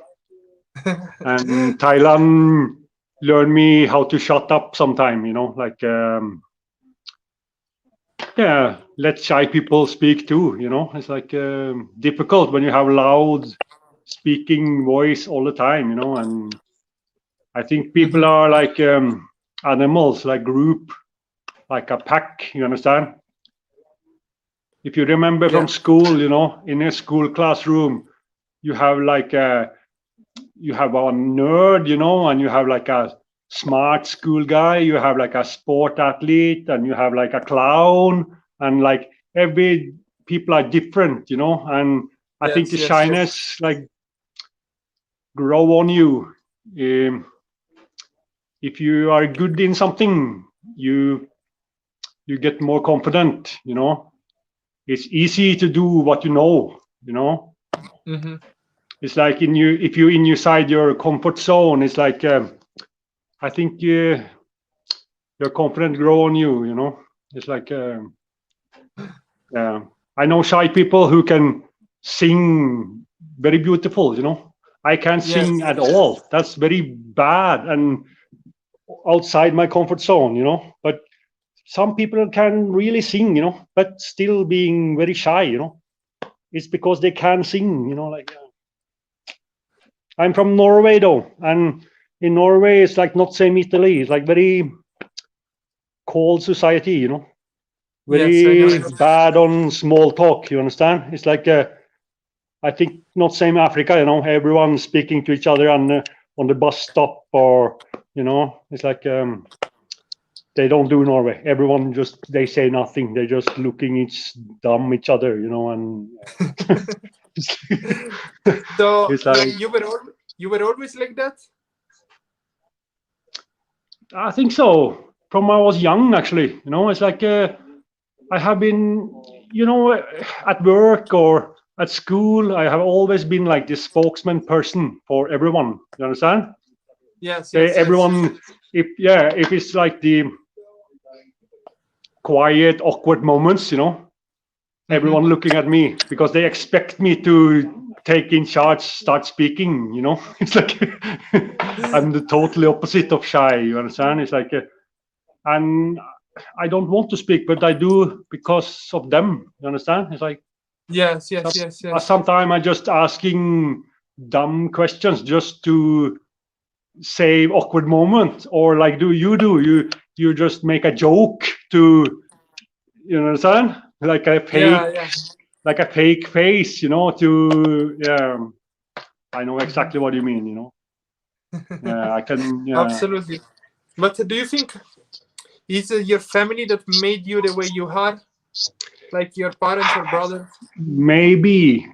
and Thailand learned me how to shut up sometime. You know, like yeah, let shy people speak too. You know, it's like difficult when you have loud speaking voice all the time. You know, and I think people are like animals, like group, like a pack. You understand? If you remember from school, you know, in a school classroom, you have like you have a nerd, you know, and you have like a smart school guy, you have like a sport athlete, and you have like a clown, and like every people are different, you know, and I think the shyness like grow on you. If you are good in something, you get more confident, you know. It's easy to do what you know, you know. It's like in you, if you're inside your comfort zone, it's like I think your confidence grow on you, you know. It's like I know shy people who can sing very beautiful, you know. I can't sing at all. That's very bad and outside my comfort zone, you know. But some people can really sing, you know, but still being very shy, you know. It's because they can sing, you know, like I'm from Norway though, and in Norway it's like not same Italy. It's like very cold society, you know. Very bad on small talk, you understand? It's like I think not same Africa, you know, everyone speaking to each other on the bus stop, or you know, it's like they don't do Norway. Everyone just they say nothing. They're just looking each other, you know, and So it's like you were always like that? I think so. From when I was young, actually, you know, it's like I have been, you know, at work or at school, I have always been like the spokesman person for everyone. You understand? Yes. Everyone, if it's like the quiet, awkward moments, you know, everyone looking at me because they expect me to take in charge, start speaking. You know, it's like I'm the totally opposite of shy. You understand? It's like, and I don't want to speak, but I do because of them. You understand? It's like yes. Sometimes I'm just asking dumb questions just to save awkward moment, or like you just make a joke to, you understand, like a fake face, you know, to I know exactly what you mean, you know. I can Absolutely. But do you think it's your family that made you the way you are, like your parents or brothers? Maybe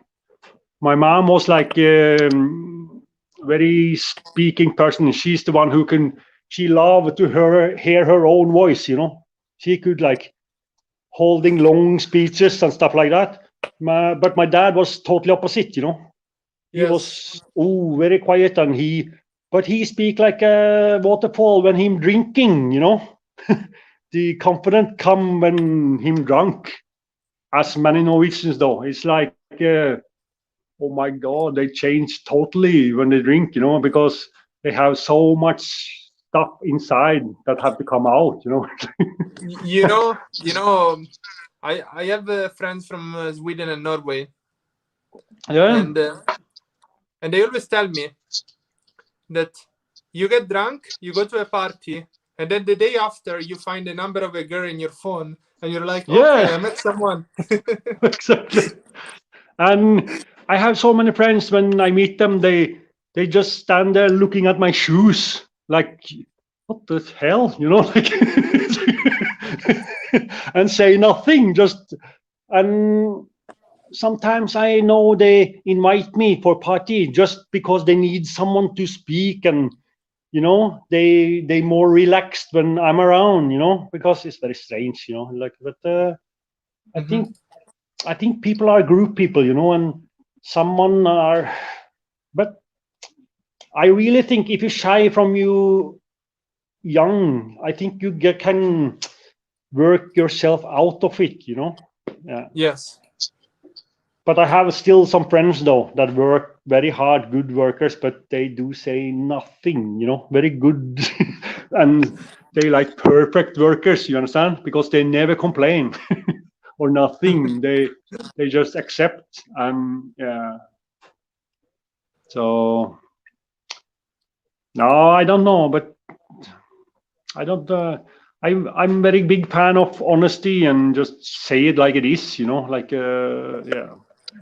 my mom was like very speaking person. She's the one who she loved to hear her own voice, you know. She could like holding long speeches and stuff like that. But my dad was totally opposite, you know. He was very quiet, and he speak like a waterfall when him drinking, you know. The confidence come when him drunk. As many Norwegians though, it's like oh my god, they change totally when they drink, you know, because they have so much stuff inside that have to come out, you know. you know, I have friends from Sweden and Norway. Yeah. And they always tell me that you get drunk, you go to a party, and then the day after you find the number of a girl in your phone, and you're like, Yeah. okay, I met someone. Exactly. And I have so many friends, when I meet them, they just stand there looking at my shoes, like, what the hell, you know, like, and say nothing. Just, and sometimes I know they invite me for party just because they need someone to speak, and you know, they more relaxed when I'm around, you know, because it's very strange, you know, like, but I think people are group people, you know, and someone are, but I really think if you shy from you young, I think you can work yourself out of it, you know. Yeah. Yes. But I have still some friends though that work very hard, good workers, but they do say nothing, you know, very good, and they like perfect workers, you understand, because they never complain or nothing. They just accept, and yeah. So no, I don't know, but I don't. I'm very big fan of honesty and just say it like it is, you know. Like yeah,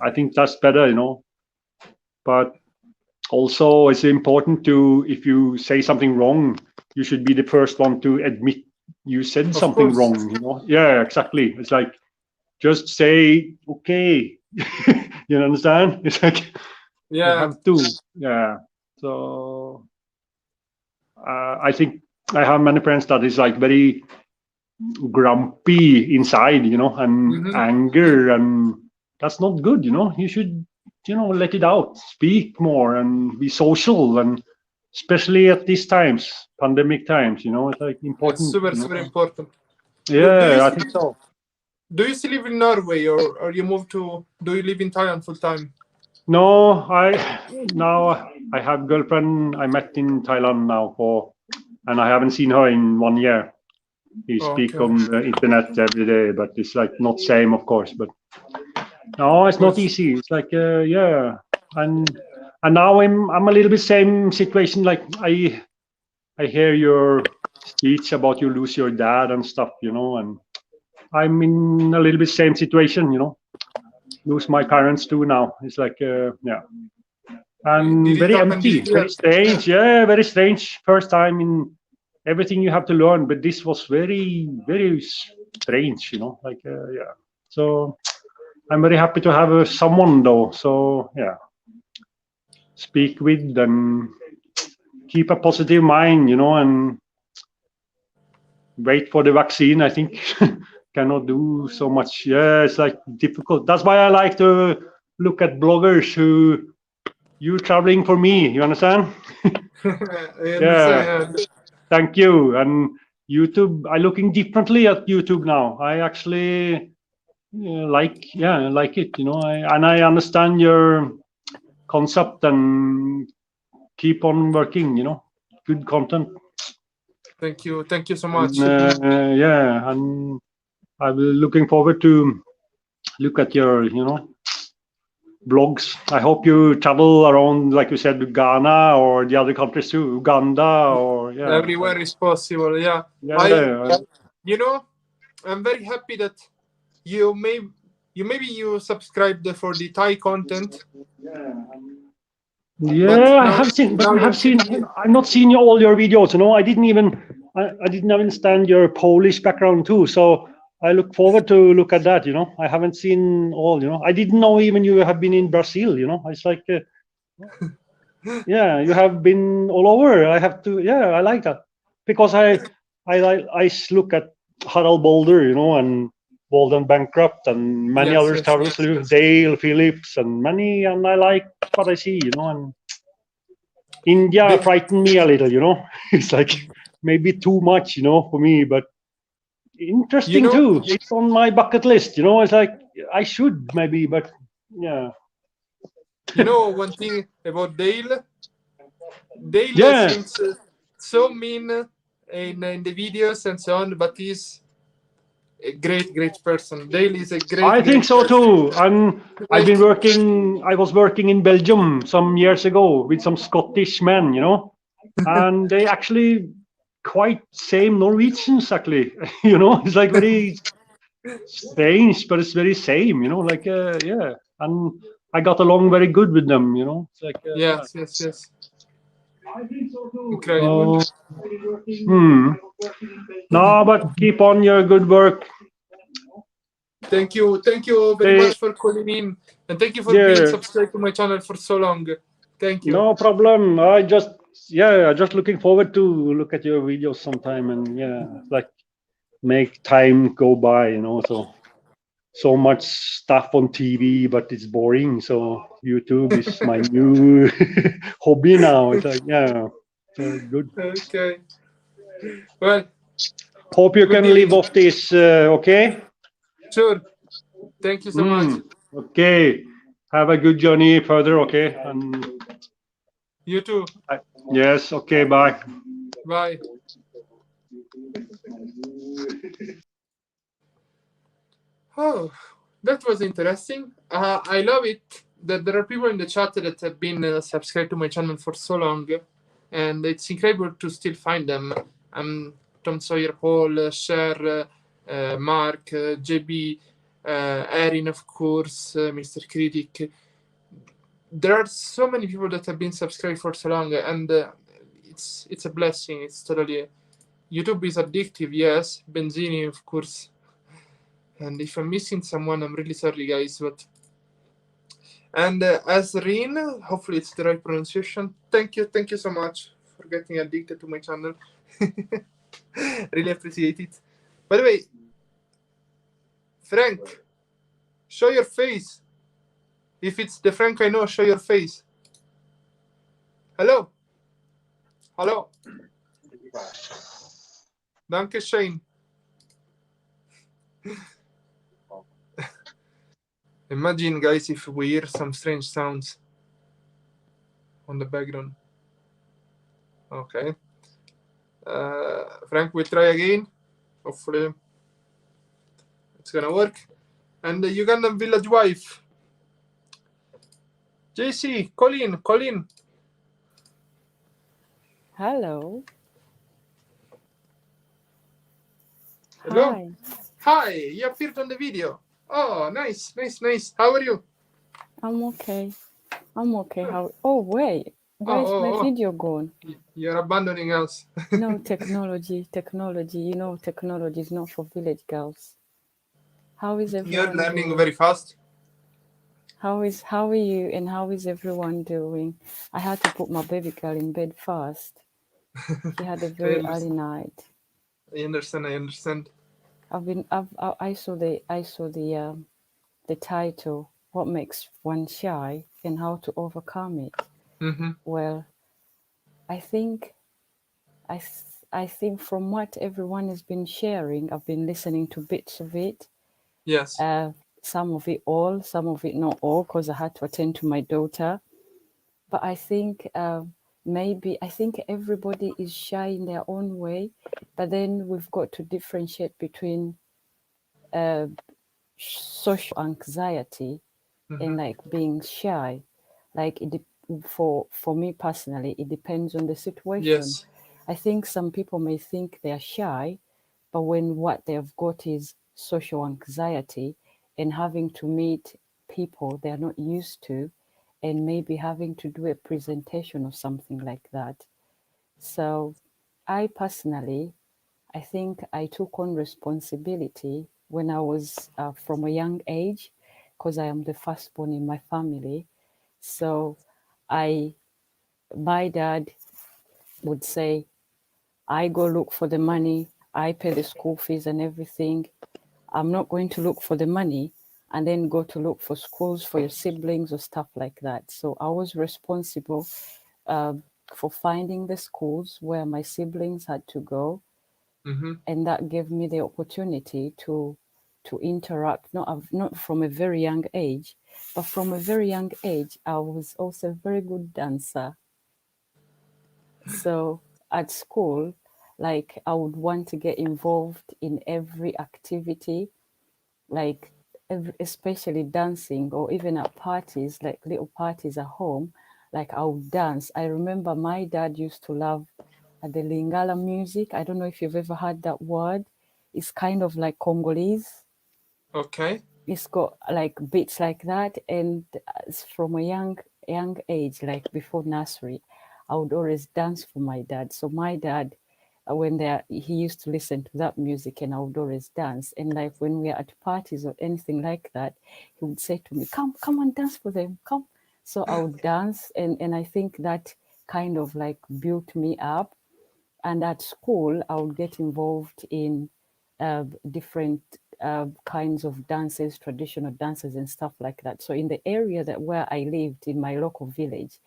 I think that's better, you know. But also, it's important to, if you say something wrong, you should be the first one to admit you said something wrong, you know. Yeah, exactly. It's like, just say okay. You understand? It's like, you have to. Yeah. So I think I have many friends that is like very grumpy inside, you know, and anger, and that's not good, you know. You should, you know, let it out, speak more, and be social, and especially at these times, pandemic times, you know, it's like important. It's super, you know? super important. Yeah, I think so. Do you still live in Norway, or you moved to? Do you live in Thailand full time? No, now I have girlfriend I met in Thailand now and I haven't seen her in 1 year. We speak on the internet every day, but it's like not same, of course. But no, it's not easy. It's like yeah, and now I'm a little bit same situation. Like I hear your speech about you lose your dad and stuff, you know, and I'm in a little bit same situation, you know. Lose my parents too now. It's like yeah, and very empty, very strange. Yeah, very strange. First time in everything you have to learn, but this was very, very strange, you know, like yeah. So I'm very happy to have someone though. So yeah, speak with and keep a positive mind, you know, and wait for the vaccine. I think cannot do so much. Yeah, it's like difficult. That's why I like to look at bloggers who you traveling for me. You understand? Yeah. Thank you. And YouTube, I looking differently at YouTube now. I actually like it, you know. I understand your concept and keep on working, you know. Good content. Thank you so much. And, yeah, and I'm looking forward to look at your, you know, blogs. I hope you travel around, like you said, Ghana or the other countries too, Uganda or yeah. Everywhere is possible. Yeah. Yeah. You know, I'm very happy that you maybe you subscribed for the Thai content. Yeah, I have seen, but I've not seen all your videos. You know, I didn't even understand your Polish background too. So I look forward to look at that. You know, I haven't seen all. You know, I didn't know even you have been in Brazil. You know, it's like, yeah, you have been all over. I have to. Yeah, I like that because I look at Harald Boulder. You know, and Walden Bankrupt and many others, Dale Phillips and many, and I like what I see, you know. And India frightened me a little, you know. It's like maybe too much, you know, for me, but interesting too. It's on my bucket list, you know. It's like I should maybe, but yeah. You know one thing about Dale? Dale seems so mean in the videos and so on, but he's a great person. Dale is a great. I think so too. And I was working in Belgium some years ago with some Scottish men, you know, and they actually quite same Norwegians actually. You know, it's like very strange, but it's very same. You know, like yeah, and I got along very good with them. You know, it's like yeah. Yes. Incredible. No, but keep on your good work. Thank you very much for calling in, and thank you for being subscribed to my channel for so long. Thank you. No problem. I just looking forward to look at your videos sometime, and like make time go by. You know, so much stuff on TV, but it's boring. So YouTube is my new hobby now. It's like good. Okay. Well, hope you can live off this. Okay. Sure. Thank you so much. Okay. Have a good journey further. Okay. And you too. Yes. Okay. Bye. Bye. Oh, that was interesting. I love it that there are people in the chat that have been subscribed to my channel for so long, and it's incredible to still find them. Tom Sawyer, Paul, Cher, Mark, JB, Erin, of course, Mr. Critic. There are so many people that have been subscribed for so long, and it's a blessing. It's totally. YouTube is addictive, yes. Benzini, of course. And if I'm missing someone, I'm really sorry, guys. But Azreen, hopefully it's the right pronunciation. Thank you so much for getting addicted to my channel. Really appreciate it. By the way, Frank, show your face. If it's the Frank I know, show your face. Hello. Danke schön. Imagine, guys, if we hear some strange sounds on the background. Okay. Frank will try again. Hopefully it's gonna work. And the Ugandan village wife. JC, Colin. Hello. Hello. Hi, you appeared on the video. Oh, nice. How are you? I'm okay. How? Oh, wait. Where's my video gone? You're abandoning us. No, technology. You know, technology is not for village girls. How is everyone You're learning doing? very fast. How are you and how is everyone doing? I had to put my baby girl in bed fast. She had a very early night. I understand. I saw the title, What Makes One Shy and How to Overcome It. Mm-hmm. Well, I think from what everyone has been sharing, I've been listening to bits of it. Yes. Some of it all, some of it not all, because I had to attend to my daughter. But I think I think everybody is shy in their own way. But then we've got to differentiate between social anxiety and like being shy. Like for me personally, it depends on the situation. Yes. I think some people may think they're shy, but when what they've got is social anxiety and having to meet people they're not used to, and maybe having to do a presentation or something like that. So I personally, I think I took on responsibility when I was from a young age, because I am the firstborn in my family. So my dad would say, I go look for the money, I pay the school fees and everything. I'm not going to look for the money and then go to look for schools for your siblings or stuff like that. So I was responsible for finding the schools where my siblings had to go. Mm-hmm. And that gave me the opportunity to interact, not from a very young age, but from a very young age, I was also a very good dancer. So at school, like I would want to get involved in every activity, like especially dancing, or even at parties, like little parties at home, like I would dance. I remember my dad used to love the Lingala music. I don't know if you've ever heard that word. It's kind of like Congolese. Okay. It's got like beats like that, and from a young age, like before nursery, I would always dance for my dad. So my dad, when he used to listen to that music, and I would always dance. And like when we are at parties or anything like that, he would say to me, come and dance for them, come. So I would dance, and I think that kind of like built me up. And at school, I would get involved in different kinds of dances, traditional dances and stuff like that. So in the area where I lived, in my local village,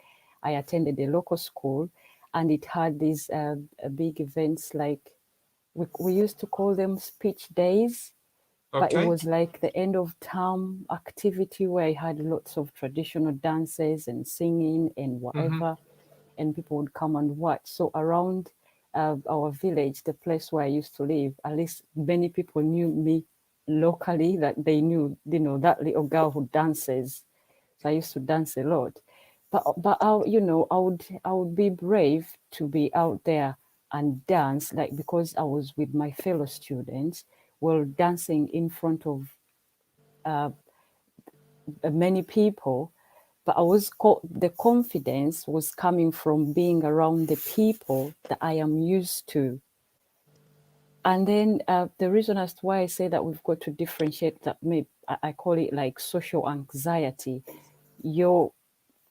I attended a local school, and it had these big events like, we used to call them speech days, but it Okay. was like the end of term activity where I had lots of traditional dances and singing and whatever, and people would come and watch. So around our village, the place where I used to live, at least many people knew me locally, that they knew, that little girl who dances. So I used to dance a lot. But I would be brave to be out there and dance, like, because I was with my fellow students, well, dancing in front of many people. But the confidence was coming from being around the people that I am used to. And then the reason as to why I say that we've got to differentiate that, I call it like social anxiety. You're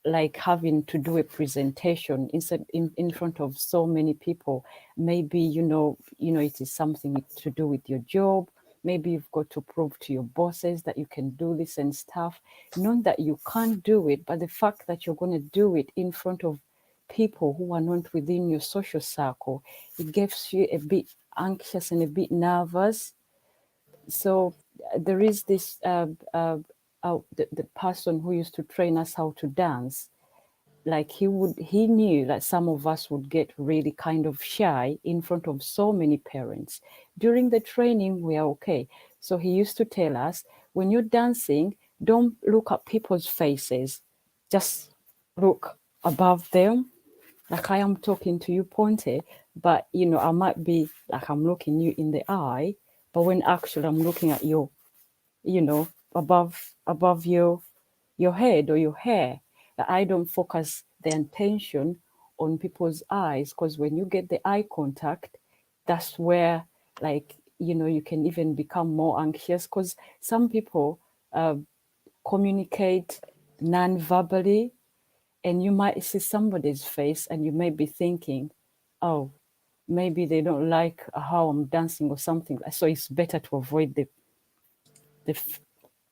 like having to do a presentation in front of so many people. Maybe it is something to do with your job. Maybe you've got to prove to your bosses that you can do this and stuff. Not that you can't do it, but the fact that you're going to do it in front of people who are not within your social circle, it gets you a bit anxious and a bit nervous. So there is this the person who used to train us how to dance. Like he knew that some of us would get really kind of shy in front of so many parents. During the training, we are okay. So he used to tell us, when you're dancing, don't look at people's faces, just look above them. Like I am talking to you, Ponte, but I might be like I'm looking you in the eye, but when actually I'm looking at you, above your head or your hair. That I don't focus the attention on people's eyes, because when you get the eye contact, that's where, like, you can even become more anxious, because some people communicate non-verbally, and you might see somebody's face and you may be thinking, oh, maybe they don't like how I'm dancing or something. So it's better to avoid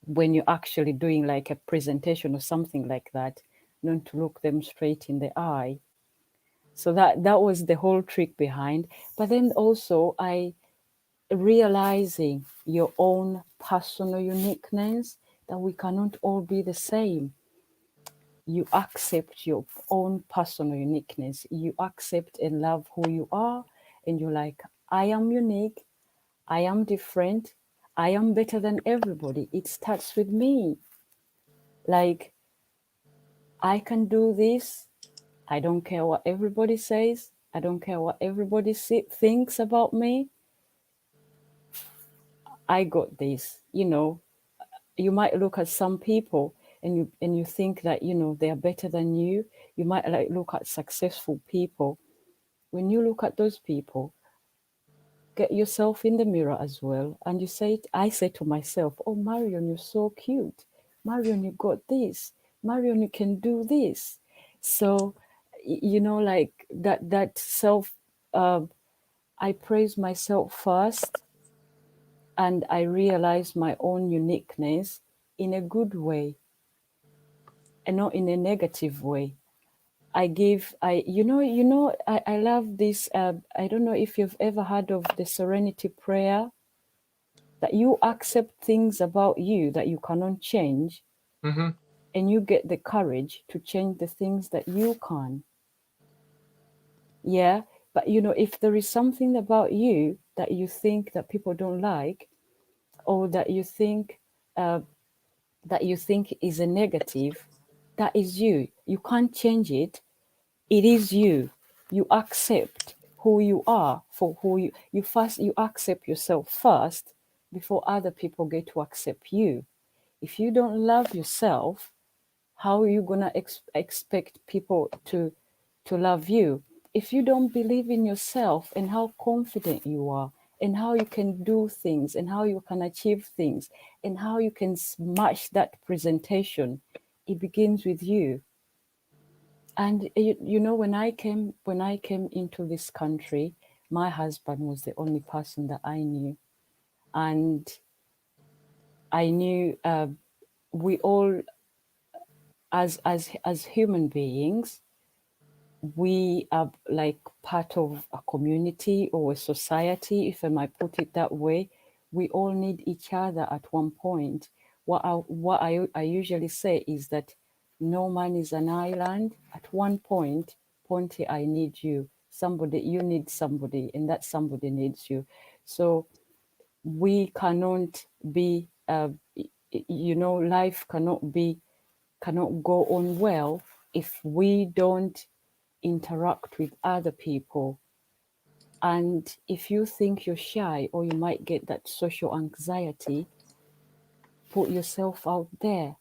when you're actually doing like a presentation or something like that, not to look them straight in the eye. So that was the whole trick behind. But then also I realizing your own personal uniqueness, that we cannot all be the same. You accept your own personal uniqueness. You accept and love who you are, and you're like, I am unique, I am different, I am better than everybody. It starts with me. Like, I can do this. I don't care what everybody says. I don't care what everybody thinks about me. I got this. You might look at some people and you think that, they are better than you. You might like look at successful people. When you look at those people, get yourself in the mirror as well. And I say to myself, oh, Marion, you're so cute. Marion, you got this. Marion, you can do this. So, like that self, I praise myself first, and I realize my own uniqueness in a good way and not in a negative way. I love this. I don't know if you've ever heard of the serenity prayer, that you accept things about you that you cannot change, and you get the courage to change the things that you can. Yeah. But if there is something about you that you think that people don't like, or that you think is a negative, that is you. You can't change it. It is you. You accept who you are, for who you accept yourself first before other people get to accept you. If you don't love yourself, how are you gonna expect people to love you? If you don't believe in yourself and how confident you are and how you can do things and how you can achieve things and how you can smash that presentation, it begins with you. And you know, when I came into this country, my husband was the only person that I knew, and I knew we all, as human beings, we are like part of a community or a society, if I might put it that way. We all need each other at one point. What I usually say is that no man is an island. At one point, Ponte, I need you. Somebody, you need somebody, and that somebody needs you. So we cannot be, you know, life cannot go on well if we don't interact with other people. And if you think you're shy or you might get that social anxiety, put yourself out there,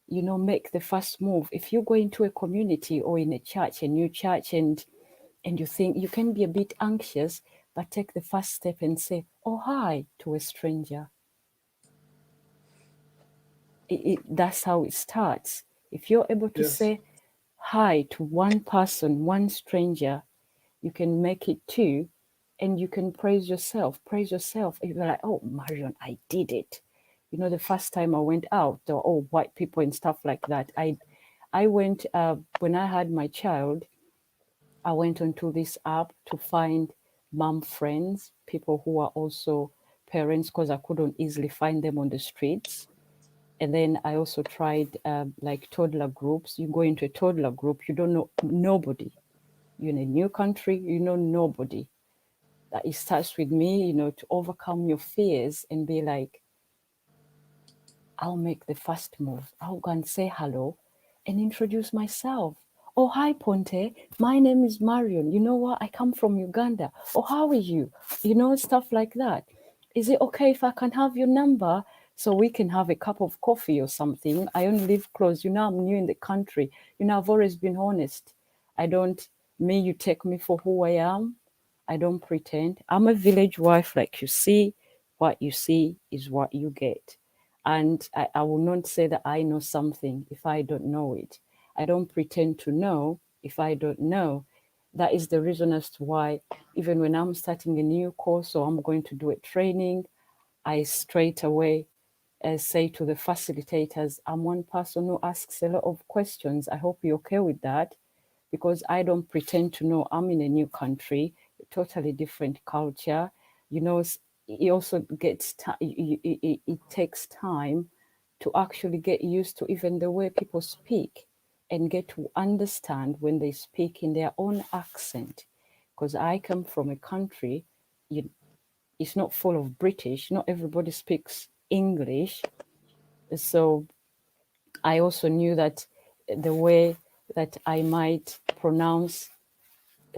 you know, make the first move. If you go into a community or in a new church, and you think you can be a bit anxious, but take the first step and say, oh, hi, to a stranger. That's how it starts. If you're able to say hi to one person, one stranger, you can make it two, and you can praise yourself. You're like, oh, Marion, I did it. You know, the first time I went out, there were all white people and stuff like that. I went, when I had my child, I went onto this app to find mom friends, people who are also parents, because I couldn't easily find them on the streets. And then I also tried like toddler groups. You go into a toddler group, you don't know nobody. You're in a new country, you know nobody. That it starts with me, you know, to overcome your fears and be like, I'll make the first move. I'll go and say hello and introduce myself. Oh, hi, Ponte. My name is Marion. You know what? I come from Uganda. Oh, how are you? You know, stuff like that. Is it okay if I can have your number so we can have a cup of coffee or something? I only live close. You know, I'm new in the country. You know, I've always been honest. You take me for who I am. I don't pretend. I'm a village wife, like you see. What you see is what you get. And I will not say that I know something if I don't know it. I don't pretend to know if I don't know. That is the reason as to why, even when I'm starting a new course or I'm going to do a training, I straight away say to the facilitators, I'm one person who asks a lot of questions. I hope you're okay with that, because I don't pretend to know. I'm in a new country, a totally different culture. You know, it also gets it takes time to actually get used to even the way people speak and get to understand when they speak in their own accent. Because I come from a country, it's not full of British. Not everybody speaks English. So I also knew that the way that I might pronounce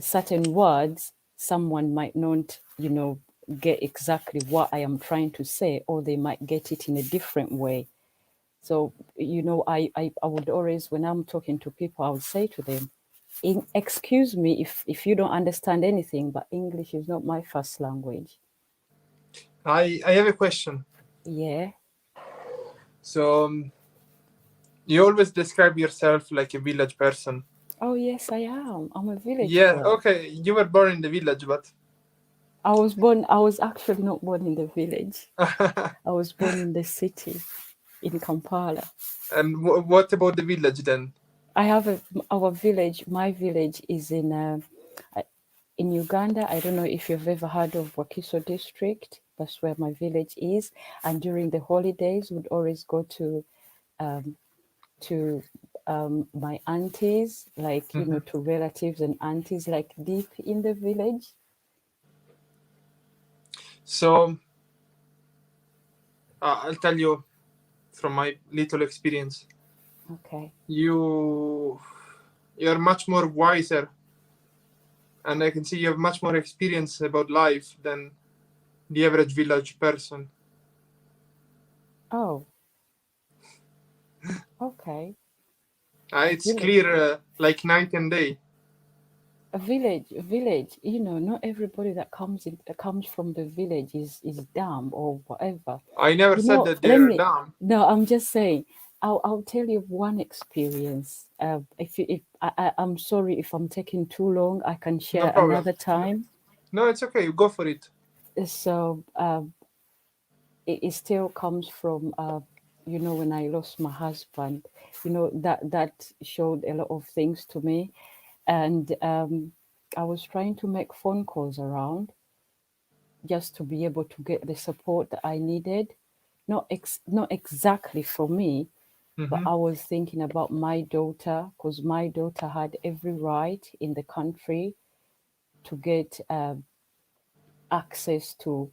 certain words, someone might not, you know, get exactly what I am trying to say, or they might get it in a different way. So, you know, I would always, when I'm talking to people, I would say to them, excuse me if you don't understand anything, but English is not my first language. I have a question. Yeah. So, you always describe yourself like a village person. Oh, yes, I am. I'm a village girl. Okay. You were born in the village, but... I was actually not born in the village. I was born in the city, in Kampala. And what about the village then? I have our village. My village is in Uganda. I don't know if you've ever heard of Wakiso district. That's where my village is. And during the holidays, we'd always go to my aunties, like, you know, to relatives and aunties, like deep in the village. So, I'll tell you from my little experience. Okay. You're much more wiser and I can see you have much more experience about life than the average village person. Oh, okay. It's Village. clear like night and day. A village, you know, not everybody that comes from the village is dumb or whatever. I never You said know, that let they're me. dumb. No, I'm just saying. I'll tell you one experience. If I'm sorry if I'm taking too long, I can No share problem. another time. No, it's okay. Go for it. So it still comes from you know, when I lost my husband. You know, that showed a lot of things to me, and I was trying to make phone calls around just to be able to get the support that I needed. Not exactly for me, but Mhm. I was thinking about my daughter, because my daughter had every right in the country to get access to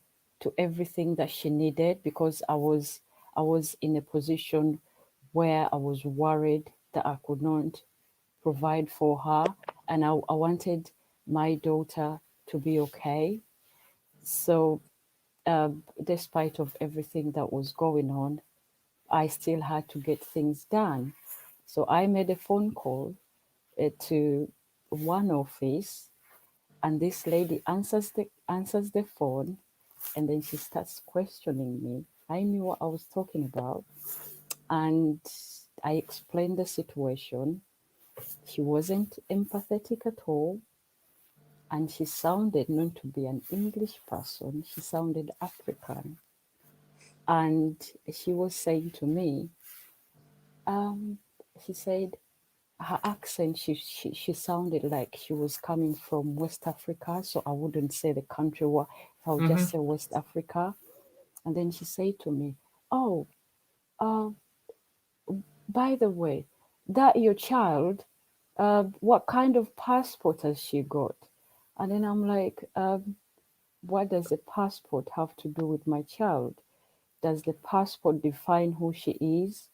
everything that she needed, because I was in a position where I was worried that I could not provide for her, and I wanted my daughter to be okay. So despite of everything that was going on, I still had to get things done. So I made a phone call to one office, and this lady answers the phone, and then she starts questioning me. I knew what I was talking about, and I explained the situation. She wasn't empathetic at all, and she sounded not to be an English person. She sounded African, and she was saying to me, she said her accent, she sounded like she was coming from West Africa. So I wouldn't say the country, I would just Mhm. say West Africa. And then she said to me, "Oh, uh, by the way, that your child, what kind of passport has she got?" And then I'm like, what does a passport have to do with my child? Does the passport define who she is?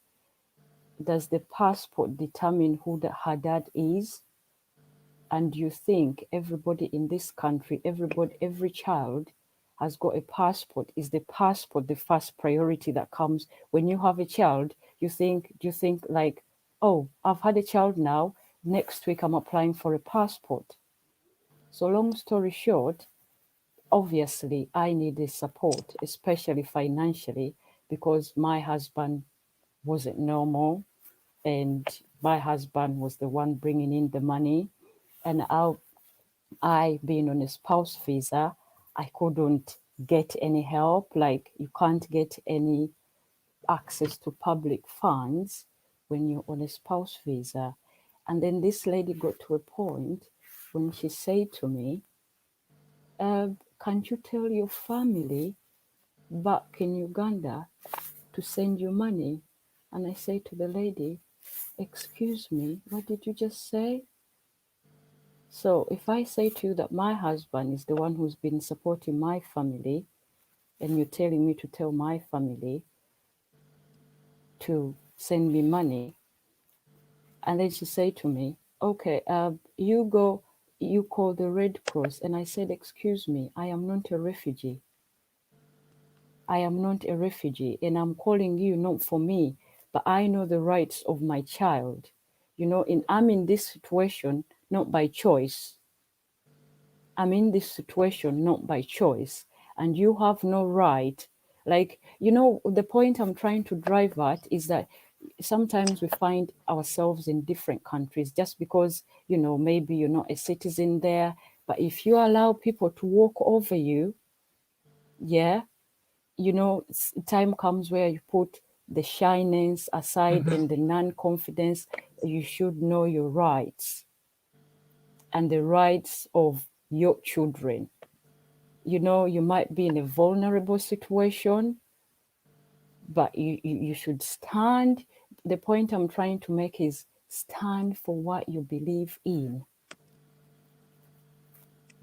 Does the passport determine who her dad is? And you think everybody in this country, every child has got a passport? Is the passport the first priority that comes when you have a child? Do you think like, oh, I've had a child now, next week I'm applying for a passport? So long story short, obviously I needed support, especially financially, because my husband wasn't normal, and my husband was the one bringing in the money, and I being on a spouse visa, I couldn't get any help. Like, you can't get any access to public funds when you're on a spouse visa. And then this lady got to a point when she said to me, can't you tell your family back in Uganda to send you money? And I say to the lady, excuse me, what did you just say? So if I say to you that my husband is the one who's been supporting my family, and you're telling me to tell my family to send me money, and then she said to me, okay, you call the Red Cross. And I said, excuse me, I am not a refugee. I am not a refugee, and I'm calling you not for me, but I know the rights of my child. You know, I'm in this situation not by choice. I'm in this situation not by choice, and you have no right. Like, you know, the point I'm trying to drive at is that sometimes we find ourselves in different countries just because, you know, maybe you're not a citizen there, but if you allow people to walk over you, yeah, you know, time comes where you put the shyness aside Mhm. and the non-confidence. You should know your rights and the rights of your children. You know, you might be in a vulnerable situation, but you should stand. The point I'm trying to make is stand for what you believe in.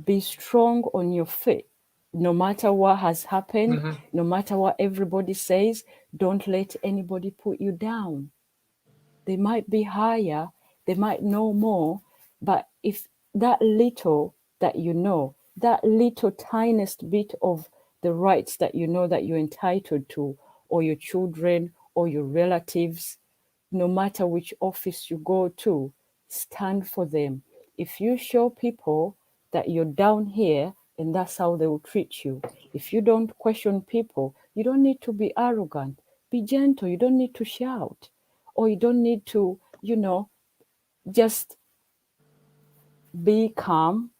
Be strong on your feet. No matter what has happened, Mhm. no matter what everybody says, don't let anybody put you down. They might be higher, they might know more, but if that little that you know, that little tiniest bit of the rights that you know that you're entitled to, or your children or your relatives, no matter which office you go to, stand for them. If you show people that you're down here and that's how they will treat you, if you don't question people, you don't need to be arrogant. Be gentle. You don't need to shout, or you don't need to, just be calm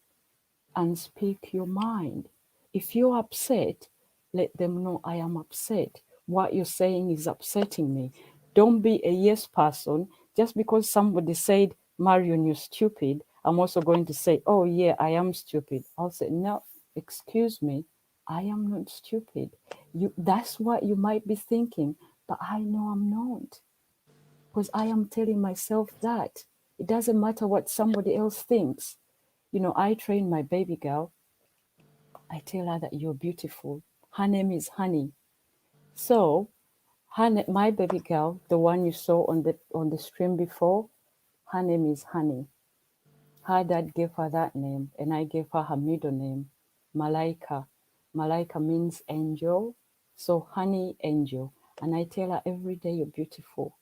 and speak your mind. If you're upset, let them know I am upset. What you're saying is upsetting me. Don't be a yes person. Just because somebody said, Marion, you're stupid, I'm also going to say, oh yeah, I am stupid. I'll say, no, excuse me, I am not stupid. That's what you might be thinking, but I know I'm not. Because I am telling myself that. It doesn't matter what somebody else thinks. I train my baby girl. I tell her that you're beautiful. Her name is Honey. So, my baby girl, the one you saw on the stream before, her name is Honey. Her dad gave her that name, and I gave her her middle name, Malaika. Malaika means angel, so Honey Angel. And I tell her every day you're beautiful.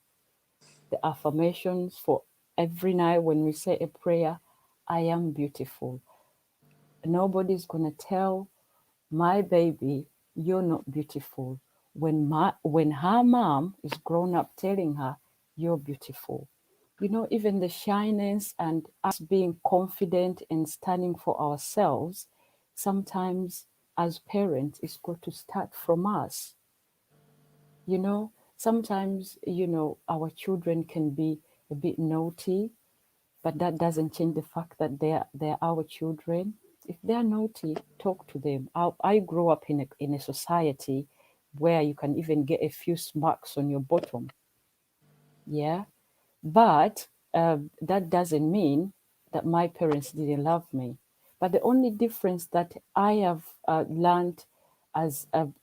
The affirmations for every night when we say a prayer, I am beautiful. Nobody's gonna tell my baby you're not beautiful when her mom is grown up telling her you're beautiful. Even the shyness and us being confident and standing for ourselves, sometimes as parents, it's got to start from us. Sometimes our children can be a bit naughty, but that doesn't change the fact that they're our children. If they're naughty, talk to them. I grew up in a society where you can even get a few smacks on your bottom. Yeah, but that doesn't mean that my parents didn't love me. But the only difference that I have learned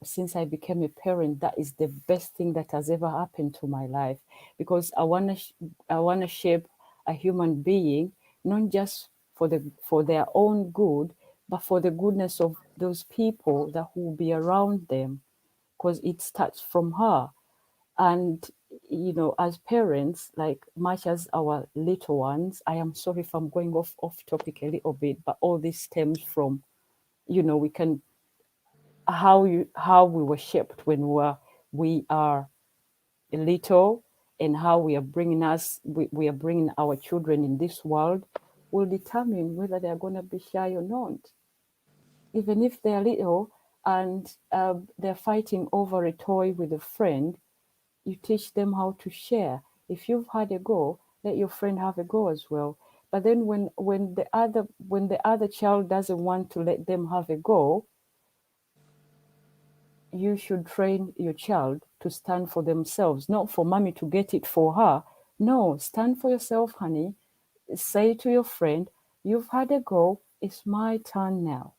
since I became a parent, that is the best thing that has ever happened to my life, because I wanna shape a human being not just for their own good, but for the goodness of those people that will be around them, because it starts from her. And as parents, like much as our little ones, I am sorry if I'm going off topic a little bit, but all this stems from how we were shaped when we are little, and how we are bringing our children in this world will determine whether they're going to be shy or not. Even if they're little and they're fighting over a toy with a friend, you teach them how to share. If you've had a go, let your friend have a go as well. But then when the other child doesn't want to let them have a go, you should train your child to stand for themselves, not for mommy to get it for her. No, stand for yourself, honey. Say to your friend, you've had a go, it's my turn now.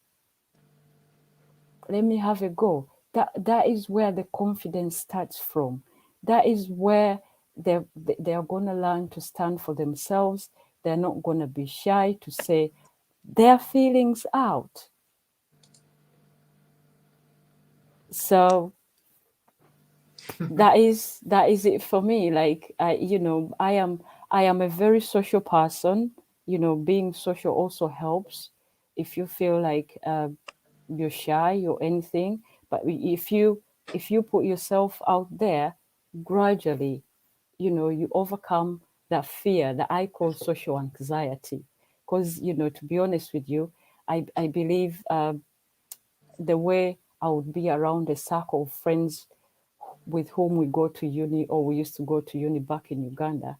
Let me have a go. That is where the confidence starts from. That is where they are going to learn to stand for themselves. They're not going to be shy to say their feelings out. So that is it for me. Like I am a very social person. Being social also helps. If you feel like you're shy or anything, but if you put yourself out there, gradually you overcome that fear that I call social anxiety. Because to be honest with you, I believe the way I would be around a circle of friends with whom we go to uni, or we used to go to uni back in Uganda,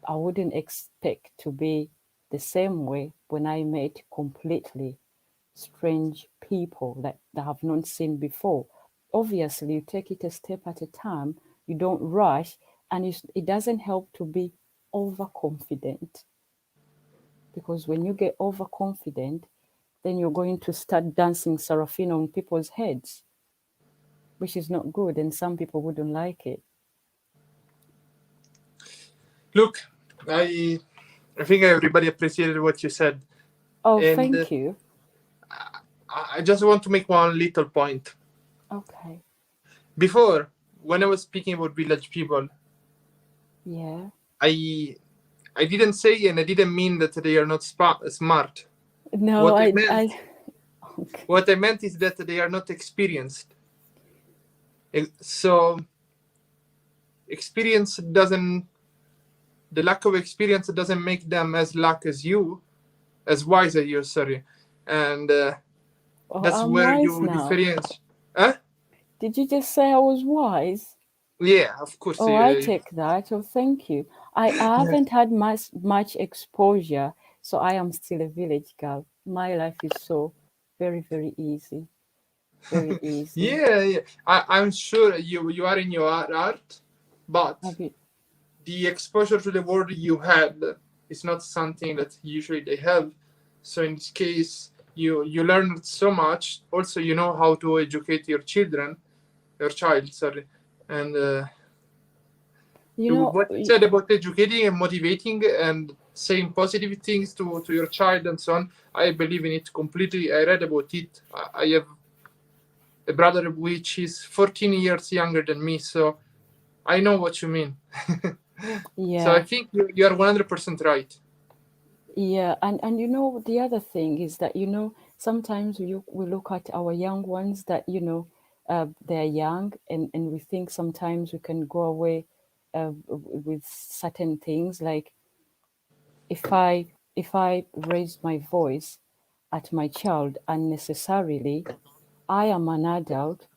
I wouldn't expect to be the same way when I met completely strange people that I have not seen before. Obviously, you take it a step at a time, you don't rush, and it doesn't help to be overconfident. Because when you get overconfident, then you're going to start dancing Sarafina on people's heads, which is not good, and some people wouldn't like it. Look, I think everybody appreciated what you said. Oh, And thank you. I just want to make one little point. Okay. Before, when I was speaking about village people, Yeah. I didn't say and I didn't mean that they are not smart. No, What I I, meant, I, okay. what I meant is that they are not experienced. So experience doesn't, the lack of experience doesn't make them as luck as you, as wise as you. Sorry, and Oh, that's I'm where wise you now. differentiate. Huh? Did you just say I was wise? Yeah, of course. Oh, I take that. Oh, thank you. I haven't had much exposure, so I am still a village girl. My life is so very, very easy. Very easy. Yeah. I'm sure you are in your art, but the exposure to the world you had is not something that usually they have. So in this case, you learned so much. Also, you know how to educate your child. Sorry, and You know, what you said about educating and motivating and saying positive things to your child and so on. I believe in it completely. I read about it. I have a brother which is 14 years younger than me, so I know what you mean. yeah. So I think you are 100% right. Yeah, and you know the other thing is that sometimes we look at our young ones that they're young and we think sometimes we can go away with certain things like if I raise my voice at my child unnecessarily, I am an adult,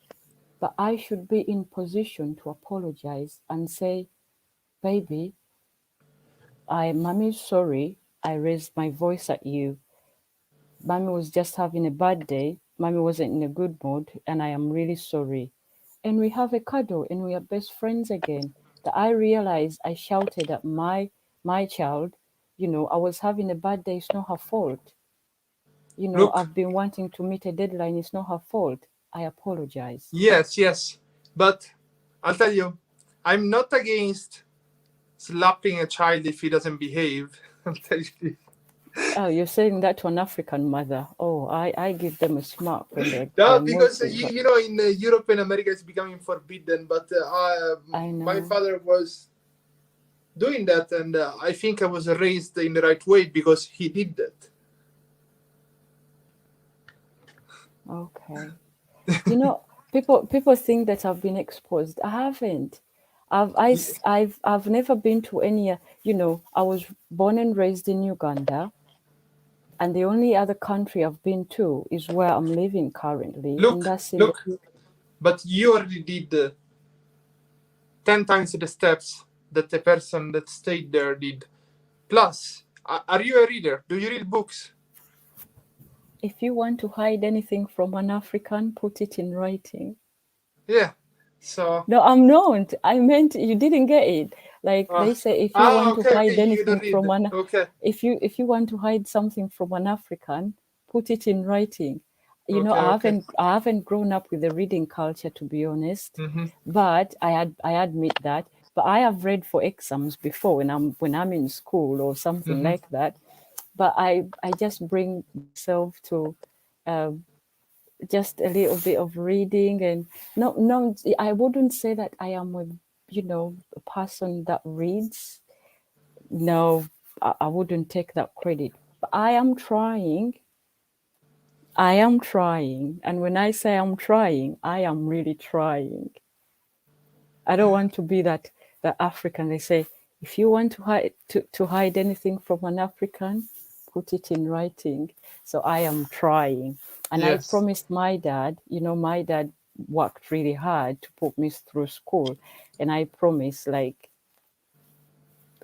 but I should be in position to apologize and say, baby, mommy's sorry, I raised my voice at you. Mommy was just having a bad day. Mommy wasn't in a good mood, and I am really sorry. And we have a cuddle, and we are best friends again. That I realized I shouted at my child. I was having a bad day. It's not her fault. Look. I've been wanting to meet a deadline. It's not her fault. I apologize. Yes, but I'll tell you, I'm not against slapping a child if he doesn't behave. I'll tell you this. Oh, you're saying that to an African mother. Oh, I give them a smack when they're No, because naughty, but you know in Europe and America it's becoming forbidden. But I know. my father was doing that, and I think I was raised in the right way because he did that. Okay. People think that I've been exposed. I haven't. I've never been to any. I was born and raised in Uganda, and the only other country I've been to is where I'm living currently, and that's in Look, but you already did 10 times the steps that the person that stayed there did. Plus, are you a reader? Do you read books? If you want to hide anything from an African, put it in writing. Yeah. So. No, I'm not. I meant you didn't get it. Like they say, if you want to hide anything from if you want to hide something from an African, put it in writing. I haven't grown up with a reading culture, to be honest. But I admit that. But I have read for exams before when I'm in school or something like that. But I just bring myself to just a little bit of reading, and no, I wouldn't say that I am a person that reads. No, I wouldn't take that credit. But I am trying. And when I say I'm trying, I am really trying. I don't want to be that African. They say if you want to hide anything from an African, put it in writing. So I am trying. And I promised my dad, my dad worked really hard to put me through school. And I promised, like,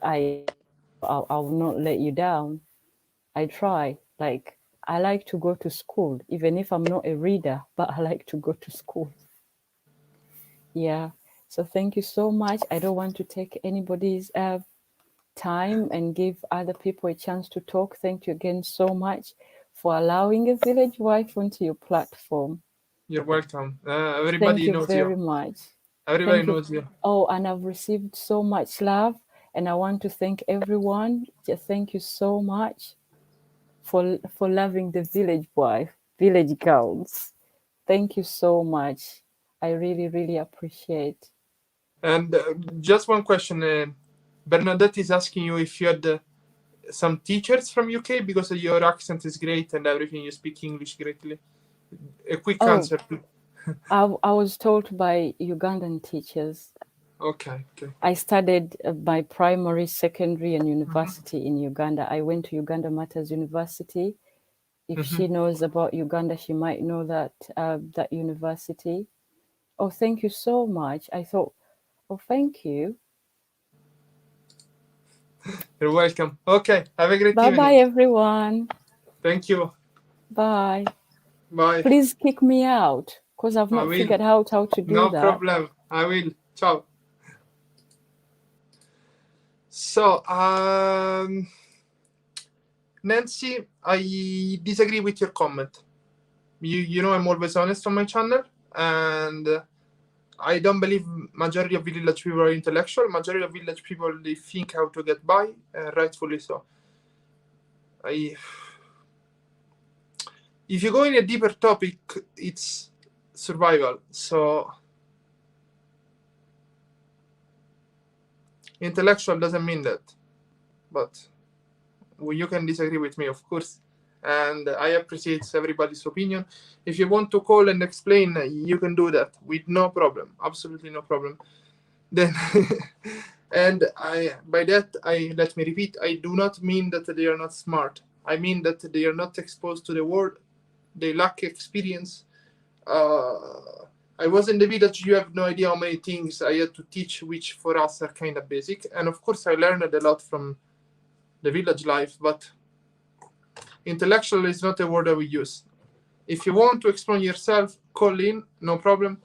I'll not let you down. I try. Like, I like to go to school, even if I'm not a reader, but I like to go to school. Yeah. So thank you so much. I don't want to take anybody's time and give other people a chance to talk. Thank you again so much for allowing a village wife onto your platform. You're welcome. Everybody knows you. Thank you very much. Everybody knows you. Oh, and I've received so much love, and I want to thank everyone. Just thank you so much for loving the village wife, village girls. Thank you so much. I really, really appreciate. And just one question. Bernadette is asking you if you had some teachers from UK, because your accent is great and everything. You speak English greatly. A quick answer. I was taught by Ugandan teachers. Okay. I studied my primary, secondary, and university in Uganda. I went to Uganda Matters University. If she knows about Uganda, she might know that that university. Oh, thank you so much. I thought, oh, thank you. You're welcome. Okay, have a great Bye evening. bye, everyone. Thank you. Bye. Bye. Please kick me out because I've I not will. figured out how to do No that. problem. I will. Ciao. So, Nancy, I disagree with your comment. You know I'm always honest on my channel, and I don't believe majority of village people are intellectual. Majority of village people, they think how to get by, rightfully so. If you go in a deeper topic, it's survival. So intellectual doesn't mean that, but you can disagree with me, of course, and I appreciate everybody's opinion. If you want to call and explain, you can do that with no problem, absolutely no problem. Then and by that let me repeat, I do not mean that they are not smart. I mean that they are not exposed to the world. They lack experience. I was in the village. You have no idea how many things I had to teach, which for us are kind of basic. And of course, I learned a lot from the village life, but intellectual is not a word I will use. If you want to explain yourself, call in, no problem,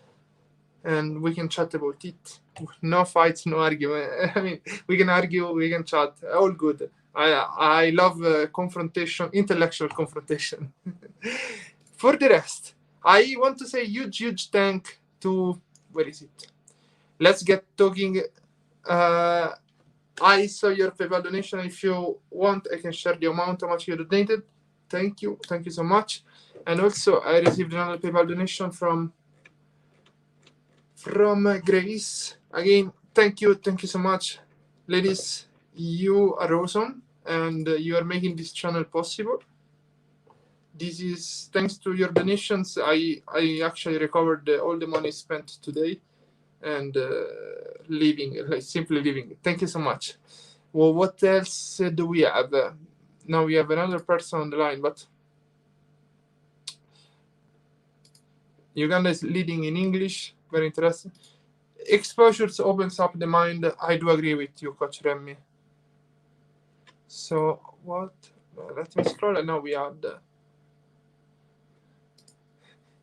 and we can chat about it. No fights, no argument. I mean, we can argue, we can chat, all good. I love confrontation, intellectual confrontation. For the rest, I want to say huge thank to, where is it? Let's get talking. I saw your PayPal donation. If you want, I can share the amount how much you donated. Thank you so much. And also, I received another PayPal donation from Grace. Again, thank you so much, ladies. You are awesome, and you are making this channel possible. This is thanks to your donations. I actually recovered all the money spent today, and simply living. Thank you so much. Well, what else do we have? Now we have another person on the line, but Uganda is leading in English. Very interesting. Exposures opens up the mind. I do agree with you, Coach Remy. So what? Let me scroll. And now we have the.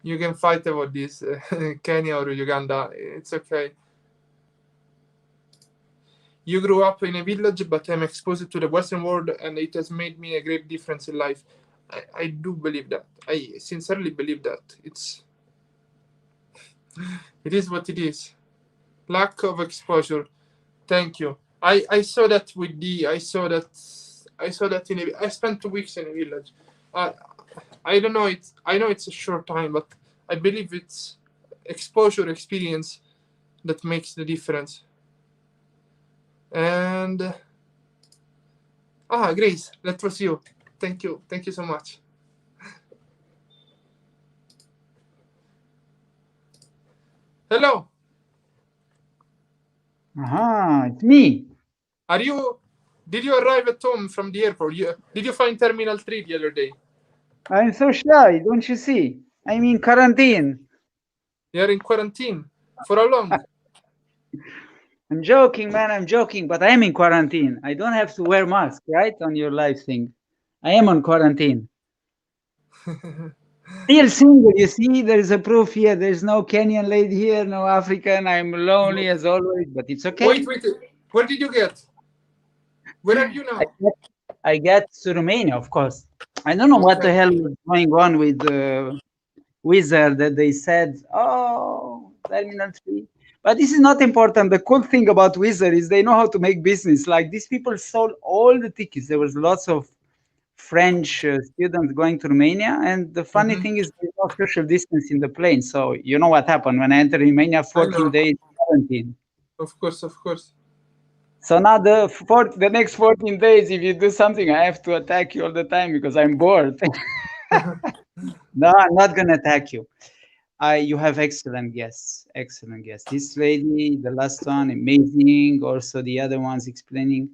You can fight about this, Kenya or Uganda. It's okay. You grew up in a village, but I'm exposed to the Western world, and it has made me a great difference in life. I do believe that. I sincerely believe that. It is what it is. Lack of exposure. Thank you. I saw that with the. I saw that in a. I spent 2 weeks in a village. I don't know. I know it's a short time, but I believe it's exposure, experience that makes the difference. And Grace, that was you. Thank you so much. Hello. It's me. Did you arrive at home from the airport? Did you find Terminal 3 the other day? I'm so shy, don't you see? I'm in quarantine. You're in quarantine? For how long? I'm joking, man, I'm joking, but I am in quarantine. I don't have to wear mask, right? On your live thing. I am on quarantine. Still single, you see, there is a proof here. There's no Kenyan lady here, no African. I'm lonely as always, but it's okay. Wait. Where did you get? Where are you now? I get to Romania, of course. I don't know what the hell was going on with Wizard that they said, oh, Terminal 3. But this is not important. The cool thing about Wizard is they know how to make business. Like these people sold all the tickets. There was lots of French students going to Romania, and the funny thing is there's no social distance in the plane. So you know what happened when I entered Romania? 14 days quarantine. Of course, of course. So now the next 14 days, if you do something, I have to attack you all the time because I'm bored. No, I'm not gonna attack you. You have excellent guests, excellent guests. This lady, the last one, amazing. Also the other ones explaining.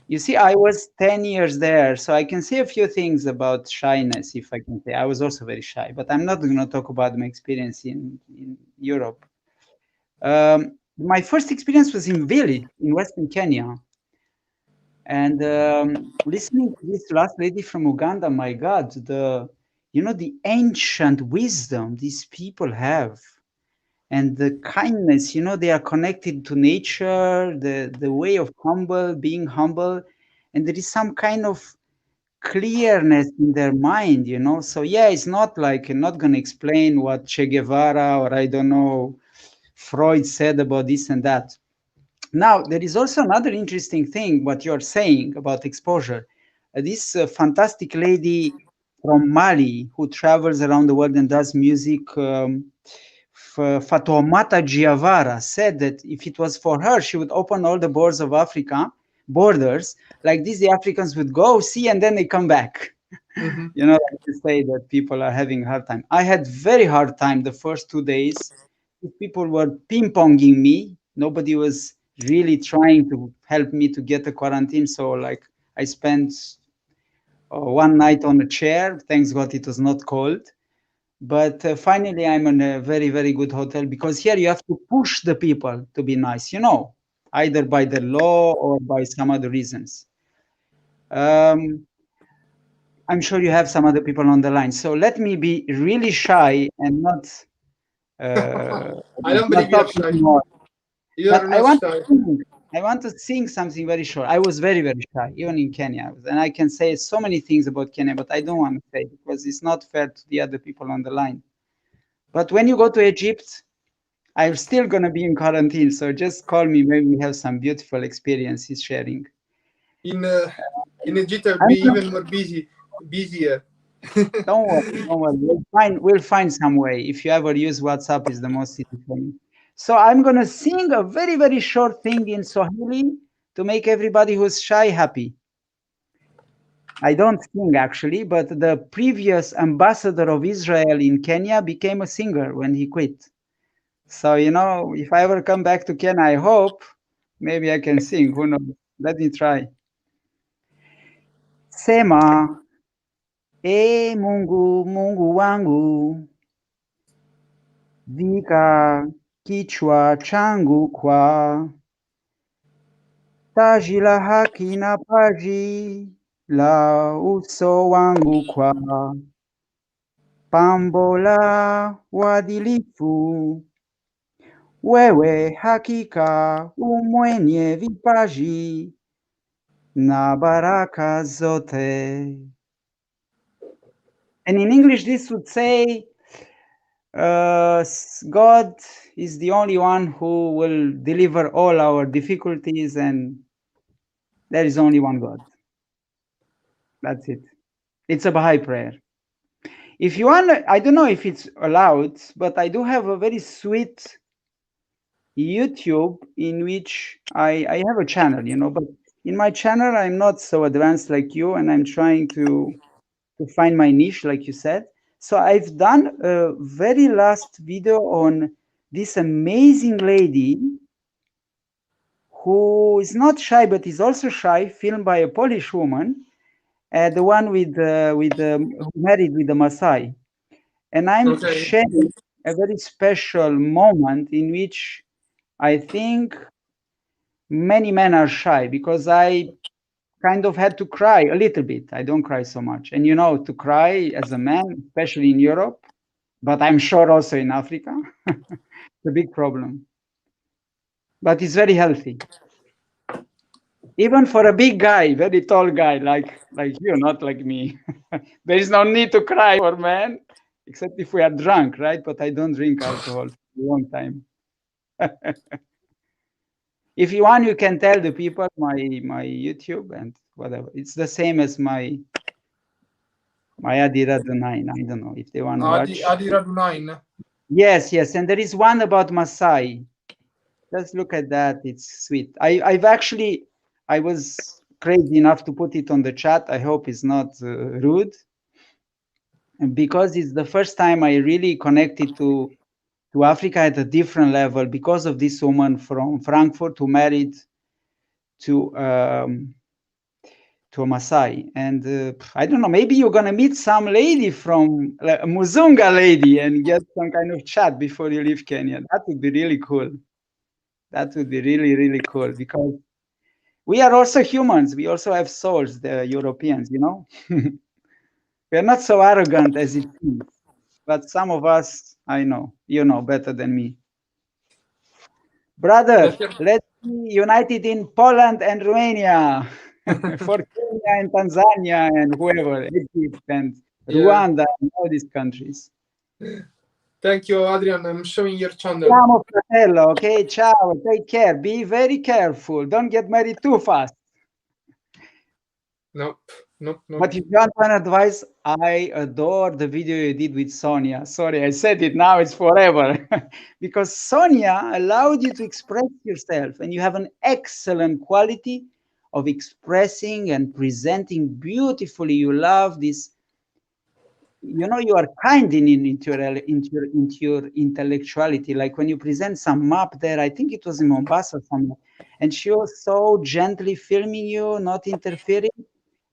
You see, I was 10 years there, so I can say a few things about shyness, if I can say. I was also very shy, but I'm not going to talk about my experience in Europe. My first experience was in Vili, in Western Kenya. And listening to this last lady from Uganda, my God, the ancient wisdom these people have and the kindness, they are connected to nature, the way of being humble, and there is some kind of clearness in their mind, So yeah, it's not like I'm not going to explain what Che Guevara or I don't know, Freud said about this and that. Now, there is also another interesting thing, what you're saying about exposure. This fantastic lady from Mali who travels around the world and does music, Fatoumata Giavara, said that if it was for her, she would open all the borders of Africa, like this, the Africans would go see and then they come back. Like to say that people are having a hard time. I had very hard time the first 2 days. People were ping-ponging me. Nobody was really trying to help me to get a quarantine. So like I spent one night on a chair. Thanks God it was not cold. But finally, I'm in a very, very good hotel because here you have to push the people to be nice, either by the law or by some other reasons. I'm sure you have some other people on the line. So let me be really shy and not. I don't believe you're shy. Anymore. You're But not shy. I want to sing something very short. I was very, very shy, even in Kenya. And I can say so many things about Kenya, but I don't want to say because it's not fair to the other people on the line. But when you go to Egypt, I'm still going to be in quarantine. So just call me. Maybe we have some beautiful experiences sharing. In Egypt, I'll be even more busier. Don't worry. We'll find some way. If you ever use WhatsApp, is the most easy for me. So I'm going to sing a very, very short thing in Swahili to make everybody who's shy happy. I don't sing actually, but the previous ambassador of Israel in Kenya became a singer when he quit. So, if I ever come back to Kenya, I hope maybe I can sing. Who knows? Let me try. Sema, Mungu, Mungu wangu, vika kichwa changu kwa taji la haki na paji la uso wangu kwa pambo la uadilifu. Wewe hakika umwenye vipaji na baraka zote. And in English, this would say, God is the only one who will deliver all our difficulties, and there is only one God. That's it. It's a Baha'i prayer. If you want, I don't know if it's allowed, but I do have a very sweet YouTube in which I have a channel, but in my channel, I'm not so advanced like you, and I'm trying to find my niche, like you said. So I've done a very last video on this amazing lady who is not shy, but is also shy, filmed by a Polish woman, the one who married with the Maasai. And I'm sharing a very special moment in which I think many men are shy because I kind of had to cry a little bit. I don't cry so much. And to cry as a man, especially in Europe, but I'm sure also in Africa, it's a big problem. But it's very healthy. Even for a big guy, very tall guy, like you, not like me. There is no need to cry for men, except if we are drunk, right? But I don't drink alcohol for a long time. If you want, you can tell the people my YouTube and whatever. It's the same as my My Adiradu 9. I don't know if they want to watch. Adiradu 9. Yes, yes. And there is one about Masai. Let's look at that. It's sweet. I was crazy enough to put it on the chat. I hope it's not rude. And because it's the first time I really connected to Africa at a different level because of this woman from Frankfurt who married to a Maasai. And I don't know, maybe you're gonna meet some lady from a Muzunga lady and get some kind of chat before you leave Kenya. That would be really cool. That would be really, really cool because we are also humans. We also have souls, the Europeans, you know? We are not so arrogant as it seems, but some of us, I know, you know better than me. Brother, let's be united in Poland and Romania for Kenya and Tanzania and whoever, Egypt and Rwanda and all these countries. Thank you, Adrian. I'm showing your channel. Ciao, fratello. Okay, ciao. Take care. Be very careful. Don't get married too fast. Nope. But if you want one advice, I adore the video you did with Sonia. Sorry, I said it now, it's forever. Because Sonia allowed you to express yourself, and you have an excellent quality of expressing and presenting beautifully. You love this, you know, you are kind into your intellectuality. Like when you present some map there, I think it was in Mombasa somewhere, and she was so gently filming you, not interfering.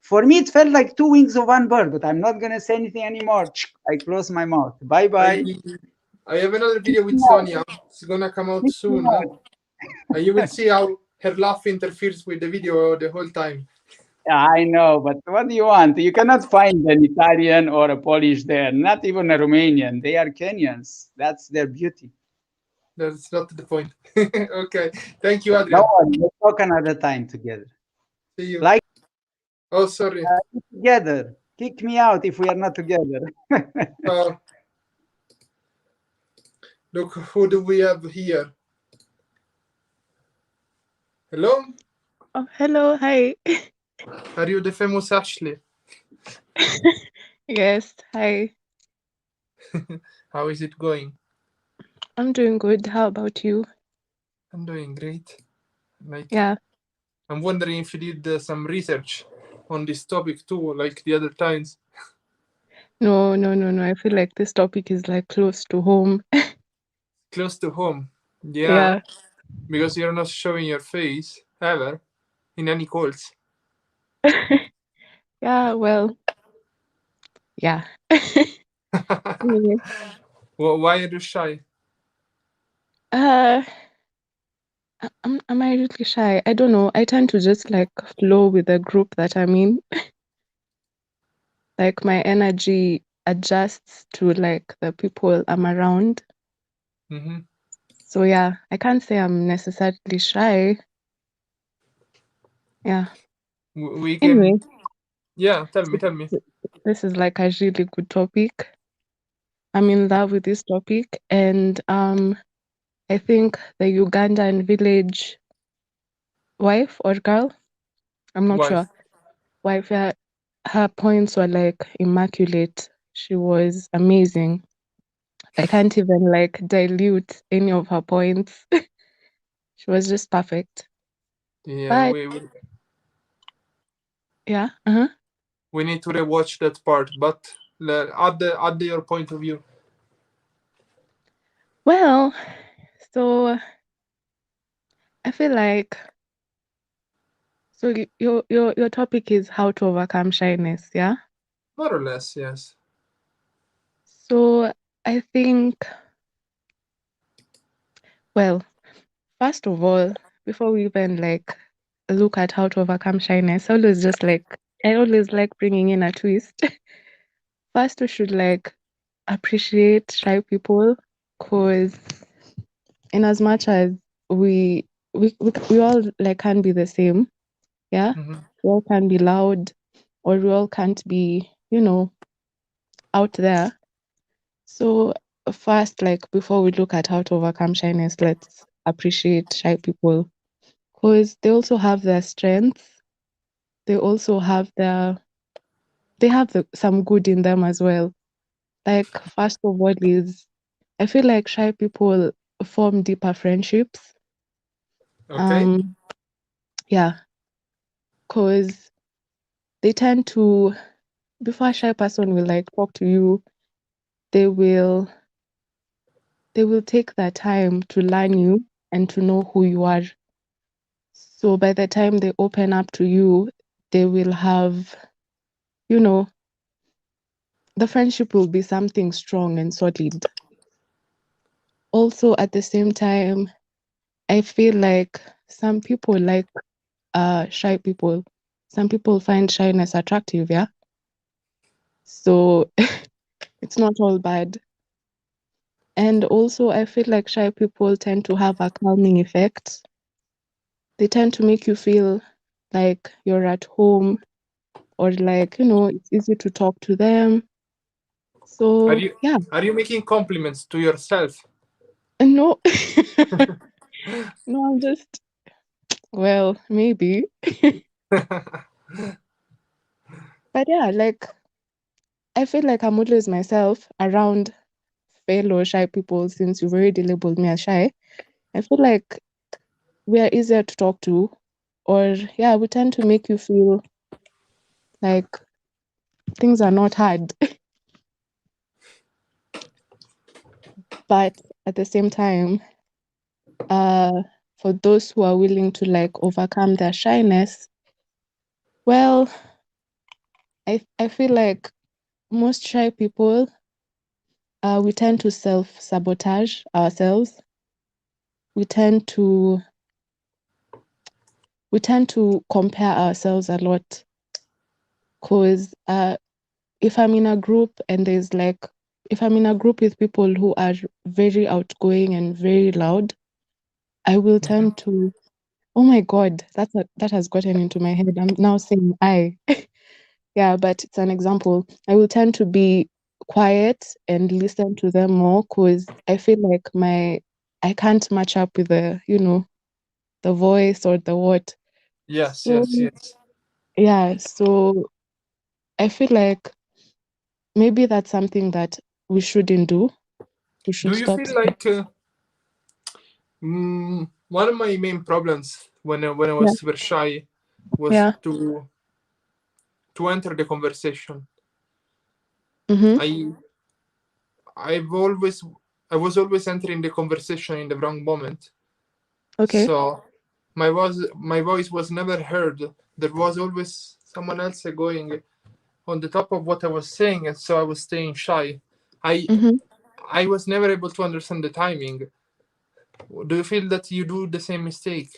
For me, it felt like two wings of one bird, but I'm not going to say anything anymore. I close my mouth. Bye-bye. I have another video with Sonia. It's going to come out soon. And you will see how her laugh interferes with the video the whole time. I know, but what do you want? You cannot find an Italian or a Polish there, not even a Romanian. They are Kenyans. That's their beauty. That's not the point. Okay. Thank you, Adrian. No, we'll talk another time together. See you. Like, oh, sorry. Together. Kick me out if we are not together. Look, who do we have here? Hello? Oh, hello. Hi. Are you the famous Ashley? Yes. Hi. How is it going? I'm doing good. How about you? I'm doing great. Like, yeah. I'm wondering if you did some research on this topic too, like the other times. No. I feel like this topic is like close to home. Close to home. Yeah. Because you're not showing your face ever in any calls. Yeah, well. Yeah. Well, why are you shy? Am I really shy? I don't know. I tend to just like flow with the group that I'm in. Like my energy adjusts to like the people I'm around. Mm-hmm. So yeah, I can't say I'm necessarily shy. Yeah. We can. Anyway. Yeah, tell me. This is like a really good topic. I'm in love with this topic, and I think the Ugandan village wife or girl, I'm not sure. Wife, yeah, her points were like immaculate. She was amazing. I can't even like dilute any of her points. She was just perfect. Yeah, but, yeah. Uh-huh. We need to rewatch that part, but add your point of view. Well, so I feel like so your topic is how to overcome shyness, yeah? More or less, yes. So I think, well, first of all, before we even like look at how to overcome shyness, I always like bringing in a twist. First, we should like appreciate shy people, because in as much as we all like can't be the same, yeah. Mm-hmm. We all can be loud, or we all can't be, out there. So first, like before we look at how to overcome shyness, let's appreciate shy people, because they also have their strengths. They also have their they have some good in them as well. Like, first of all, is I feel like shy people form deeper friendships. Okay. Yeah, because they tend to, before a shy person will like talk to you, they will take their time to learn you and to know who you are. So by the time they open up to you, they will have, the friendship will be something strong and solid. Also, at the same time, I feel like some people like shy people. Some people find shyness attractive, yeah? So it's not all bad. And also, I feel like shy people tend to have a calming effect. They tend to make you feel like you're at home, or like, it's easy to talk to them. So, yeah. Are you making compliments to yourself? No. No, I'm just, well, maybe. But yeah, like, I feel like I'm always myself around fellow shy people. Since you've already labeled me as shy, I feel like we are easier to talk to, or yeah, we tend to make you feel like things are not hard. But at the same time, for those who are willing to like overcome their shyness, well, I feel like most shy people, we tend to self-sabotage ourselves. We tend to compare ourselves a lot, because if I'm in a group and if I'm in a group with people who are very outgoing and very loud, I will tend to, oh my God, that has gotten into my head. I'm now saying I. Yeah, but it's an example. I will tend to be quiet and listen to them more, because I feel like I can't match up with the voice or the what. Yes, So yes. yeah, so I feel like maybe that's something that we shouldn't do. We should Do you stop. feel like one of my main problems when I Yeah. was super shy was Yeah. to enter the conversation. Mm-hmm. I was always entering the conversation in the wrong moment. Okay. So my voice was never heard. There was always someone else going on the top of what I was saying, and so I was staying shy. Mm-hmm. I was never able to understand the timing. Do you feel that you do the same mistake?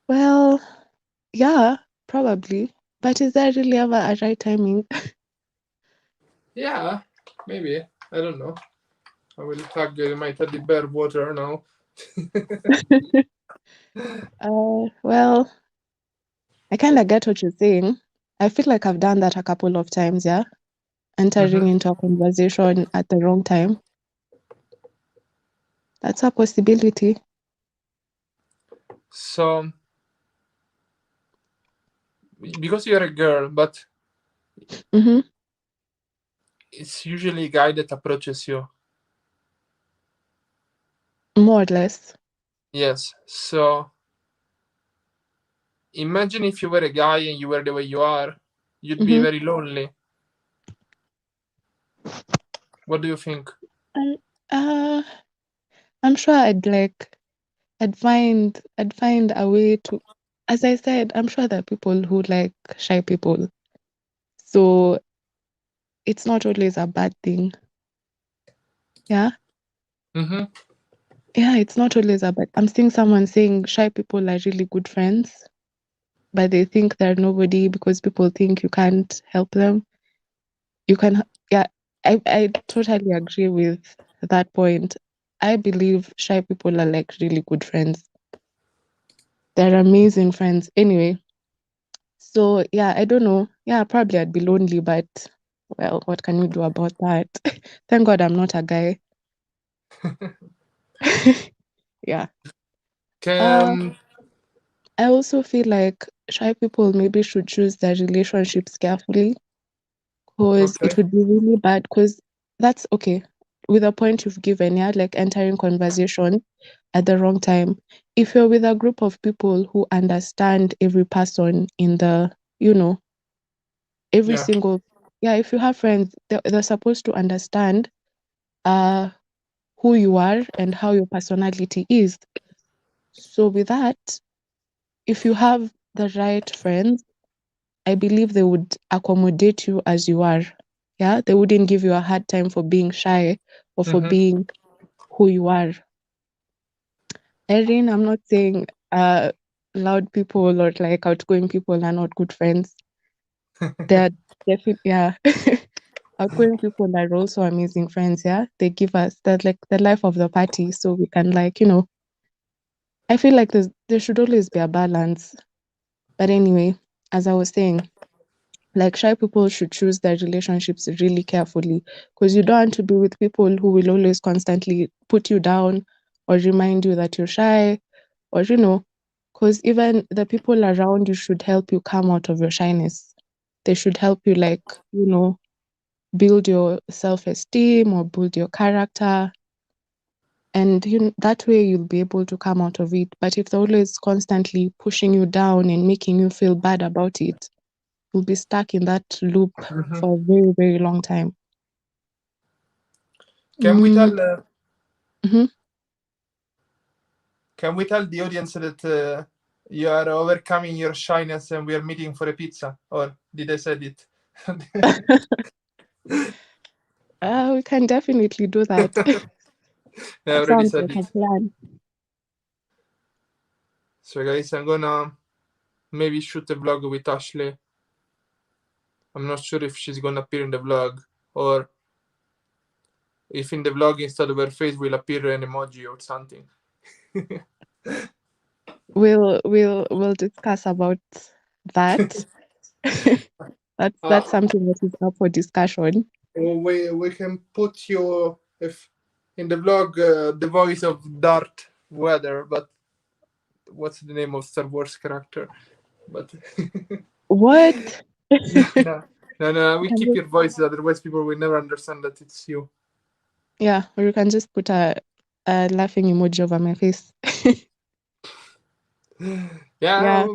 Well, yeah, probably. But is there really ever a right timing? Yeah, maybe. I don't know. I will tag my teddy bear water now. Well, I kind of get what you're saying. I feel like I've done that a couple of times, yeah? Entering into a conversation at the wrong time. That's a possibility. So, because you're a girl, but Mm-hmm. it's usually a guy that approaches you. More or less. Yes. So, imagine if you were a guy and you were the way you are, you'd be Mm-hmm. very lonely. What do you think? Uh, I'm sure I'd find a way to, as I said, I'm sure there are people who like shy people. So it's not always a bad thing. Yeah. Mm-hmm. Yeah, it's not always a bad. I'm seeing someone saying shy people are really good friends, but they think they're nobody because people think you can't help them. You can, yeah, I totally agree with that point. I believe shy people are like really good friends. They're amazing friends. Anyway, so yeah, I don't know. Yeah, probably I'd be lonely, but well, what can you do about that? Thank God I'm not a guy. Yeah. Can I also feel like shy people maybe should choose their relationships carefully, because it Okay. would be really bad. Because that's okay with the point you've given, yeah, like entering conversation at the wrong time. If you're with a group of people who understand every person in the, every Yeah. single, yeah, if you have friends, they're supposed to understand who you are and how your personality is. So with that, if you have the right friends, I believe they would accommodate you as you are. Yeah, they wouldn't give you a hard time for being shy or for Mm-hmm. being who you are. Erin, I'm not saying loud people or like outgoing people are not good friends. They're definitely, yeah. Outgoing people are also amazing friends, yeah. They give us that, like, the life of the party, so we can, like, I feel like there should always be a balance. But anyway, as I was saying, like, shy people should choose their relationships really carefully, because you don't want to be with people who will always constantly put you down or remind you that you're shy, or because even the people around you should help you come out of your shyness. They should help you, like, build your self-esteem or build your character, and that way you'll be able to come out of it. But if they're always constantly pushing you down and making you feel bad about it, you'll be stuck in that loop Mm-hmm. for a very, very long time. Can we tell? Mhm. Can we tell the audience that you are overcoming your shyness and we are meeting for a pizza? Or did I said it? We can definitely do that. I That already sounds said like a it. plan. So guys, I'm gonna maybe shoot a vlog with Ashley. I'm not sure if she's gonna appear in the vlog or if in the vlog instead of her face will appear an emoji or something. We'll discuss about that. That's something that is up for discussion. We can put you if in the vlog the voice of Darth Vader, but what's the name of Star Wars character? But What? no, we Can keep you- your voice, otherwise people will never understand that it's you. Yeah, or you can just put a laughing emoji over my face. Yeah, Yeah,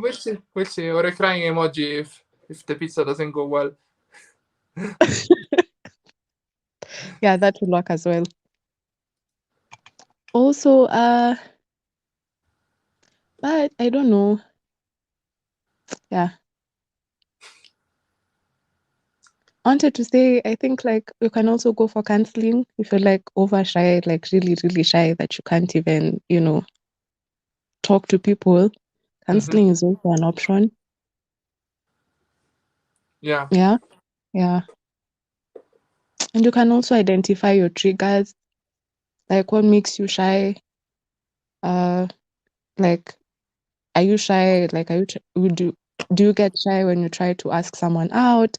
we'll see. Or a crying emoji if the pizza doesn't go well. yeah, that will work as well. Also, but I don't know. Yeah. I wanted to say, I think, like, you can also go for counseling if you're like over shy, like really, really shy that you can't even, talk to people. Counseling is also an option. Yeah. Yeah. Yeah. And you can also identify your triggers, like what makes you shy. Like, are you shy? Like, do you get shy when you try to ask someone out?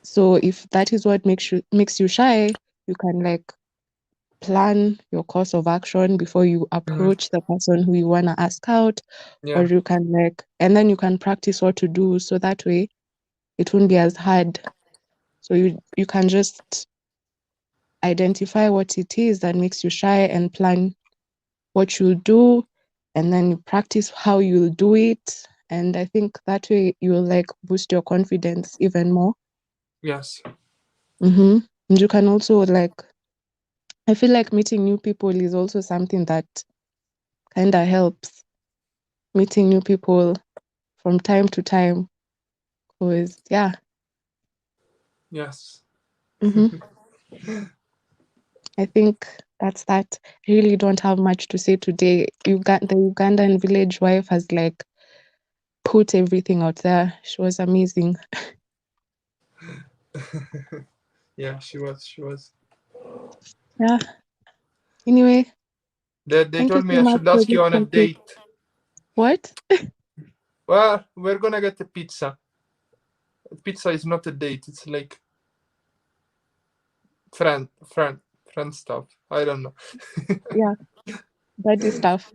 So if that is what makes you shy, you can, like, plan your course of action before you approach the person who you want to ask out, or Yeah. you can, like, and then you can practice what to do, so that way it won't be as hard. So you can just identify what it is that makes you shy and plan what you'll do, and then you practice how you'll do it, and I think that way you'll, like, boost your confidence even more. Yes. And you can also, like, I feel like meeting new people is also something that kind of helps. Meeting new people from time to time, because Yes. I think that's that. I really don't have much to say today. The Ugandan village wife has, like, put everything out there. She was amazing. Yeah, she was. Yeah. Anyway, They thank you told me so I much should for ask this you on a topic. date. What? Well, we're gonna get a pizza. Pizza is not a date, it's like friend stuff. I don't know. Yeah, buddy stuff.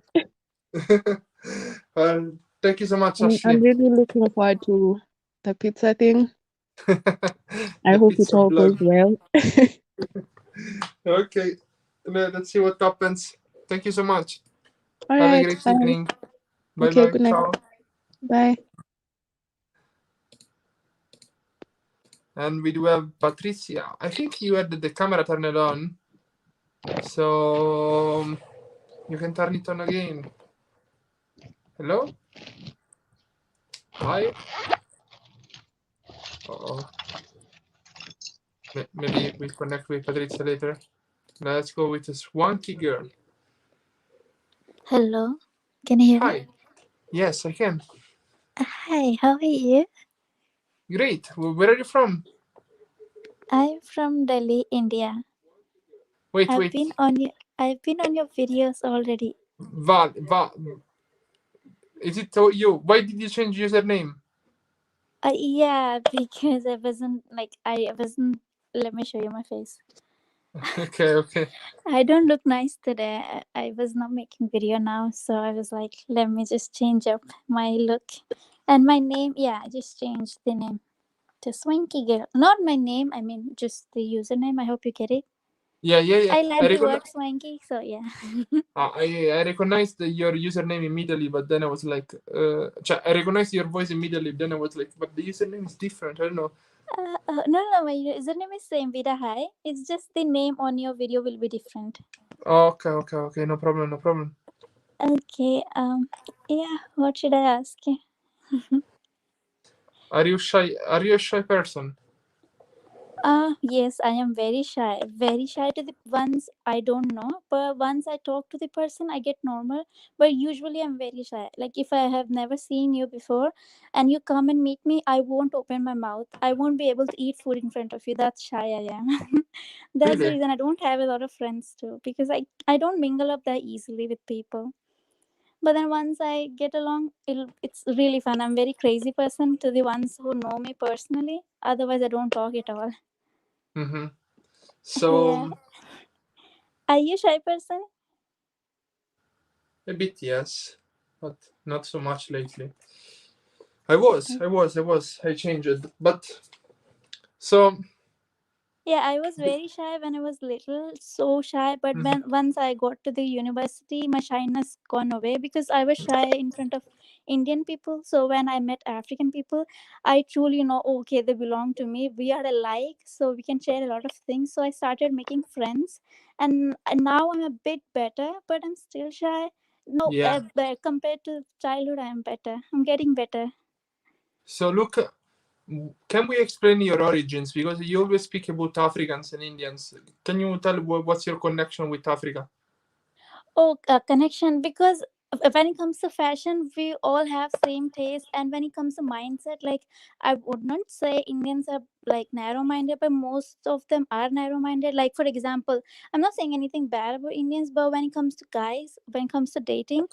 Well, thank Thank you so much, I'm Ashley. really looking forward to the pizza thing. I The hope it pizza all goes blog. well. Okay, let's see what happens. Thank you so much. All Have a right, great fine. evening. Bye Okay, bye. good night. Ciao. Bye. And we do have Patricia. I think you had the camera turned on, so you can turn it on again. Hello? Hi? Uh-oh. Maybe we connect with Patricia later. Let's go with the Swanky girl. Hello, can you hear me? Hi. Yes, I can. Hi, how are you? Great. Where are you from? I'm from Delhi, India. Wait. I've been on your videos already. Val. Is it you? Why did you change username? Yeah, because I wasn't. Let me show you my face. Okay. I don't look nice today. I was not making video now, so I was like, let me just change up my look and my name. Yeah, I just changed the name to Swanky Girl. Not my name. I mean, just the username. I hope you get it. Yeah. I like the word swanky, so yeah. I recognized your username immediately, but then I was like, I recognized your voice immediately. Then I was like, but the username is different. I don't know. No, my username is same, Vida Hi. It's just the name on your video will be different. Okay. No problem. Okay. Yeah. What should I ask you? Are you shy? Are you a shy person? Yes, I am very shy. Very shy to the ones I don't know. But once I talk to the person, I get normal. But usually I'm very shy. Like if I have never seen you before and you come and meet me, I won't open my mouth. I won't be able to eat food in front of you. That's shy I am. That's the Really? reason I don't have a lot of friends too. Because I don't mingle up that easily with people. But then once I get along, it's really fun. I'm very crazy person to the ones who know me personally. Otherwise, I don't talk at all. Mm-hmm. Yeah. So Are you shy person? a bit, yes, but not so much lately. I was. I changed, but so. Yeah, I was very shy when I was little, so shy. But when once I got to the university, my shyness gone away because I was shy in front of Indian people. So when I met African people, I truly know, okay, they belong to me. We are alike, so we can share a lot of things. So I started making friends, and now I'm a bit better, but I'm still shy. No, Yeah. compared to childhood, I am better. I'm getting better. So look, can we explain your origins? Because you always speak about Africans and Indians. Can you tell what's your connection with Africa? Connection, because when it comes to fashion, we all have same taste, and when it comes to mindset, like I would not say Indians are like narrow-minded, but most of them are narrow-minded. Like for example, I'm not saying anything bad about Indians, but when it comes to guys, when it comes to dating,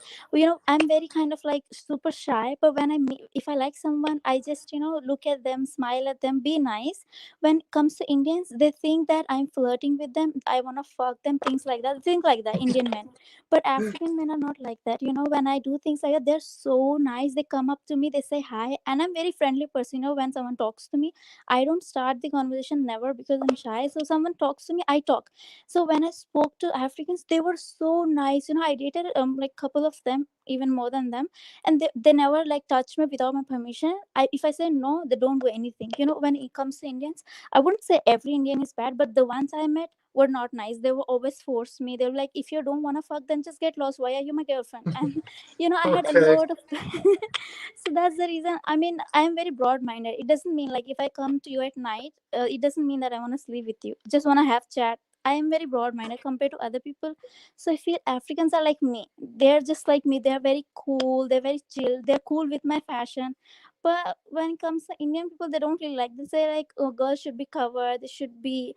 I'm very kind of like super shy. But when I meet, if I like someone, I just look at them, smile at them, be nice. When it comes to Indians, they think that I'm flirting with them, I want to fuck them, things like that, think like that, Indian men. But African men are not like that. When I do things like that, they're so nice. They come up to me, they say hi, and I'm very friendly person. When someone talks to me, I don't start the conversation, never, because I'm shy. So someone talks to me, I talk. So when I spoke to Africans, they were so nice. I dated like couple of them, even more than them, and they never like touch me without my permission. If I say no, they don't do anything. When it comes to Indians, I wouldn't say every Indian is bad, but the ones I met were not nice. They were always force me. They were like, if you don't want to fuck, then just get lost. Why are you my girlfriend? And I had a Okay. lot of so that's the reason. I mean, I'm very broad minded. It doesn't mean like if I come to you at night, it doesn't mean that I want to sleep with you. Just want to have chat. I am very broad minded compared to other people. So I feel Africans are like me. They're just like me. They're very cool. They're very chill. They're cool with my fashion. But when it comes to Indian people, they don't really like. They say like, oh, girls should be covered. They should be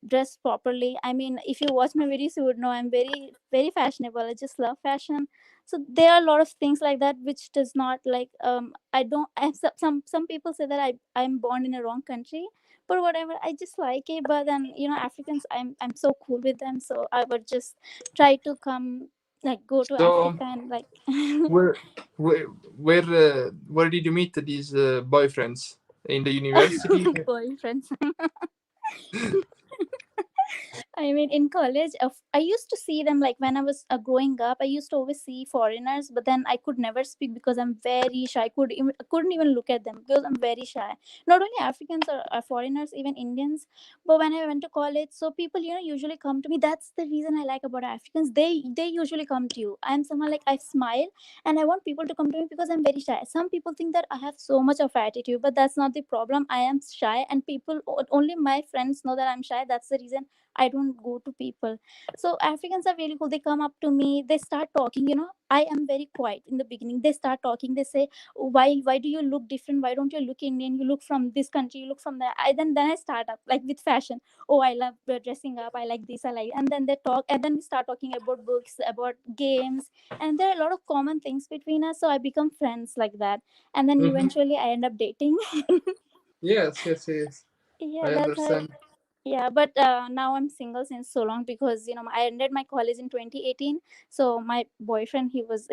dressed properly. I mean, if you watch my videos, you would know I'm very, very fashionable. I just love fashion. So there are a lot of things like that which does not like I don't I have some people say that I'm born in a wrong country, but whatever, I just like it. But then Africans, I'm so cool with them, so I would just try to come like go to So Africa and like where where did you meet these boyfriends? In the university? boyfriends. I mean, in college, I used to see them like when I was growing up. I used to always see foreigners, but then I could never speak because I'm very shy. I couldn't even look at them because I'm very shy. Not only Africans or foreigners, even Indians. But when I went to college, so people, usually come to me. That's the reason I like about Africans. They usually come to you. I'm someone like I smile and I want people to come to me because I'm very shy. Some people think that I have so much of attitude, but that's not the problem. I am shy, and people only my friends know that I'm shy. That's the reason I don't go to people. So Africans are really cool. They come up to me, they start talking. I am very quiet in the beginning. They start talking. They say, why do you look different? Why don't you look Indian? You look from this country. You look from there. Then I start up like with fashion. Oh, I love dressing up. I like this. I like. And then they talk. And then we start talking about books, about games, and there are a lot of common things between us. So I become friends like that. And then Mhm. eventually I end up dating. Yes. Yeah, I that's how. understand. Yeah, but now I'm single since so long because I ended my college in 2018. So my boyfriend, he was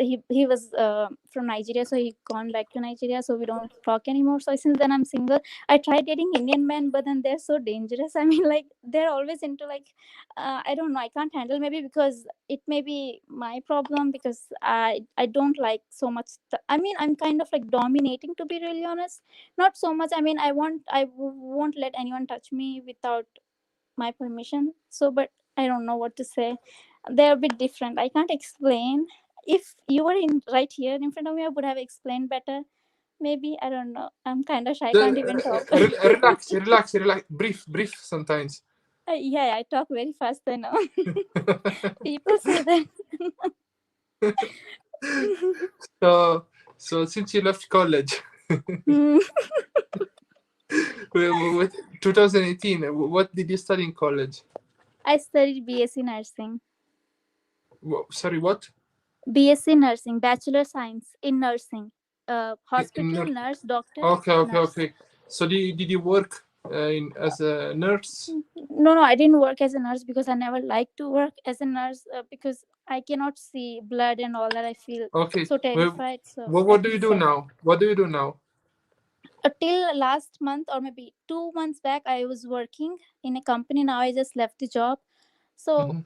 from Nigeria, so he gone back to Nigeria, so we don't talk anymore. So since then I'm single. I tried dating Indian men, but then they're so dangerous. I mean, like they're always into like I don't know, I can't handle, maybe because it may be my problem, because I don't like so much I mean, I'm kind of like dominating, to be really honest. Not so much. I mean, won't let anyone touch me without my permission. So, but I don't know what to say. They're a bit different. I can't explain. If you were in right here in front of me, I would have explained better. Maybe, I don't know. I'm kind of shy. I can't even talk. Relax. Brief sometimes. Yeah, I talk very fast. I know. People say that. So since you left college, Hmm. 2018, what did you study in college? I studied BSc nursing. Sorry, what? BSc nursing, bachelor science in nursing. In Hospital nurse, doctor, nurse. okay. So did you work as a nurse? No, I didn't work as a nurse because I never liked to work as a nurse, because I cannot see blood and all that. I feel Okay. so Well, terrified. So I what do you do decided. now? What do you do now? Till last month or maybe 2 months back, I was working in a company. Now I just left the job. So Mhm.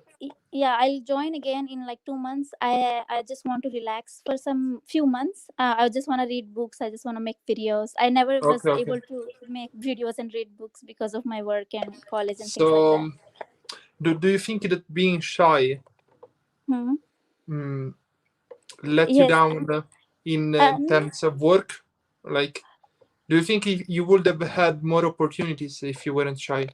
yeah, I'll join again in like 2 months. I just want to relax for some few months. I just want to read books. I just want to make videos. I never was Okay. able to make videos and read books because of my work and college and things like So that. do you think that being shy Hmm. mm, let you Yes. down in Um, terms of work? Like, do you think you would have had more opportunities if you weren't shy?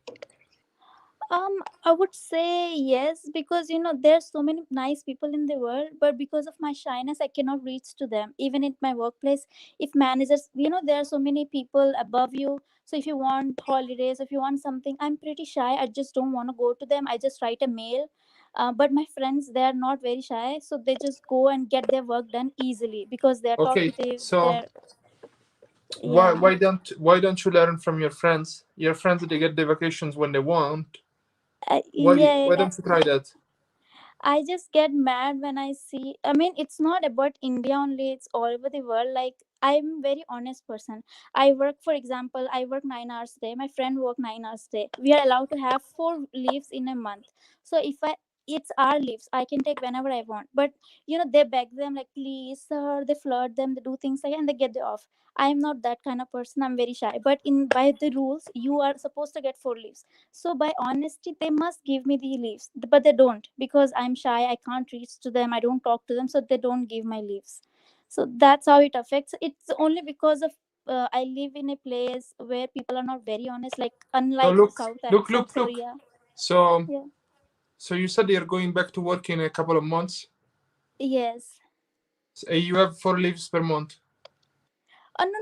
I would say yes, because there's so many nice people in the world, but because of my shyness, I cannot reach to them. Even in my workplace, if managers, there are so many people above you. So if you want holidays, if you want something, I'm pretty shy. I just don't want to go to them. I just write a mail. But my friends, they are not very shy, so they just go and get their work done easily because they're Okay. talkative. So They're why yeah. don't you learn from your friends? Your friends, they get their vacations when they want. Why Yeah. don't you try that? I just get mad when I see. I mean, it's not about India only, it's all over the world. Like, I'm very honest person. I work, for example, I work 9 hours a day. My friend work 9 hours a day. We are allowed to have 4 leaves in a month. So it's our leaves. I can take whenever I want. But they beg them like, please, sir. They flirt them. They do things like, and they get the off. I am not that kind of person. I'm very shy. But in by the rules, you are supposed to get 4 leaves. So by honesty, they must give me the leaves, but they don't because I'm shy. I can't reach to them. I don't talk to them, so they don't give my leaves. So that's how it affects. It's only because of I live in a place where people are not very honest. Like So unlike South look. Korea. So Yeah. you said you're going back to work in a couple of months. Yes. So, you have 4 leaves per month.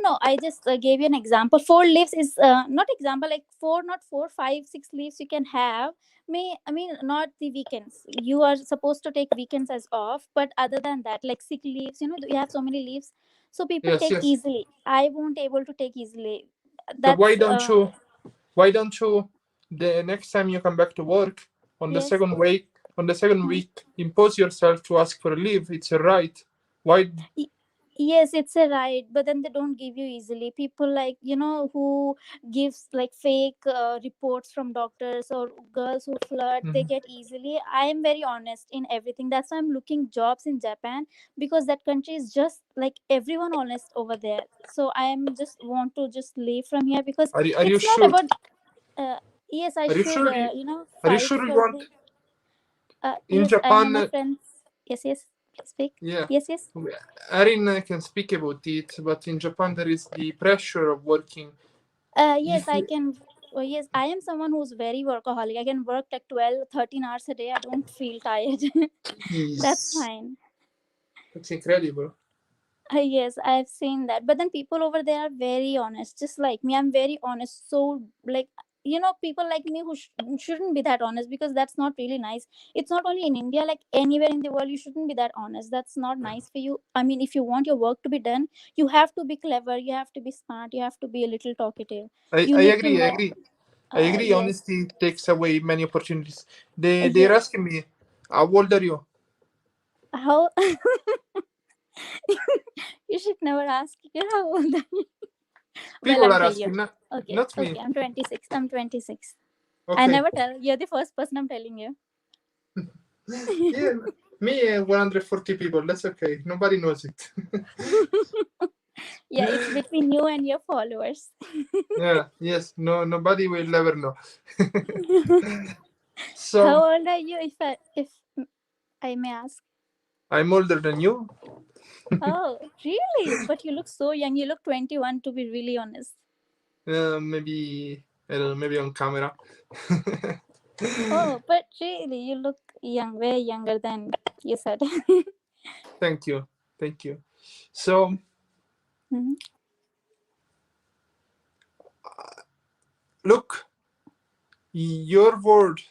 No. I just gave you an example. 4 leaves is not example, like four, not four, 5, 6 leaves you can have. I mean, not the weekends. You are supposed to take weekends as off, but other than that, like sick leaves, you have so many leaves. So people take Yes. easily. I won't able to take easily. So That's why don't you the next time you come back to work on the yes. second week on the second week, impose yourself to ask for a leave. It's a right. Why? Yes, it's a right, but then they don't give you easily. People like, who gives like fake reports from doctors, or girls who flirt, they Mhm. get easily. I am very honest in everything. That's why I'm looking jobs in Japan, because that country is just like everyone honest over there. So I am just want to just leave from here, because Are you it's not sure? about. Uh, yes, I Are you should, sure? Are you fight sure you for want the. in Yes, I have Japan? my friends. Yes, yes. Speak. Yeah. Yes, yes. Erin can speak about it, but in Japan there is the pressure of working. Yes, If I you, can. Yes, I am someone who's very workaholic. I can work like 12, 13 hours a day. I don't feel tired. That's yes, fine. that's incredible. Yes, I've seen that. But then people over there are very honest, just like me. I'm very honest. So, like, people like me who shouldn't be that honest, because that's not really nice. It's not only in India, like anywhere in the world, you shouldn't be that honest. That's not nice for you. I mean, if you want your work to be done, you have to be clever, you have to be smart, you have to be a little talkative. You I need to agree. I know. agree. I agree. Yes. Honesty takes away many opportunities. They're Yes. asking me, how old are you? How? You should never ask. How old are you? Well, People I'll are tell you. asking, Okay, not me. okay. I'm 26. I'm 26. I Okay. never tell. You're the first person I'm telling you. Yeah, me and 140 people. That's okay. Nobody knows it. Yeah, it's between you and your followers. Yeah. Yes. No. Nobody will ever know. How So old are you, if I may ask? I'm older than you. Oh, really? But you look so young. You look 21, to be really honest. Maybe I don't know. Maybe on camera. Oh, but really, you look young, way younger than you said. Thank you. Thank you. So Mhm. look, your word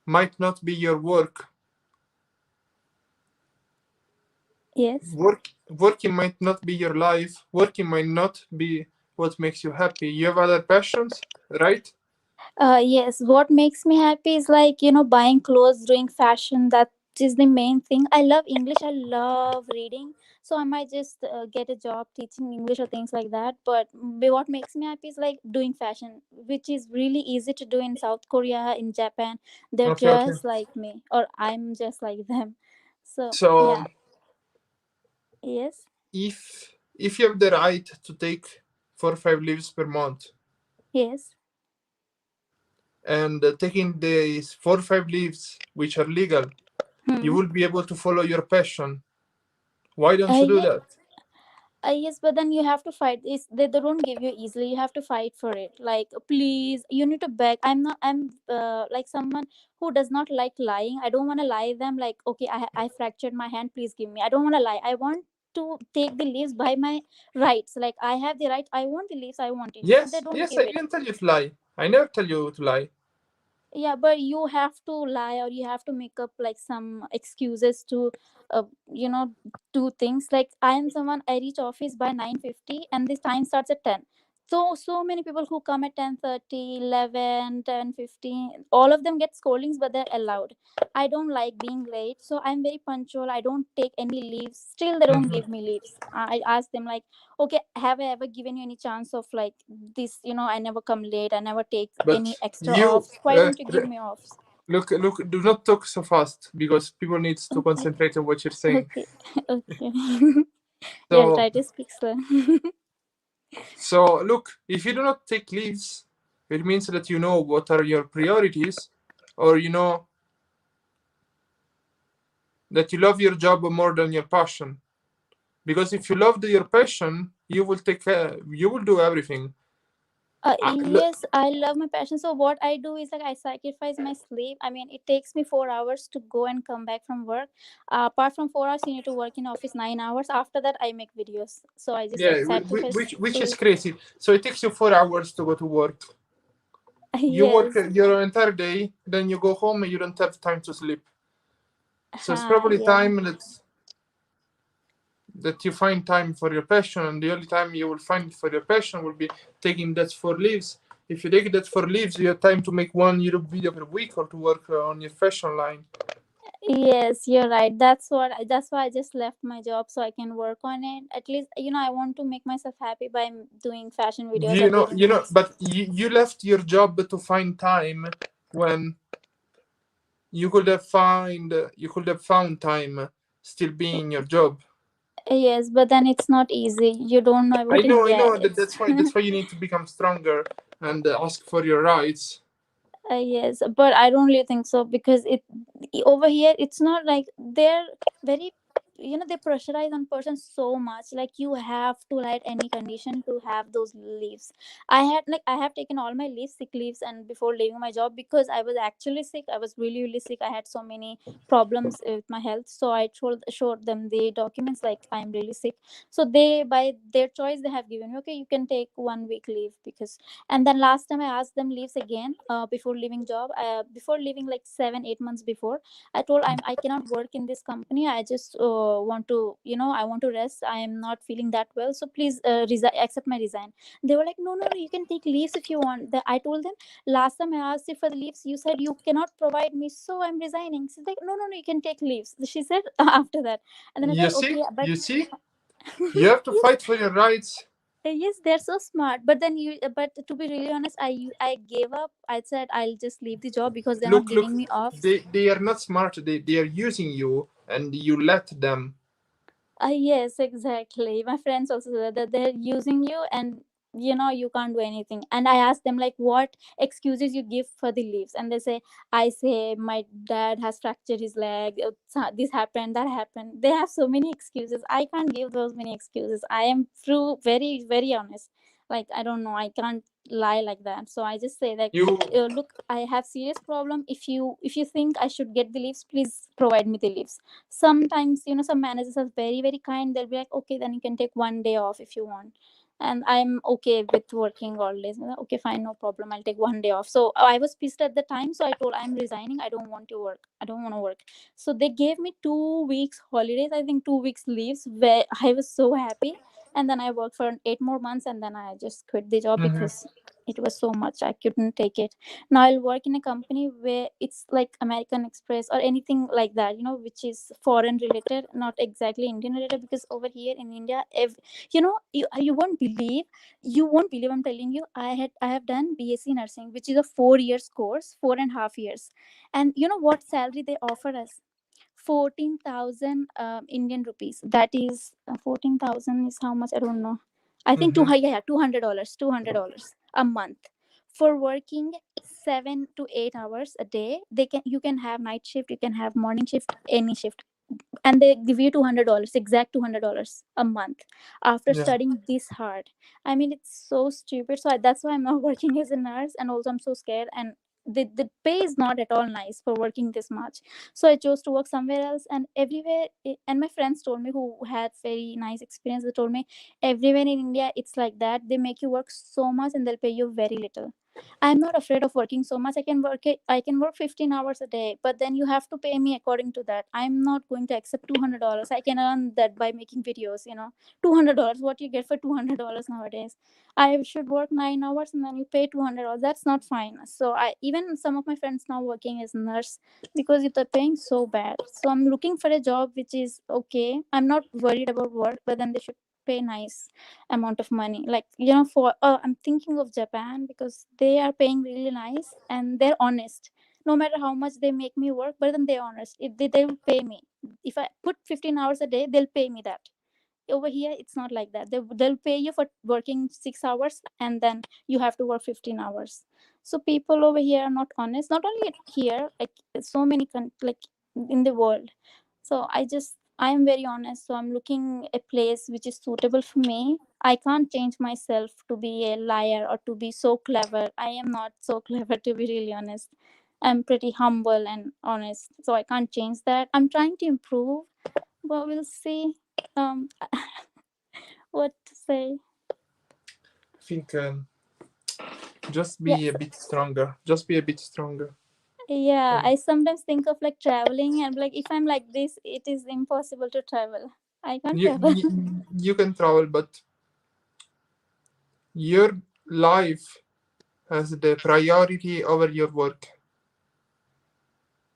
might not be your work. Yes. Working might not be your life. Working might not be what makes you happy. You have other passions, right? Yes, what makes me happy is like, buying clothes, doing fashion. That is the main thing. I love English. I love reading. So I might just get a job teaching English or things like that. But what makes me happy is like doing fashion, which is really easy to do in South Korea, in Japan. They're Okay, okay. just like me, or I'm just like them. So, So yeah. Yes. if you have the right to take 4 or 5 leaves per month, Yes. and taking these 4 or 5 leaves which are legal, you Hmm. will be able to follow your passion. Why don't you do Yeah. that? Yes, but then you have to fight. They don't give you easily. You have to fight for it. Like, please, you need to beg. I'm like someone who does not like lying. I don't want to lie them. Like, okay, I fractured my hand. Please give me. I don't want to lie. I want to take the leaves by my rights. Like, I have the right. I want the leaves. I want it. But they Yes, don't yes, give I it. didn't tell you to lie. I never tell you to lie. Yeah, but you have to lie, or you have to make up like some excuses to uh, you know do things. Like, I am someone, I reach office by 9:50 and this time starts at 10. So many people who come at 10:30, 11, 10:15, all of them get scoldings, but they're allowed. I don't like being late, so I'm very punctual. I don't take any leaves. Still, they don't Mhm. give me leaves. I ask them like, okay, have I ever given you any chance of like this? I never come late. I never take any But extra you offs. Why don't you give me offs? look, do not talk so fast because people need to Okay. concentrate on what you're saying. Okay. Okay. Yeah, I'll So, try to speak slow. so look, if you do not take leaves, it means that you know what are your priorities, or you know that you love your job more than your passion. Because if you love your passion, you will take care, you will do everything. Yes, I love my passion. So what I do is like I sacrifice my sleep. I mean, it takes me 4 hours to go and come back from work. Apart from 4 hours, you need to work in office 9 hours. After that, I make videos. So I just like Yeah, sacrifice which is sleep. crazy. So it takes you 4 hours to go to work. You work Yes. your entire day, then you go home and you don't have time to sleep. So it's probably Yeah. time that you find time for your passion, and the only time you will find for your passion will be taking that 4 leaves. If you take that for leaves, you have time to make one YouTube video per week or to work on your fashion line. Yes, you're right. That's why I just left my job so I can work on it. At least, I want to make myself happy by doing fashion videos or giving leaves. But you left your job to find time when you could have found time still being in your job. Yes, but then it's not easy. You don't know about I know. India. That's why you need to become stronger and ask for your rights. Yes, but I don't really think so, because over here it's not like they're very, they pressurize on person so much, like you have to write any condition to have those leaves. I have taken all my leaves, sick leaves, and before leaving my job, because I was actually sick. I was really really sick. I had so many problems with my health, so I showed them the documents like I'm really sick. So they, by their choice, they have given me, okay, you can take 1 week leave. Because, and then last time I asked them leaves again, before leaving job, before leaving like 7-8 months before, I told I cannot work in this company. I just want to, I want to rest. I am not feeling that well, so please accept my resign. They were like, no, no, no, you can take leaves if you want. I told them, last time I asked you for the leaves, you said you cannot provide me, so I'm resigning. She's like, no, no, no, you can take leaves, she said after that. And then I You said, see, okay, but you have to fight for your rights. yes, they're so smart. But then but to be really honest, I gave up. I said I'll just leave the job because they're not Look, giving me off. they are not smart. They are using you, and you let them. Yes, exactly. My friends also said that they're using you, and you can't do anything. And I asked them like, what excuses you give for the leaves, and they say, I say my dad has fractured his leg, this happened, that happened. They have so many excuses. I can't give those many excuses. I am true, very very honest. Like, I don't know, I can't lie like that. So I just say that, You look, I have serious problem. If you think I should get the leaves, please provide me the leaves. Sometimes, some managers are very very kind. They'll be like, okay, then you can take 1 day off if you want. And I'm okay with working all days. Okay, fine, no problem, I'll take 1 day off. So I was pissed at the time, so I told, I'm resigning, I don't want to work, I don't want to work. So they gave me 2 weeks holidays, I think 2 weeks leaves, where I was so happy. And then I worked for 8 more months, and then I just quit the job because it was so much, I couldn't take it. Now I'll work in a company where it's like American Express or anything like that, which is foreign related, not exactly Indian related. Because over here in India, if you won't believe I'm telling you, I have done BSc nursing, which is a 4 years course, 4.5 years. And you know what salary they offer us? 14,000 Indian rupees. That is 14,000 is how much? I don't know. I think $200, $200 a month for working 7 to 8 hours a day. You can have night shift, you can have morning shift, any shift, and they give you $200, exact $200 a month after Yeah. studying this hard. I mean, it's so stupid. So that's why I'm not working as a nurse, and also I'm so scared. And the pay is not at all nice for working this much. So I chose to work somewhere else. And everywhere, and my friends told me, who had very nice experience, they told me everywhere in India it's like that. They make you work so much and they'll pay you very little. I'm not afraid of working so much. I can work 15 hours a day, but then you have to pay me according to that. I'm not going to accept $200. I can earn that by making videos. $200, what you get for $200 nowadays? I should work 9 hours and then you pay $200. That's not fine. So I, even some of my friends now working as nurse, because they're paying so bad. So I'm looking for a job which is okay. I'm not worried about work, but then they should pay nice amount of money. Like, for I'm thinking of Japan, because they are paying really nice and they're honest. No matter how much they make me work, but then they're honest. If they will pay me, if I put 15 hours a day, they'll pay me that. Over here it's not like that. They'll pay you for working 6 hours, and then you have to work 15 hours. So people over here are not honest, not only here, like so many like in the world. So I am very honest. So I'm looking a place which is suitable for me. I can't change myself to be a liar or to be so clever. I am not so clever, to be really honest. I'm pretty humble and honest, so I can't change that. I'm trying to improve, but we'll see. um what to say. I think just be a bit stronger. Just be a bit stronger. Yeah, I sometimes think of like traveling, and like, if I'm like this, it is impossible to travel. I can't travel. You can travel, but your life as the priority over your work.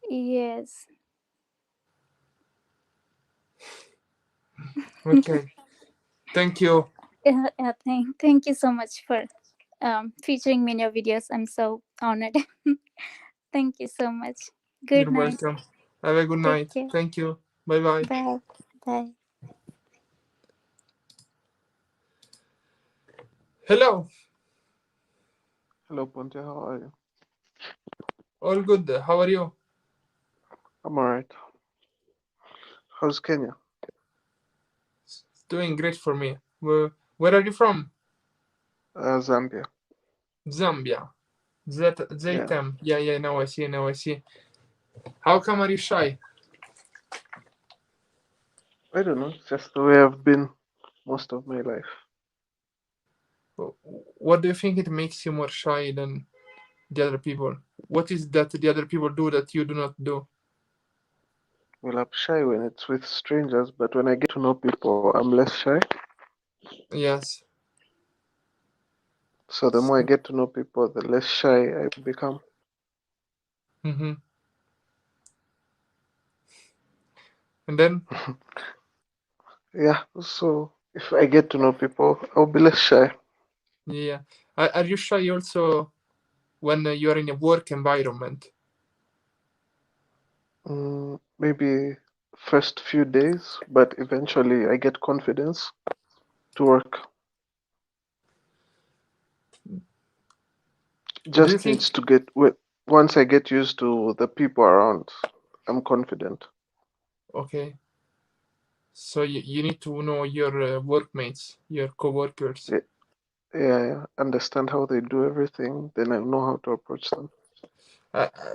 Yes. Okay. Thank you. Thank you so much for featuring me in your videos. I'm so honored. Thank you so much. Good You're night. welcome. Have a good Take night. care. Thank you. Bye bye. Bye. Bye. Hello. Hello, Ponte. How are you? All good. How are you? I'm alright. How's Kenya? It's doing great for me. Where are you from? Zambia. Zambia. Yeah. Zaitem. Yeah, now I see. How come are you shy? I don't know. It's just the way I've been most of my life. What do you think it makes you more shy than the other people? What is that the other people do that you do not do? Well, I'm shy when it's with strangers, but when I get to know people, I'm less shy. Yes. So the more I get to know people, the less shy I become. Mm-hmm. And then? Yeah, so if I get to know people, I'll be less shy. Yeah. Are you shy also when you are in a work environment? Maybe first few days, but eventually I get confidence to work. Just needs to get once I get used to the people around, I'm confident. Okay. So you need to know your workmates, your co-workers. Yeah, understand how they do everything, then I know how to approach them.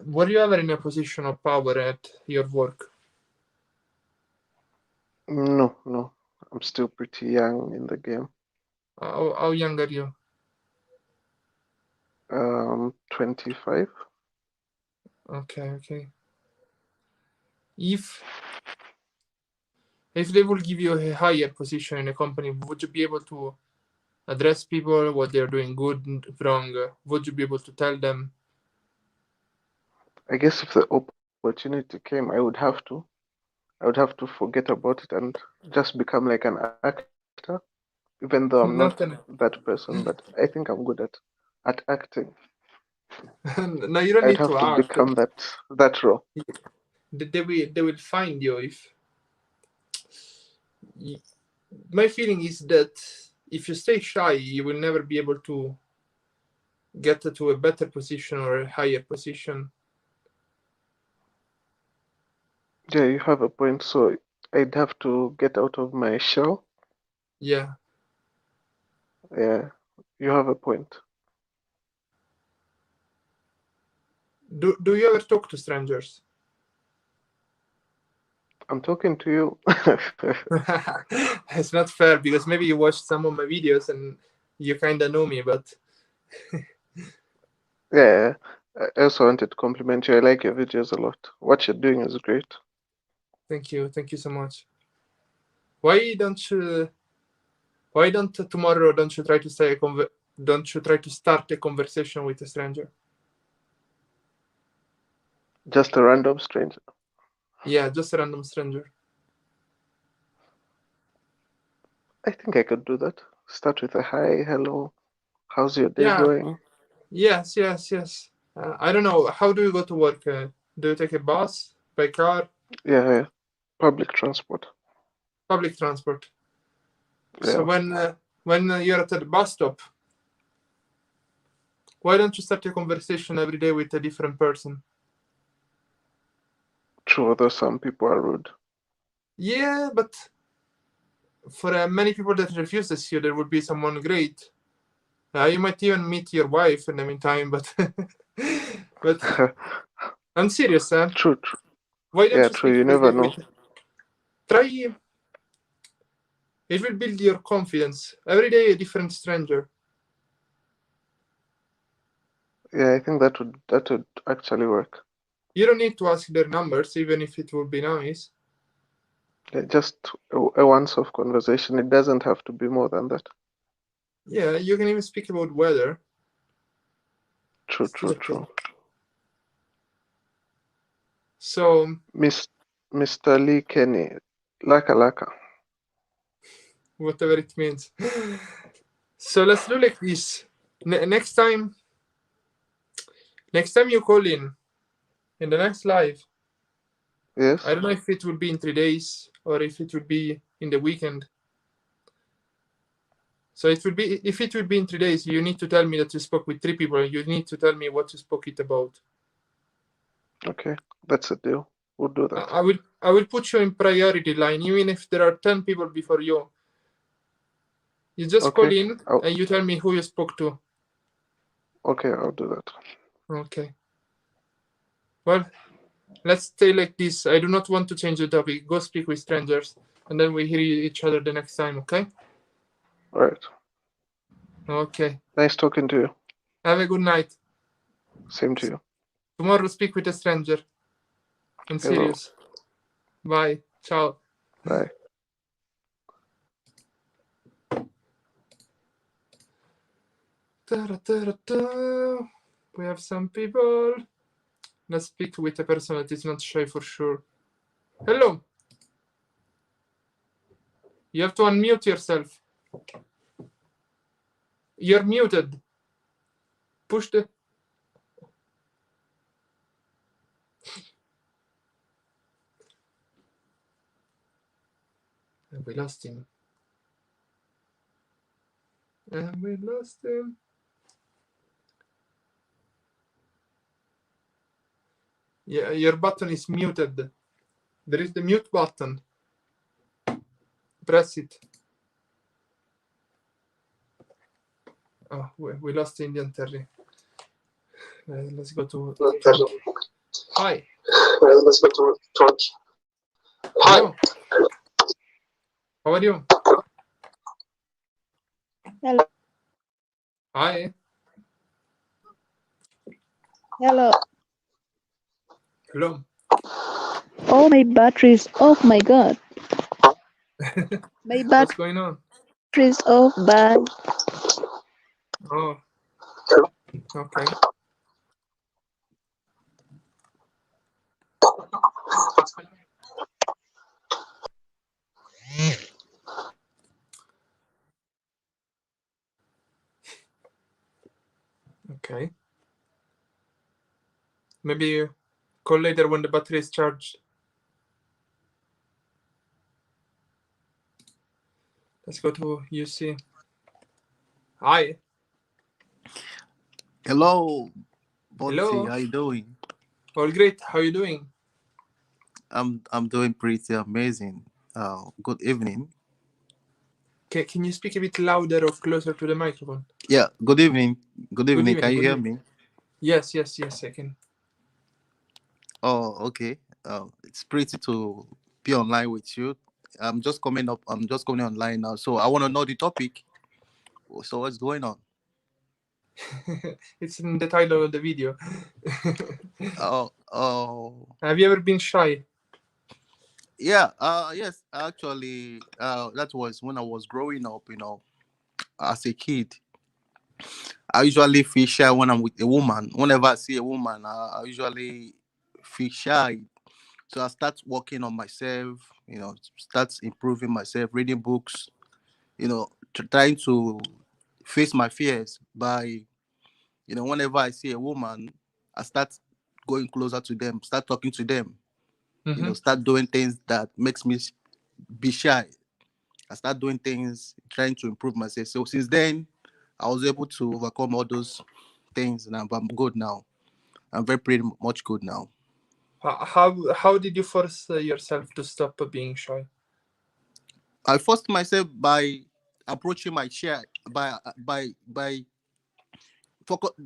Were you ever in a position of power at your work? No. I'm still pretty young in the game. How young are you? 25. Okay. If they will give you a higher position in a company, would you be able to address people, what they're doing good and wrong? Would you be able to tell them? I guess if the opportunity came, I would have to. I would have to forget about it and just become like an actor, even though I'm not that person. But I think I'm good at acting. No, you don't I'd need have to to act. become that role. They will find you if. My feeling is that if you stay shy, you will never be able to get to a better position or a higher position. Yeah, you have a point. So I'd have to get out of my shell. Yeah. Yeah, you have a point. Do you ever talk to strangers? I'm talking to you. It's not fair because maybe you watched some of my videos and you kind of know me, but Yeah, I also wanted to compliment you. I like your videos a lot. What you're doing is great. thank you so much. Why don't tomorrow don't you try to start a conversation with a stranger? Just a random stranger. Yeah, just a random stranger. I think I could do that. Start with a hi, hello, how's your day Yeah. going? Yes. I don't know. How do you go to work? Do you take a bus, by car? Yeah, public transport. Public transport. Yeah. So when you're at the bus stop, why don't you start a conversation every day with a different person? True, although some people are rude. Yeah, but for many people that refuses you, there would be someone great. You might even meet your wife in the meantime, but I'm serious, Sam. True. Why don't Yeah, you true. speak You every never day know. try? It will build your confidence. Every day a different stranger. Yeah, I think that would actually work. You don't need to ask their numbers, even if it would be nice. Yeah, just a once-off conversation. It doesn't have to be more than that. Yeah, you can even speak about weather. True. So, Mr. Lee Kenny, laka. whatever it means. So let's do like this. Next time you call in the next live. Yes. I don't know if it will be in 3 days or if it will be in the weekend. So it will be, if it will be in 3 days, you need to tell me that you spoke with 3 people. You need to tell me what you spoke it about. Okay, that's a deal. We'll do that. I will put you in priority line, even if there are 10 people before you. You just call in and you tell me who you spoke to. Okay, I'll do that. Okay. Well, let's stay like this. I do not want to change the topic. Go speak with strangers, and then we hear each other the next time, okay? All right. Okay. Nice talking to you. Have a good night. Same to you. Tomorrow speak with a stranger. I'm Hello. serious. Bye. Ciao. Bye. We have some people. Let's speak with a person that is not shy for sure. Hello. You have to unmute yourself. You're muted. Push the... And we lost him. And we lost him. Yeah, your button is muted. There is the mute button. Press it. Oh, we lost Indian Terry. Let's go to talk. Hi. Let's go to talk. Hi. Hello. How are you? Hello. Hi. Hello. Hello. Oh, my battery is off. My God. My What's going on? battery is off. Bye. Oh. Okay. Okay. Maybe call later when the battery is charged. Let's go to UC. Hi. Hello, Bonsi. Hello. How you doing? All great. How are you doing? I'm doing pretty amazing. Good evening. Can you speak a bit louder or closer to the microphone? Yeah. Good evening. Good evening. Good Can you evening. hear me? Yes, I can. Oh, okay. It's pretty to be online with you. I'm just coming online now. So I want to know the topic. So what's going on? It's in the title of the video. Oh. Have you ever been shy? Yeah. Yes. Actually, that was when I was growing up. As a kid. I usually feel shy when I'm with a woman. Whenever I see a woman, I usually feel shy. So I start working on myself, start improving myself, reading books, trying to face my fears by, whenever I see a woman, I start going closer to them, start talking to them, start doing things that makes me be shy. I start doing things, trying to improve myself. So since then, I was able to overcome all those things, and I'm good now. I'm pretty much good now. How did you force yourself to stop being shy? I forced myself by approaching my chair, by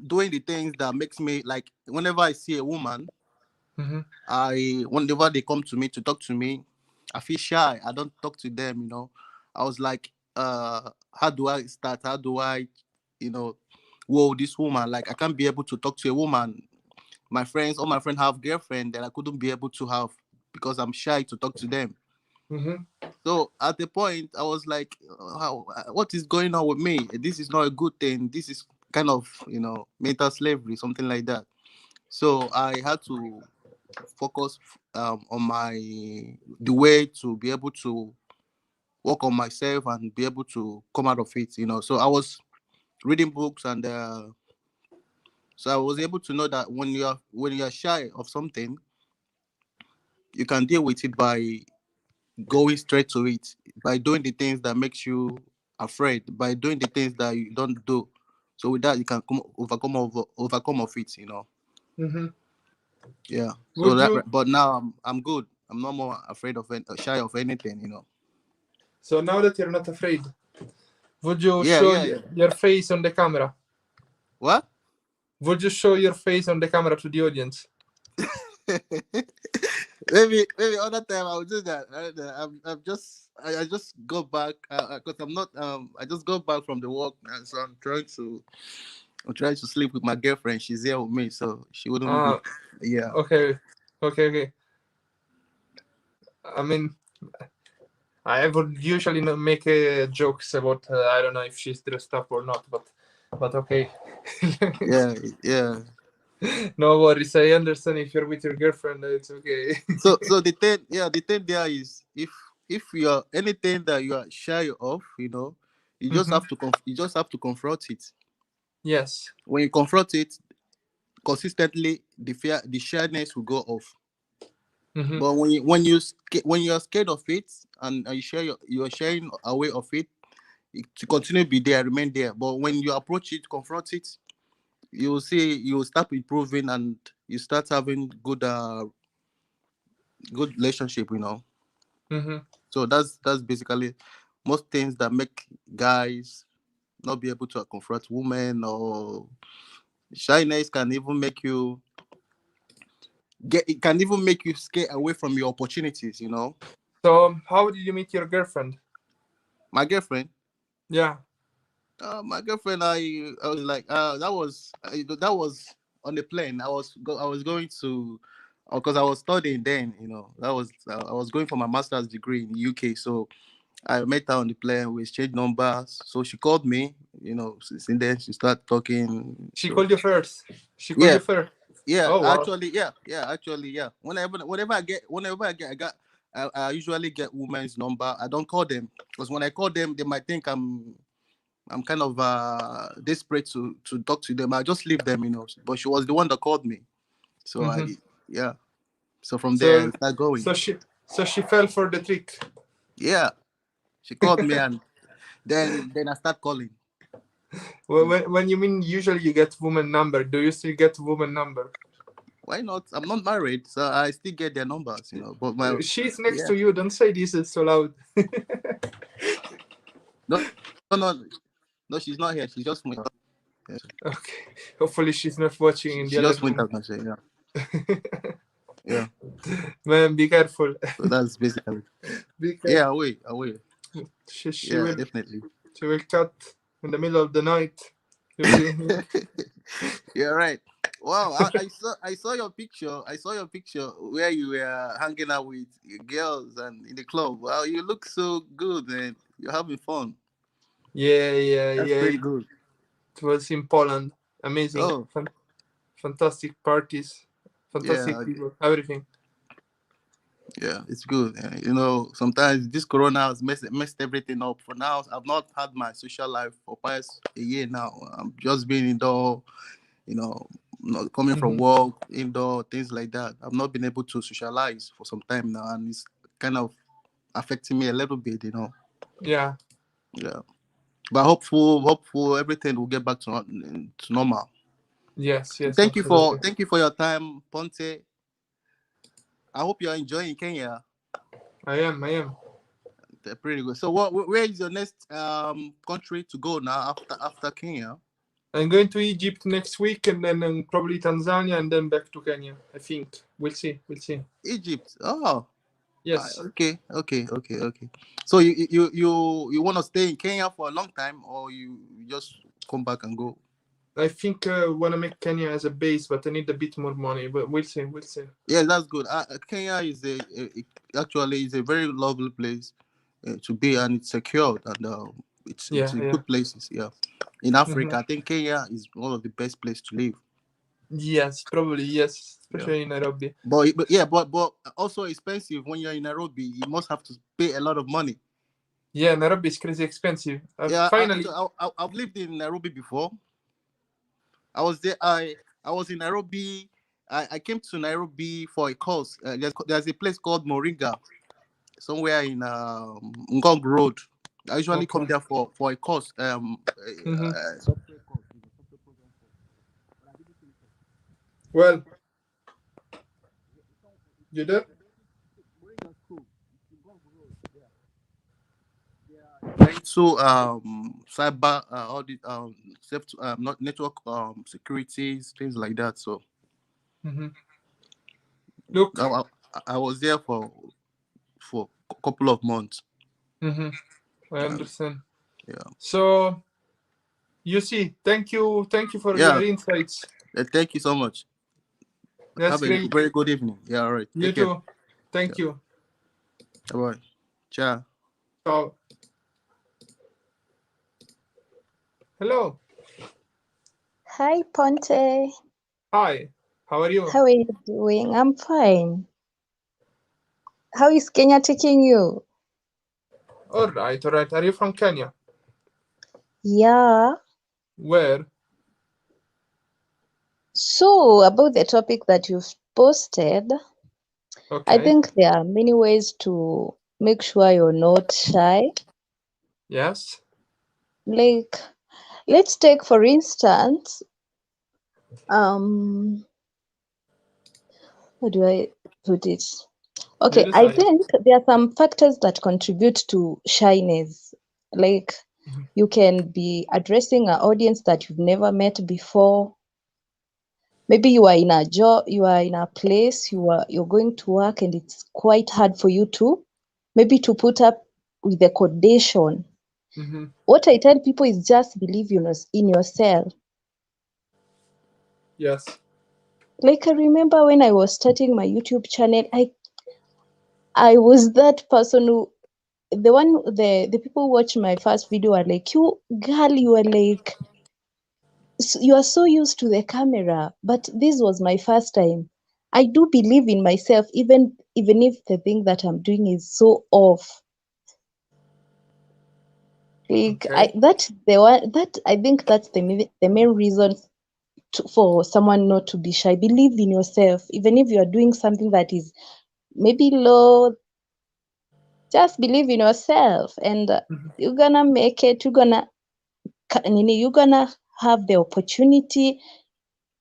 doing the things that makes me, like, whenever I see a woman, whenever they come to me to talk to me, I feel shy. I don't talk to them. I was like, how do I start? How do I, whoa, this woman, like, I can't be able to talk to a woman. All my friends have girlfriend that I couldn't be able to have because I'm shy to talk to them. So at the point, I was like, what is going on with me? This is not a good thing. This is kind of mental slavery, something like that. So I had to focus on the way to be able to work on myself and be able to come out of it. So I was reading books, and so I was able to know that when you're shy of something, you can deal with it by going straight to it, by doing the things that makes you afraid, by doing the things that you don't do. So with that, you can overcome of it. Mm-hmm. Yeah. So Would you? but now I'm good. I'm no more afraid of shy of anything. So now that you're not afraid, would you Yeah, show yeah. your face on the camera? What? Would you show your face on the camera to the audience? maybe other time I'll do that. I just go back because I'm not I just got back from the work, and so I'm trying to sleep with my girlfriend. She's here with me, so she wouldn't. Yeah. Okay. I mean, I would usually not make jokes about I don't know if she's dressed up or not, but okay. Yeah. No worries. I understand if you're with your girlfriend, it's okay. So the thing there is, if you're anything that you are shy of, you just have to confront it. Yes. When you confront it consistently, the shyness will go off. Mm-hmm. But when you're scared of it, and you're sharing away of it, to continue be there, remain there. But when you approach it, confront it, you will see you will start improving, and you start having good relationship. Mm-hmm. So that's basically most things that make guys not be able to confront women, or shyness can even make you scare away from your opportunities. So how did you meet your girlfriend? My girlfriend. Yeah. My girlfriend, I was like, that was on the plane. I was going to, because I was studying then. That was I was going for my master's degree in the UK. So I met her on the plane. We exchanged numbers. So she called me. Since then she started talking. She called you first. She called Yeah. you first. Yeah, Oh wow. actually, yeah. Whenever I get, I usually get women's number. I don't call them, because when I call them, they might think I'm kind of desperate to talk to them. I just leave them, But she was the one that called me, so Mm-hmm. yeah. So from there, I start going. So she fell for the trick. Yeah, she called me, and then I start calling. When you mean usually you get woman number, do you still get woman number? Why not? I'm not married, so I still get their numbers, But she's next to you. Don't say this so loud. No, she's not here. She's just went. Yeah. Okay. Hopefully she's not watching in the She other just went room. out, yeah. Yeah. Man, be careful. So that's basically. Be careful. Yeah, I will. She Yeah, will definitely. She will cut in the middle of the night. Yeah, right. Wow, I saw your picture. I saw your picture where you were hanging out with your girls and in the club. Wow, you look so good, and you're having fun. Yeah. That's pretty good. It was in Poland. Amazing. Oh. Fantastic parties. Fantastic people. Everything. Yeah, it's good. Sometimes this corona has messed everything up. For now, I've not had my social life for past a year now. I'm just being indoor, not coming from work, indoor, things like that. I've not been able to socialize for some time now, and it's kind of affecting me a little bit, Yeah. Yeah. But hopeful everything will get back to normal. Yes. Thank you for your time, Ponte. I hope you're enjoying Kenya. I am. They're pretty good. So where is your next country to go now after Kenya? I'm going to Egypt next week, and then probably Tanzania, and then back to Kenya. I think we'll see. Egypt. Oh. Yes. Okay. So you want to stay in Kenya for a long time, or you just come back and go? I think I want to make Kenya as a base, but I need a bit more money. But we'll see. Yeah, that's good. Kenya is actually a very lovely place to be, and it's secured, and It's Yeah, in yeah. good places. Yeah, in Africa, I think Kenya is one of the best places to live. Yes, probably yes, especially in Nairobi. But also expensive when you're in Nairobi. You must have to pay a lot of money. Yeah, Nairobi is crazy expensive. Yeah, Finally, I've lived in Nairobi before. I was there. I was in Nairobi. I came to Nairobi for a course. There's a place called Moringa, somewhere in Ngong Road. I usually come there for a course. Software course. well, you there? So cyber all the not network securities, things like that. So Look, I was there for a couple of months. I understand. Yeah. So you see, thank you for your insights. Thank you so much. That's Have a great. very good evening. Yeah, all right. You Take too. care. Thank you. Bye. Ciao. Ciao. Hello. Hi, Ponte. Hi. How are you? How are you doing? I'm fine. How is Kenya taking you? All right, all right. Are you from Kenya? Yeah. Where? So, about the topic that you've posted, Okay. I think there are many ways to make sure you're not shy. Yes. Like, let's take, for instance, how do I put it? Okay, I think there are some factors that contribute to shyness. Like, you can be addressing an audience that you've never met before. Maybe you are in a job, you are in a place, you're going to work, and it's quite hard for you to maybe to put up with the condition. What I tell people is just believe in yourself. Yes. Like, I remember when I was starting my YouTube channel, I was that person who the people who watch my first video are like, you girl, you are like, you are so used to the camera, but this was my first time. I do believe in myself, even if the thing that I'm doing is so off. Like, I think that's the main reason for someone not to be shy. Believe in yourself, even if you are doing something that is maybe low. Just believe in yourself, and you're gonna make it. You're gonna have the opportunity.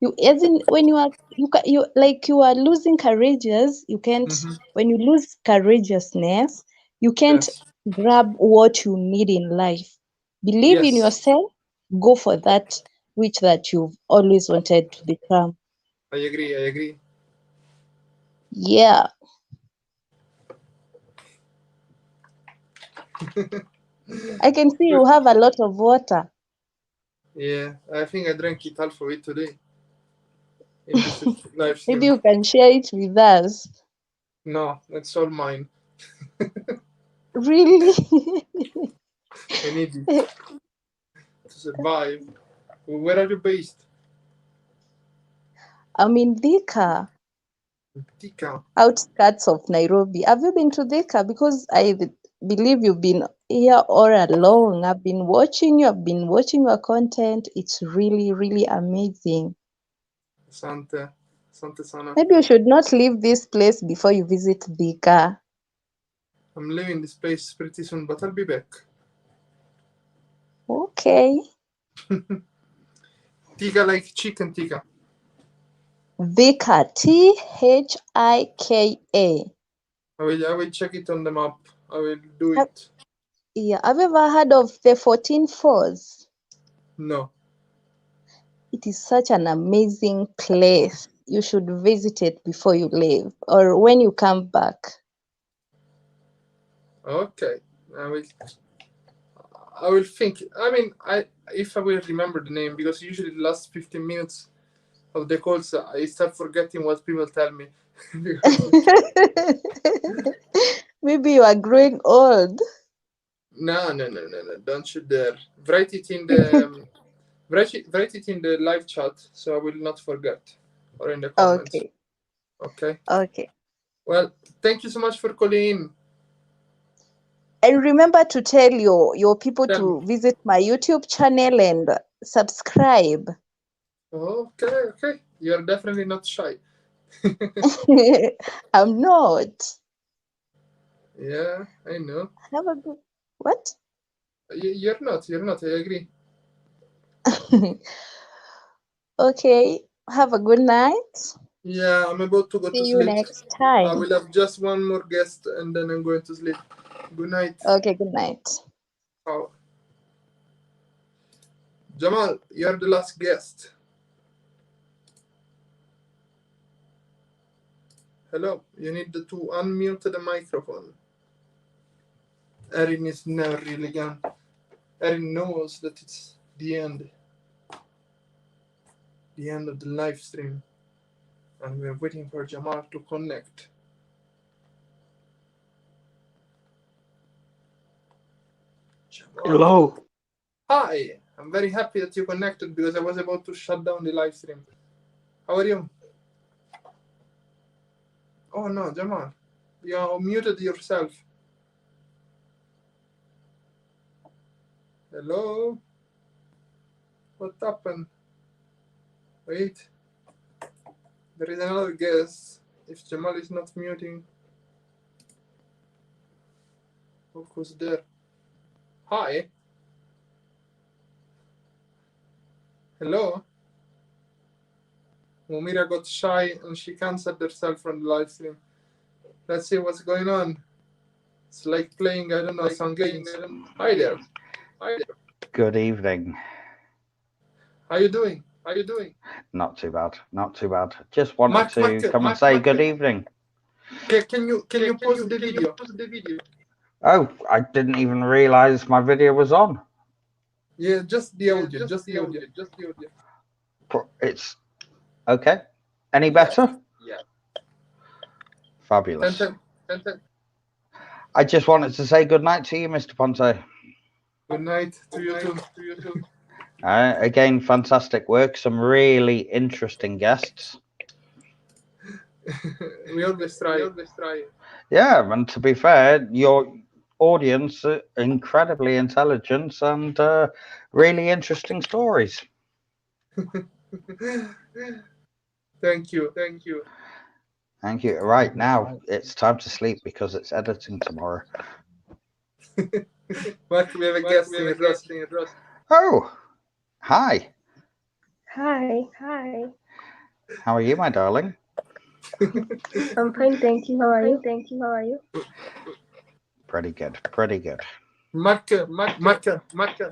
When you are losing courageous, you can't. When you lose courageousness, you can't grab what you need in life. Believe in yourself. Go for that that you've always wanted to become. I agree. Yeah. I can see you have a lot of water. Yeah, I think I drank it half of it today. In this live stream. Maybe you can share it with us. No, that's all mine. Really? I need it to survive. Where are you based? I'm in Thika. Thika. Outskirts of Nairobi. Have you been to Thika? Because I believe you've been here all along. I've been watching you. I've been watching your content. It's really, really amazing. Sante sana. Maybe you should not leave this place before you visit Thika. I'm leaving this place pretty soon, but I'll be back. Okay. Thika like chicken tikka. Thika, Thika. I will check it on the map. I will do it. Yeah. Have you ever heard of the 14 Falls? No. It is such an amazing place. You should visit it before you leave or when you come back. Okay. I will think. I mean, if I will remember the name, because usually the last 15 minutes of the calls, I start forgetting what people tell me. Maybe you are growing old. No. Don't you dare. Write it in the write it in the live chat, so I will not forget, or in the comments. Okay. Okay. Okay. Well, thank you so much for calling in. And remember to tell your people Tell to visit my YouTube channel and subscribe. Okay. You're definitely not shy. I'm not. Yeah, I know. Have a good what? You're not. I agree. Okay. Have a good night. Yeah, I'm about to go to See you sleep. next I time. will have just one more guest and then I'm going to sleep. Good night. Okay, good night. Ciao. Jamal, you're the last guest. Hello, you need to unmute the microphone. Erin is never really gone. Erin knows that it's the end. The end of the live stream. And we're waiting for Jamal to connect. Jamal. Hello. Hi, I'm very happy that you connected because I was about to shut down the live stream. How are you? Oh no, Jamal, you muted yourself. Hello? What happened? Wait. There is another guest. If Jamal is not muting. Look who's there. Hi. Hello? Mumira got shy and she cancelled herself from the live stream. Let's see what's going on. It's like playing, I don't know, some games. Hi there. Good evening. How you doing? Not too bad. Just wanted to come and say good evening. Can you pause the video? Oh, I didn't even realize my video was on. Yeah, just the audio. It's okay. Any better? Yeah. Fabulous. I just wanted to say good night to you, Mr. Ponte. Good night to you too. Again, fantastic work. Some really interesting guests. We always try. Yeah, and to be fair, your audience are incredibly intelligent and really interesting stories. Thank you. Right now, it's time to sleep because it's editing tomorrow. Mark, we have a guest in Rossi. Oh, hi. Hi. How are you, my darling? I'm fine, thank you. How are you? Pretty good. Mark,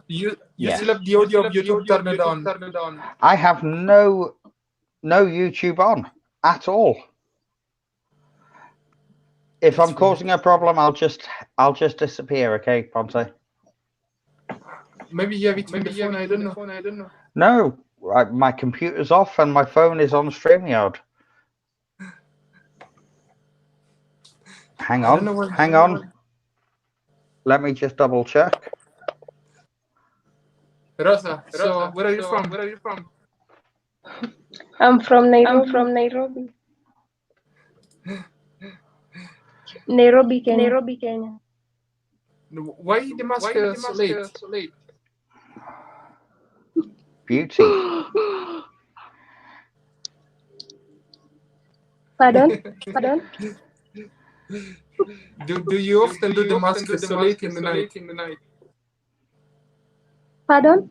you Yes. still have the audio of YouTube turned on. I have no YouTube on at all. If I'm causing a problem, I'll just disappear, okay, Ponte? Maybe you have it on the phone, I don't know. No, my computer's off and my phone is on StreamYard. Hang on. Let me just double check. Rosa, so where are you from? I'm from Nairobi. Nairobi, Kenya. Why the mask so late? Beauty. Pardon? Do you often do the mask so late in the night? Pardon?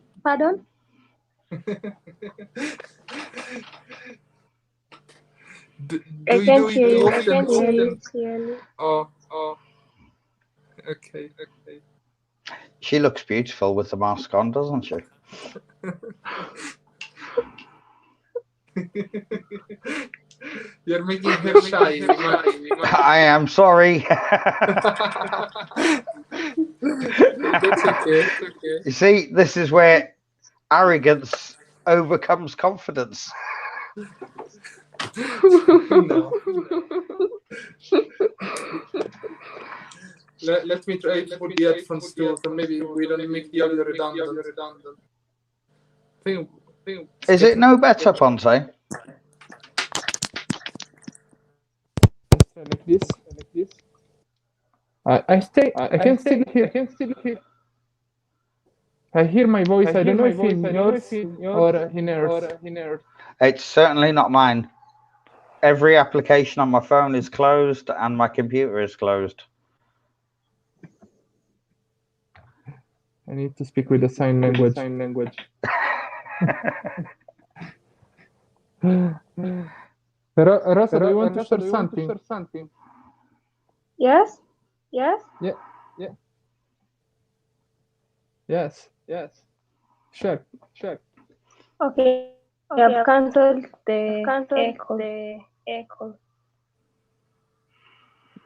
Do I you can't do hear it you. often? Oh. Okay. She looks beautiful with the mask on, doesn't she? You're making her shy. I am sorry. That's okay. You see, this is where arrogance overcomes confidence. No. Let me try to put the headphones too, so maybe we don't make the audio redundant. Is it no better, Ponte? Like this. I can still hear. I hear my voice. I don't know if in yours or in yours. It's certainly not mine. Every application on my phone is closed and my computer is closed. I need to speak with the sign language. Rosa, do you want to share something? Yes? Yeah. Yes. Sure. Okay. I've cancelled the echo.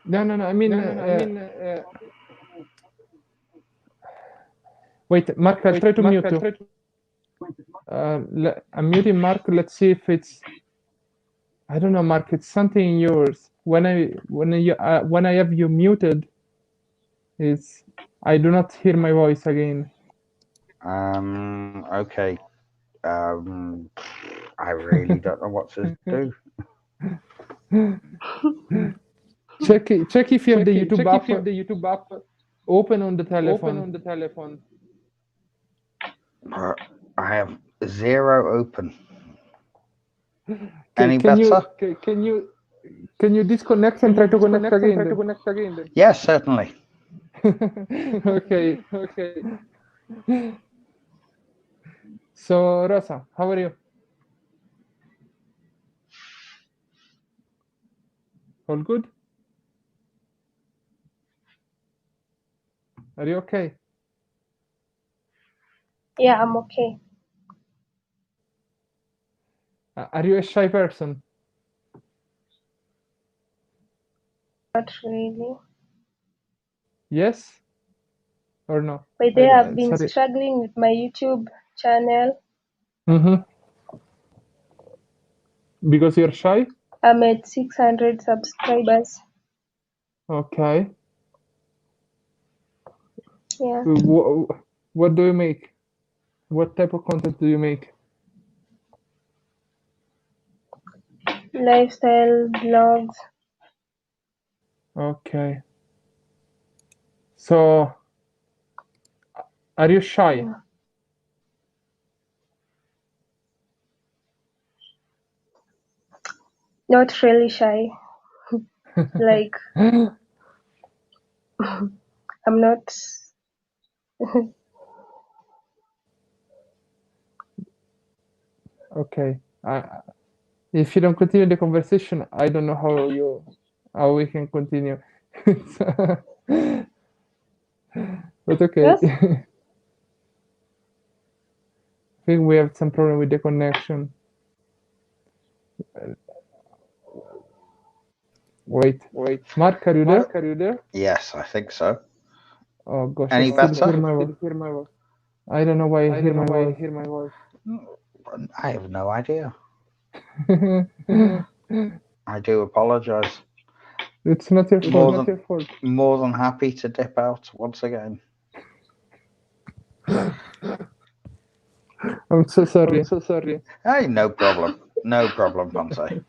No. I mean, wait, Mark. I'll try to mute you. I'm muting Mark. Let's see if it's. I don't know, Mark. It's something in yours. When I have you muted, I do not hear my voice again. Okay. I really don't know what to do. Check if you have the YouTube app open on the telephone. I have 0 open. Any better? Can you disconnect and try to connect again? Then? Yes, certainly. Okay. So, Rosa, how are you? All good? Are you okay? Yeah, I'm okay. Are you a shy person? Not really. Yes or no? By the way, I've been struggling with my YouTube channel. Because you're shy? I'm at 600 subscribers. Okay. Yeah. What do you make? What type of content do you make? Lifestyle blogs. Okay. So, are you shy? Not really shy. Like, I'm not. Okay. If you don't continue the conversation, I don't know how we can continue. But okay. Yes? I think we have some problem with the connection. Wait. Mark, are you there? Yes, I think so. Oh gosh, Any I still better? hear my voice. I don't know why I hear my voice. I have no idea. I do apologize. It's not your fault. More than happy to dip out once again. I'm so sorry. Hey, no problem. No problem, Ponte.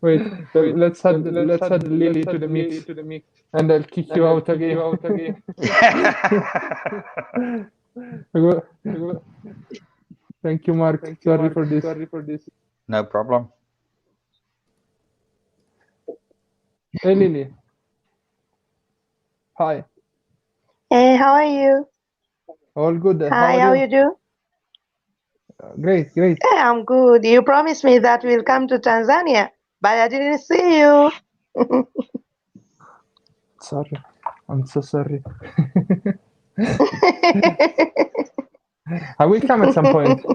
Wait, let's add Lily to the mix, and I'll kick you out again. Thank you, Mark. Sorry for this. No problem. Hey, Lily. Hi. Hey, how are you? All good. Hi, how you do? Great. Hey, I'm good. You promised me that we'll come to Tanzania, but I didn't see you. Sorry. I'm so sorry. I will come at some point.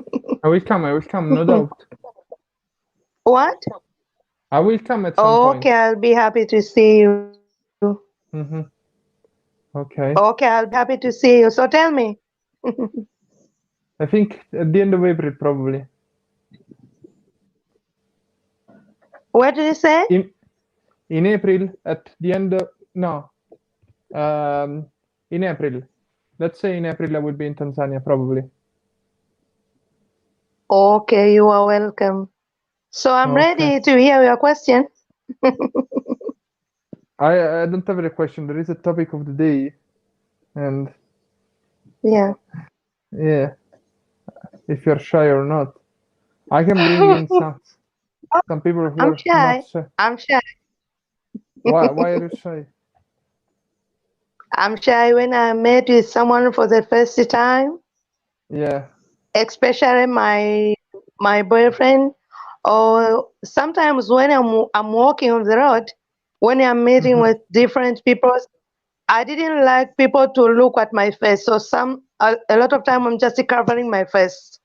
I will come, no doubt. What? I will come at some point. Okay, I'll be happy to see you. Okay. Okay, I'll be happy to see you. So tell me. I think at the end of April, probably. What did you say? In April, at the end of... No. in April. Let's say in April I will be in Tanzania probably. Okay, you are welcome. So I'm Okay. ready to hear your question. I don't have a question. There is a topic of the day, and Yeah. if you're shy or not, I can bring in some people who I'm are shy. not shy. I'm shy. Why are you shy? I'm shy when I met with someone for the first time, Yeah. especially my boyfriend, or sometimes when I'm walking on the road, when I'm meeting with different people. I didn't like people to look at my face, so a lot of time I'm just covering my face.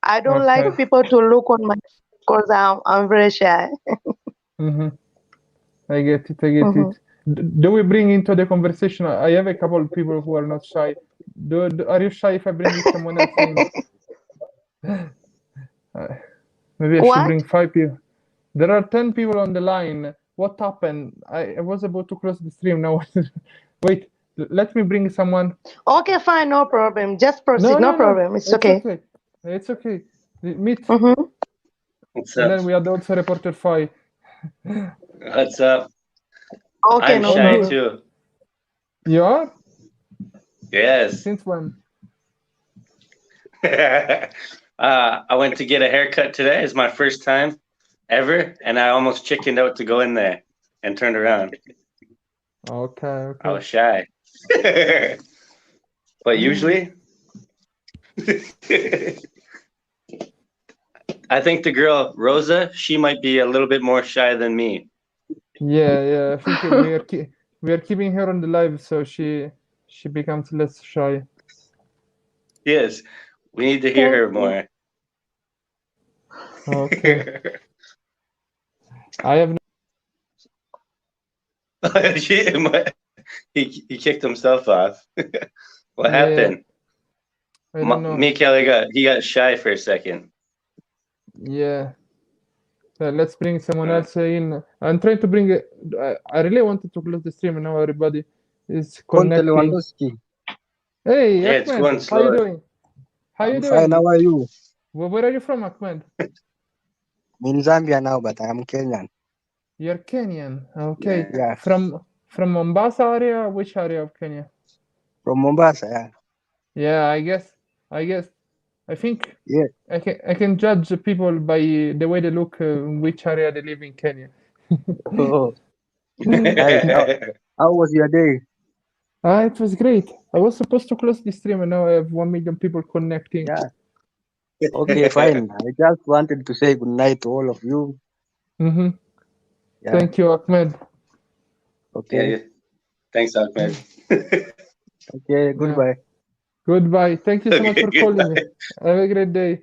I don't like Okay. people to look on my face because I'm very shy. I get it. I get it. Do we bring into the conversation? I have a couple of people who are not shy. Are you shy if I bring someone else in? Maybe I should What? bring 5 people. There are 10 people on the line. What happened? I was about to close the stream now. Wait, let me bring someone. Okay, fine, no problem. Just proceed, no No. problem. It's It's okay. okay. It's okay. Meet. What's And up? then we had also reporter Fi. What's up? Okay, I'm no shy problem. too. You are? Yes. Since when? I went to get a haircut today. It's my first time ever, and I almost chickened out to go in there and turned around. Okay. I was shy. But usually, I think the girl, Rosa, she might be a little bit more shy than me. Yeah. I think we are keeping her on the live, so she becomes less shy. Yes, we need to hear her more. Okay. I have no. He kicked himself off. What Yeah, happened? I don't know. Mikael got shy for a second. Yeah. Let's bring someone else in. I'm trying to bring. I really wanted to close the stream, and now everybody is Conte connecting. Lewandowski. Hey, Yeah, it's Ahmed, going how you slow. doing? I'm fine. How are you? Where are you from, Ahmed? I'm in Zambia now, but I am Kenyan. You're Kenyan. Okay. Yeah. From Mombasa area? Which area of Kenya? From Mombasa, yeah. Yeah, I guess. I think. Yeah. I can judge people by the way they look, in which area they live in Kenya. Oh. Nice. How was your day? It was great. I was supposed to close the stream, and now I have 1 million people connecting. Yeah. Okay, fine. I just wanted to say good night to all of you. Yeah. Thank you, Ahmed. Okay. Yeah. Thanks, Ahmed. Okay, goodbye. Goodbye. Thank you so much for calling me. Have a great day.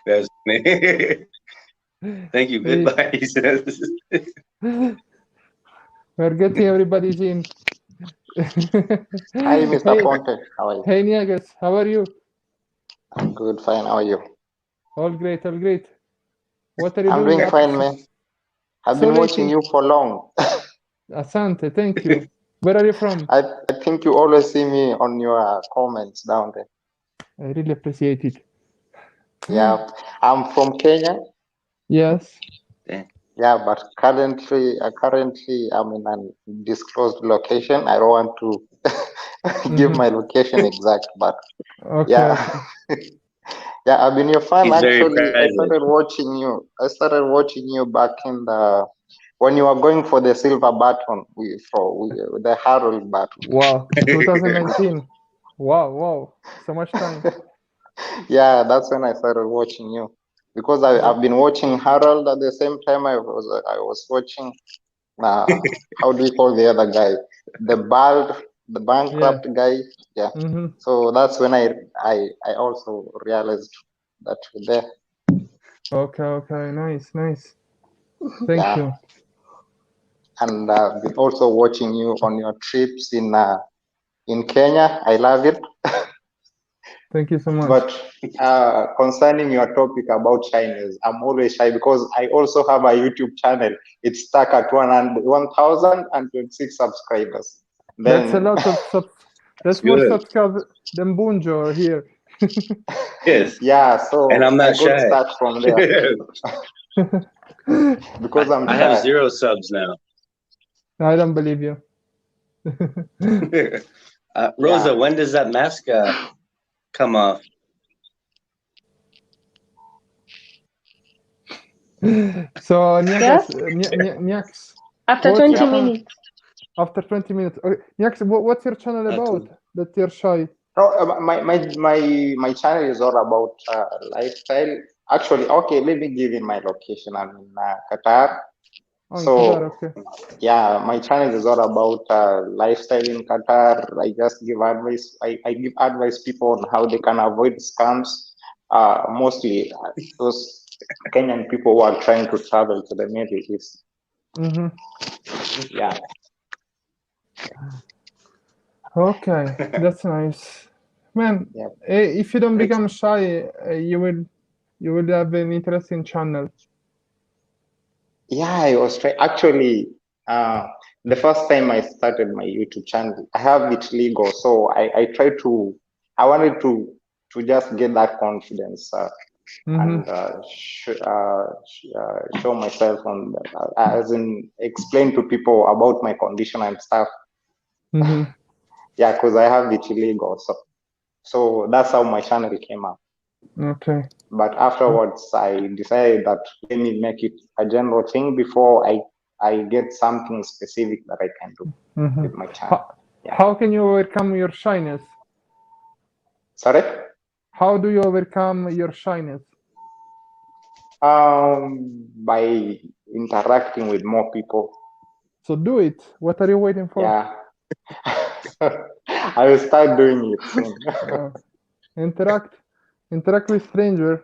That's funny. Thank you. Goodbye. He says. We're getting everybody's in. Hi, Mr. Ponte. How are you? Hey, Niagas. How are you? I'm good, fine. How are you? All great. What are you I'm doing? doing fine, man. I've been watching you for long. Asante, thank you. Where are you from? I think you always see me on your comments down there. I really appreciate it. Yeah, I'm from Kenya. Yes. Yeah, but currently I'm in an undisclosed location. I don't want to give my location exact, but Okay. yeah. Yeah, I've been your fan. He's very Actually, I private. started watching you back in when you were going for the silver button, the Harold button. Wow, 2019. Wow, so much time. Yeah, that's when I started watching you, because I've been watching Harold at the same time. I was watching how do you call the other guy, the bankrupt guy. Yeah. So that's when I also realized that you're there. Okay, nice. Thank you. And been also watching you on your trips in Kenya. I love it. Thank you so much. But concerning your topic about shyness, I'm always shy because I also have a YouTube channel. It's stuck at 1,026 subscribers. That's a Then lot of that's more subscribers than Bunjo here. Yes. yeah, so And I'm I not got shy. stuck from there because I'm I shy. have 0 subs now. I don't believe you. Rosa, Yeah. when does that mask come off? So Yes? Nyaks, After what's 20 your minutes. After 20 minutes. Okay. Nyaks, what's your channel about that you're shy? No, my channel is all about lifestyle. Actually, okay, let me give you my location. I'm in Qatar. Oh, in So Qatar, okay. yeah, my channel is all about lifestyle in Qatar. I just give advice. I give advice people on how they can avoid scams. Mostly those Kenyan people who are trying to travel to the Middle East. Mm-hmm. Yeah. Okay, that's nice, man. If you don't become shy, you will have an interesting channel. Yeah, I was trying. Actually, the first time I started my YouTube channel, I have it legal, so I tried to. I wanted to just get that confidence and show myself on, as in explain to people about my condition and stuff. Mm-hmm. Yeah, because I have it illegal, so that's how my channel came up. Okay. But afterwards, I decided that let me make it a general thing before I get something specific that I can do with my channel. How can you overcome your shyness? Sorry? How do you overcome your shyness? By interacting with more people. So do it. What are you waiting for? Yeah. I will start doing it soon. Interact with strangers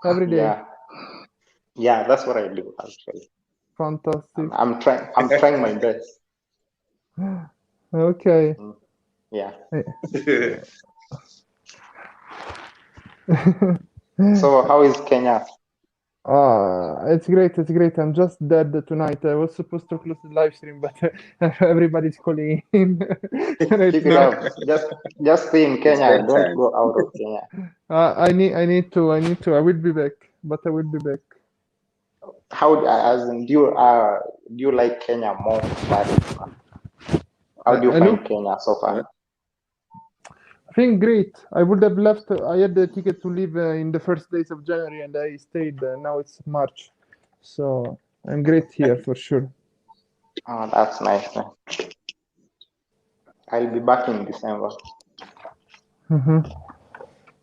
every day. Yeah, that's what I do actually. Fantastic. I'm trying my best. Okay. Yeah. So how is Kenya? It's great. It's great. I'm just dead tonight. I was supposed to close the live stream, but everybody's calling in right Keep it now. up. Just stay in Kenya. Don't go out of Kenya. I need to. I will be back, but I will be back. How, as in, do you like Kenya more? How do you find Kenya so far? I think great. I would have left. I had the ticket to leave in the first days of January, and I stayed. Now it's March, so I'm great here for sure. Oh, that's nice, man. I'll be back in December. Mm-hmm.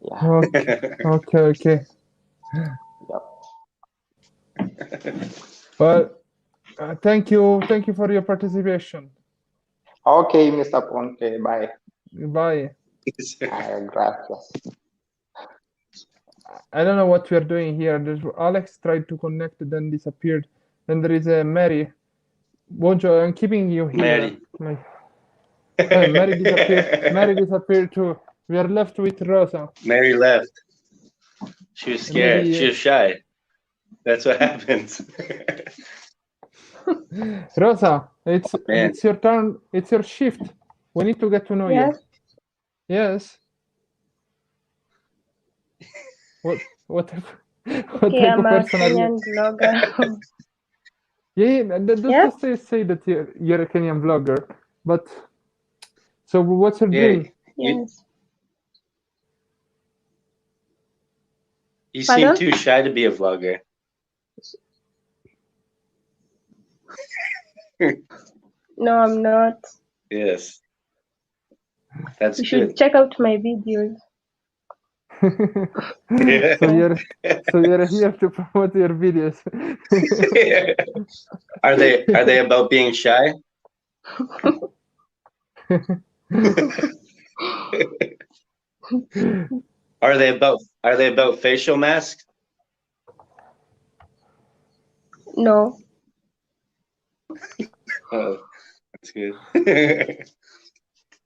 Yeah. Okay. Yep. Well, thank you for your participation. Okay, Mr. Ponte. Bye. Bye. Gracias. I don't know what we are doing here. Alex tried to connect, then disappeared. Then there is a Mary. Bonjo, I'm keeping you here. Mary disappeared. Mary disappeared too. We are left with Rosa. Mary left. She was scared. Maybe, she was shy. That's what happens. Rosa, it's your turn. It's your shift. We need to get to know you. Yes. What type of person are you? Kenyan blogger. Just say that you're a Kenyan vlogger. But so what's your dream? Yes. You seem too shy to be a vlogger. No, I'm not. Yes. That's You should check out my videos. So you're here to promote your videos. Are they about being shy? Are they about facial masks? No. Oh, that's good.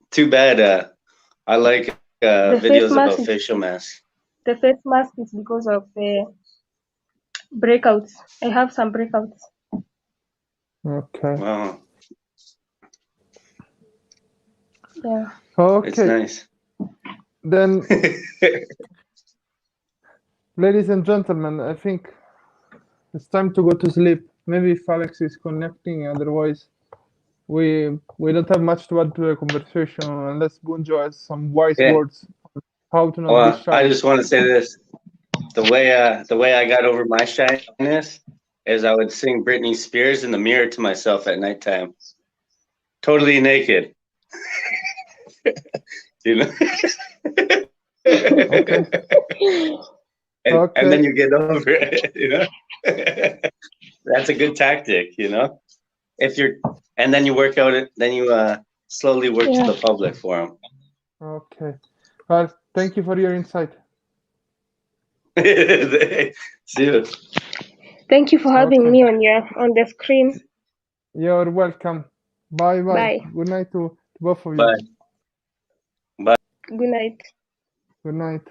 Too bad. I like videos about facial masks. The face mask is because of the breakouts. I have some breakouts. Okay. Wow. Yeah. Okay. It's nice. Then, ladies and gentlemen, I think it's time to go to sleep. Maybe if Alex is connecting, otherwise we don't have much to add to the conversation unless Bunjo has some wise words on how to not be Well, shy. I just want to say this: the way I got over my shyness is I would sing Britney Spears in the mirror to myself at nighttime, totally naked. You know. Okay. And then you get over it. You know. That's a good tactic. You know. And then you work out it. Then you slowly work to the public for them. Okay. Well, thank you for your insight. See you. Thank you for having me on the screen. You're welcome. Bye. Bye. Good night to both of you. Bye. Bye. Good night. Good night.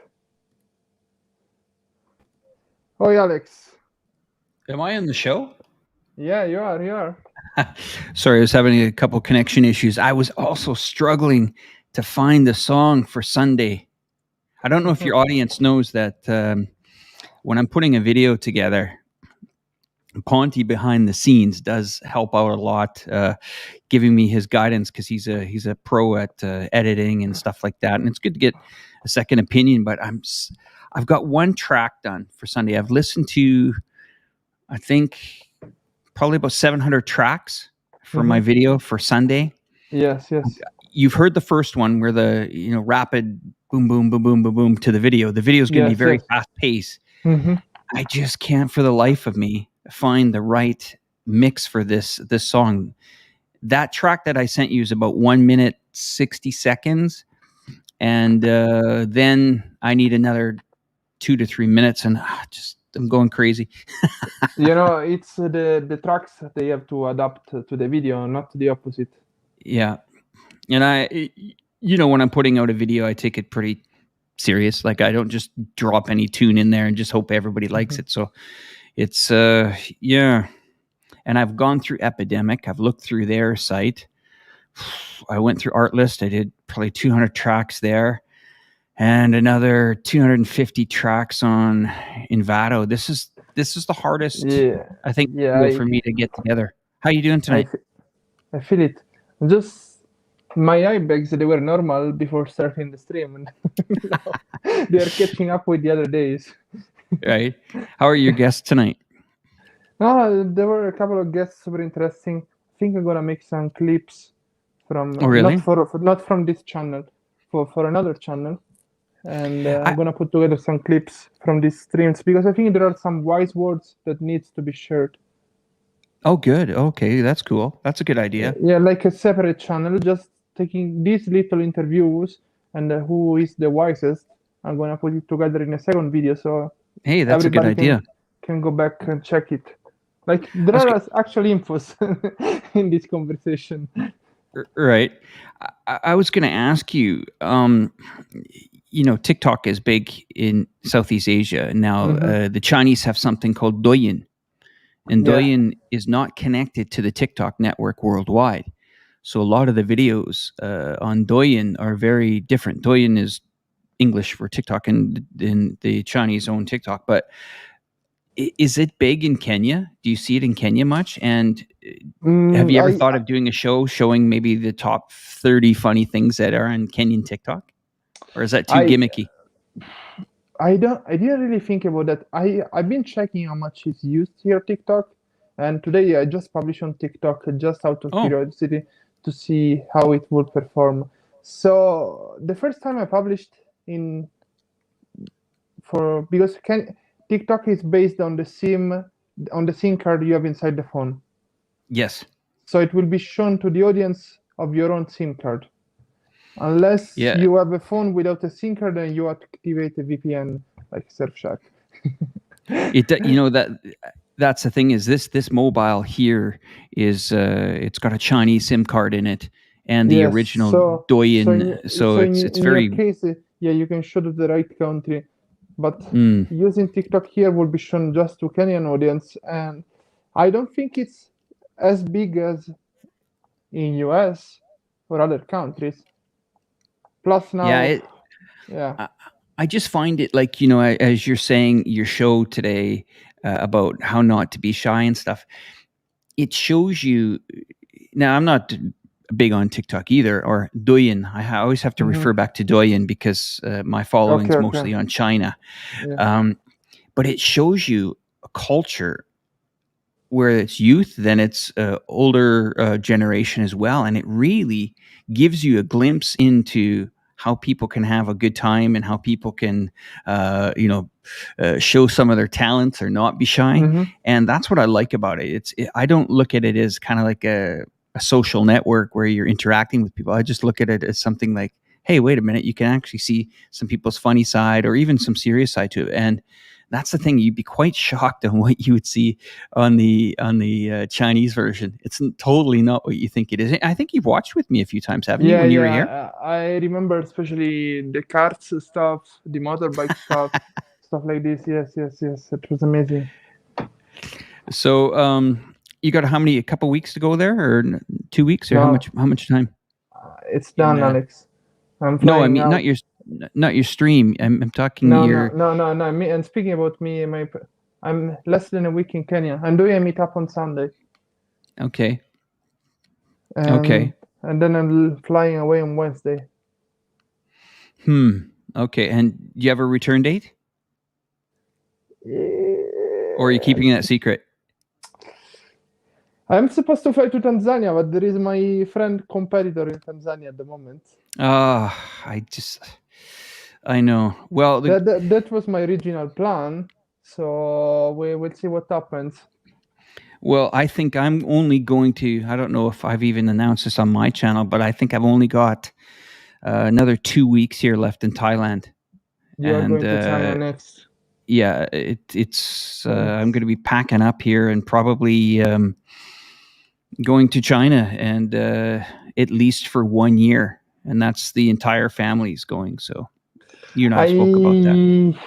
Oi, Alex. Am I on the show? Yeah, you are. Sorry, I was having a couple connection issues. I was also struggling to find the song for Sunday. I don't know if your audience knows that when I'm putting a video together, Ponty behind the scenes does help out a lot, giving me his guidance because he's a pro at editing and stuff like that. And it's good to get a second opinion. But I've got one track done for Sunday. I've listened to, I think, probably about 700 tracks for my video for Sunday. Yes. You've heard the first one where the rapid boom, boom, boom, boom, boom, boom to the video. The video is going to be very fast paced. Mm-hmm. I just can't, for the life of me, find the right mix for this song. That track that I sent you is about 1 minute 60 seconds, and then I need another 2 to 3 minutes, and I'm going crazy. It's the tracks they have to adapt to the video, not the opposite. Yeah, and when I'm putting out a video, I take it pretty serious. Like, I don't just drop any tune in there and just hope everybody likes it. So it's and I've gone through Epidemic. I've looked through their site. I went through Artlist. I did probably 200 tracks there and another 250 tracks on Envato. This is the hardest I think for me to get together. How you doing tonight? I feel it. Just my eye bags, they were normal before starting the stream, and they are catching up with the other days. Right. How are your guests tonight? There were a couple of guests super interesting. I think I'm gonna make some clips from not from this channel, for another channel, and I'm gonna put together some clips from these streams because I think there are some wise words that needs to be shared. Oh, good. Okay, that's cool. That's a good idea. Yeah, like a separate channel, just taking these little interviews and who is the wisest. I'm gonna put it together in a second video, so hey, that's a good idea. Can go back and check it. Like, there are actually infos in this conversation. Right. I was going to ask you, TikTok is big in Southeast Asia. Now, the Chinese have something called Douyin. And Douyin is not connected to the TikTok network worldwide. So a lot of the videos on Douyin are very different. Douyin is English for TikTok, and the Chinese own TikTok. But is it big in Kenya? Do you see it in Kenya much? And have you ever thought of doing a show showing maybe the top 30 funny things that are on Kenyan TikTok? Or is that too gimmicky? I didn't really think about that. I've been checking how much is used here TikTok, and today I just published on TikTok just out of curiosity to see how it would perform. So the first time I published because TikTok is based on the SIM card you have inside the phone. Yes. So it will be shown to the audience of your own SIM card. Unless you have a phone without a SIM card, then you activate a VPN like Surfshark. That's the thing, is this mobile here is it's got a Chinese SIM card in it and the original Douyin. So it's very. In your case, yeah, you can show to the right country, but Mm. using TikTok here will be shown just to Kenyan audience, and I don't think it's as big as in US or other countries. Plus now, Yeah, yeah. I just find it like, as you're saying your show today about how not to be shy and stuff, it shows you. Now, I'm not big on TikTok either, or Douyin. I always have to refer back to Douyin because my following's Okay. mostly on China. Yeah. But it shows you a culture where it's youth, then it's older generation as well, and it really gives you a glimpse into how people can have a good time and how people can show some of their talents or not be shy. And that's what I like about it. I don't look at it as kind of like a social network where you're interacting with people. I just look at it as something like, hey, wait a minute, you can actually see some people's funny side or even some serious side to it. And that's the thing. You'd be quite shocked on what you would see on the Chinese version. It's totally not what you think it is. I think you've watched with me a few times, haven't you, when you were here? I remember especially the carts stuff, the motorbike stuff, stuff like this. Yes. It was amazing. So, you got a couple weeks to go there, or 2 weeks, or No. how much time? It's done, Alex. I'm No, I flying mean out. not your stream. I'm talking your. No. Me, and speaking about me, I'm less than a week in Kenya. I'm doing a meetup on Sunday. Okay. And then I'm flying away on Wednesday. Okay. And do you have a return date? Or are you keeping that secret? I'm supposed to fly to Tanzania, but there is my friend competitor in Tanzania at the moment. I know. Well, that was my original plan. So we will see what happens. Well, I think I'm only going to, I don't know if I've even announced this on my channel, but I think I've only got another 2 weeks here left in Thailand. You are going to China next. Yeah, it's I'm going to be packing up here and probably going to China, and at least for 1 year. And that's the entire family's going. So you and I spoke about that.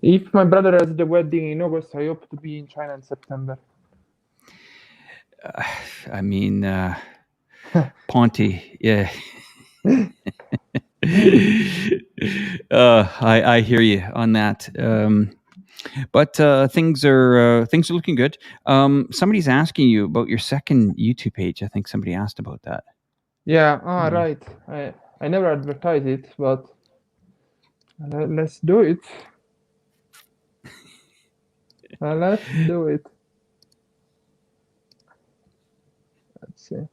If my brother has the wedding in August, I hope to be in China in September. I mean, Ponty, yeah. I hear you on that. But things are looking good. Somebody's asking you about your second YouTube page. I think somebody asked about that. Yeah. Right. I never advertise it, but let's do it. Let's do it. Let's see.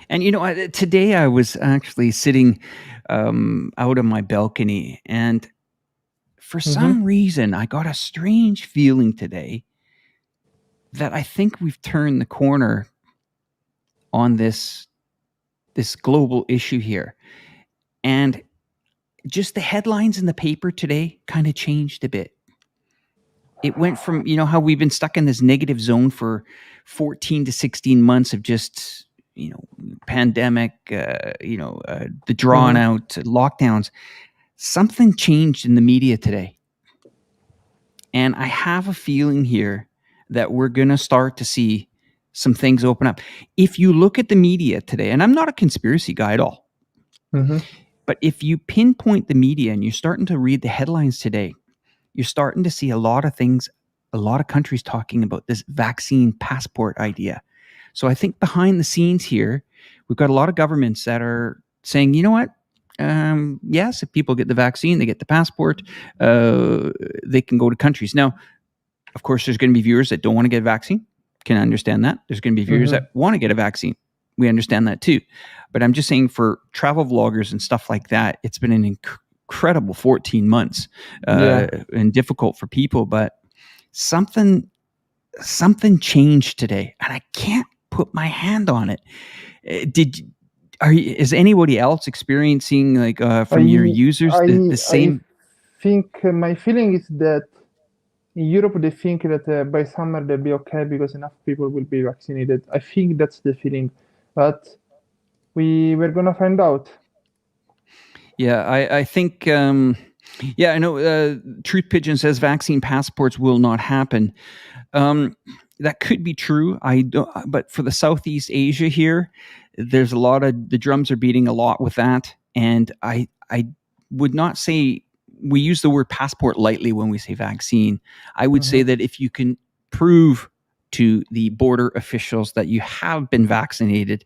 And today I was actually sitting out on my balcony, and for some reason I got a strange feeling today that I think we've turned the corner on this global issue here. And just the headlines in the paper today kind of changed a bit. It went from, how we've been stuck in this negative zone for 14 to 16 months of just, pandemic, the drawn out lockdowns. Something changed in the media today. And I have a feeling here that we're going to start to see some things open up. If you look at the media today, and I'm not a conspiracy guy at all, but if you pinpoint the media and you're starting to read the headlines today, you're starting to see a lot of things, a lot of countries talking about this vaccine passport idea. So I think behind the scenes here, we've got a lot of governments that are saying, you know what? Yes, if people get the vaccine, they get the passport, they can go to countries. Now, of course, there's going to be viewers that don't want to get a vaccine. Can understand that. There's going to be viewers that want to get a vaccine. We understand that too. But I'm just saying, for travel vloggers and stuff like that, it's been an incredible 14 months and difficult for people. But something changed today, and I can't put my hand on it. Is anybody else experiencing, like, from your users, the same? I think my feeling is that in Europe they think that by summer they'll be okay because enough people will be vaccinated. I think that's the feeling, but we're gonna find out. Yeah, I think, yeah, I know Truth Pigeon says vaccine passports will not happen. That could be true. But for the Southeast Asia here, there's a lot of, the drums are beating a lot with that. And I would not say, we use the word passport lightly when we say vaccine. I would say that if you can prove to the border officials that you have been vaccinated,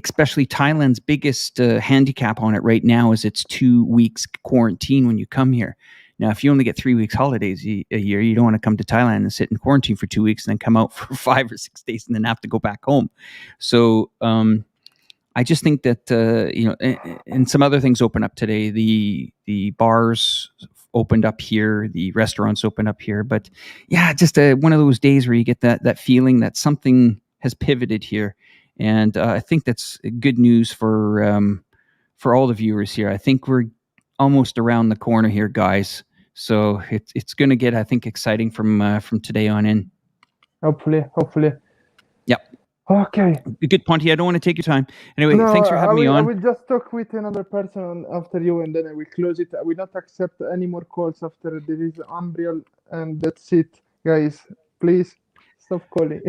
especially Thailand's biggest handicap on it right now is it's 2 weeks quarantine when you come here. Now, if you only get 3 weeks holidays a year, you don't want to come to Thailand and sit in quarantine for 2 weeks and then come out for 5 or 6 days and then have to go back home. So I just think that, and some other things open up today. The bars opened up here, the restaurants opened up here. But yeah, just one of those days where you get that feeling that something has pivoted here. And I think that's good news for all the viewers here. I think we're almost around the corner here, guys. So it's going to get, I think, exciting from today on in. Hopefully. Yep. Okay. Good, Ponty. I don't want to take your time. Anyway, No, thanks for having me on. I will just talk with another person after you, and then I will close it. I will not accept any more calls after there is Umbriel, and that's it, guys. Please stop calling.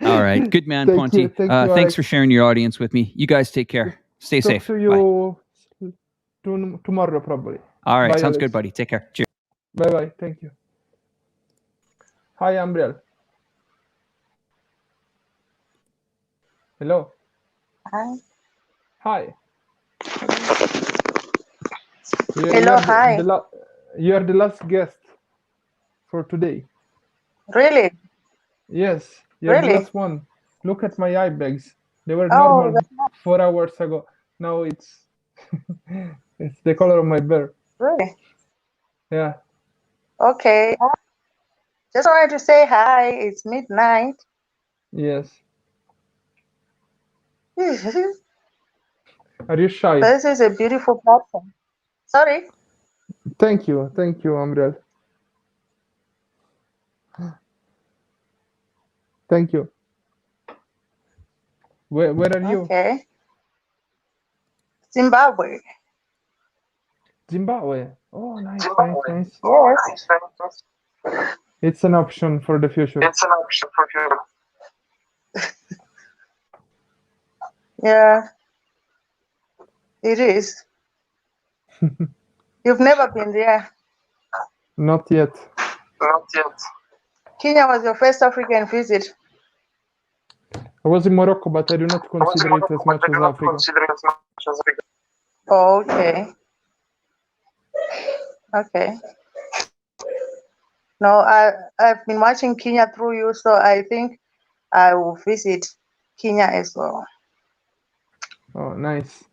All right. Good man, Ponty. Thanks for sharing your audience with me. You guys take care. Stay safe. Talk to you tomorrow, probably. All right. Bye, Sounds Alex. good, buddy. Take care. Cheers. Bye-bye. Thank you. Hi, Umbriel. Hello. Hi. Hello, hi. You are the last guest for today. Really? Yes, you're the last one. Look at my eye bags. They were normal 4 hours ago. Now it's it's the color of my bear. Really? Yeah. Okay. Just wanted to say hi. It's midnight. Yes. Are you shy? This is a beautiful platform. Sorry? Thank you, Umbriel. Thank you. Where are you? Okay. Zimbabwe. Zimbabwe. Oh, nice. Yes. It's an option for the future. Yeah. It is. You've never been there. Not yet. Kenya was your first African visit. I was in Morocco, but I do not consider it as much as Africa. Oh, okay. Okay. No, I've been watching Kenya through you, so I think I will visit Kenya as well. Oh, nice.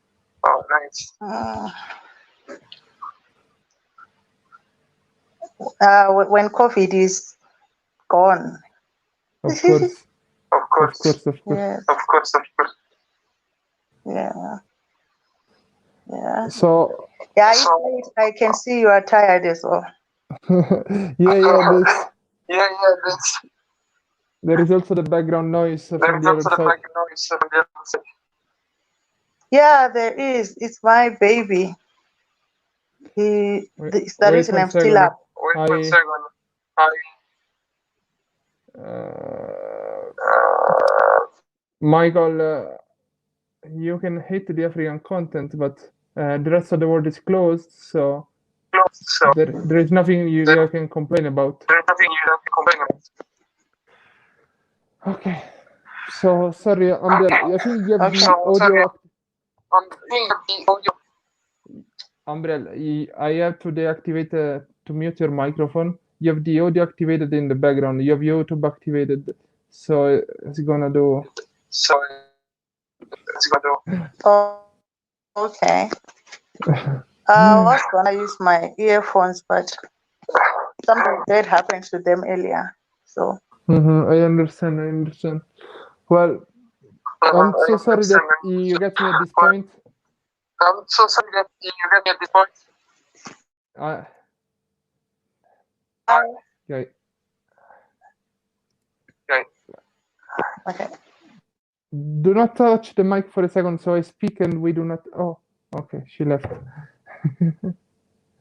When COVID is gone. Of course. Yes. Yeah. So. Yeah, I can see you are tired as well. Yeah. There is also the background noise from the other side. Yeah, there is. It's my baby. It's the reason I'm still up. Michael, you can hate the African content, but the rest of the world is closed, so there is nothing you can complain about. Okay. So sorry, Umbriel, I think you have the audio. Umbriel, I have to deactivate to mute your microphone. You have the audio activated in the background. You have YouTube activated, so it's gonna do. Oh, okay. I was gonna use my earphones, but something bad happened to them earlier. So. I understand. Well, I'm so sorry that you get me at this point. Okay. Do not touch the mic for a second, so I speak and we do not. Oh, Okay, she left.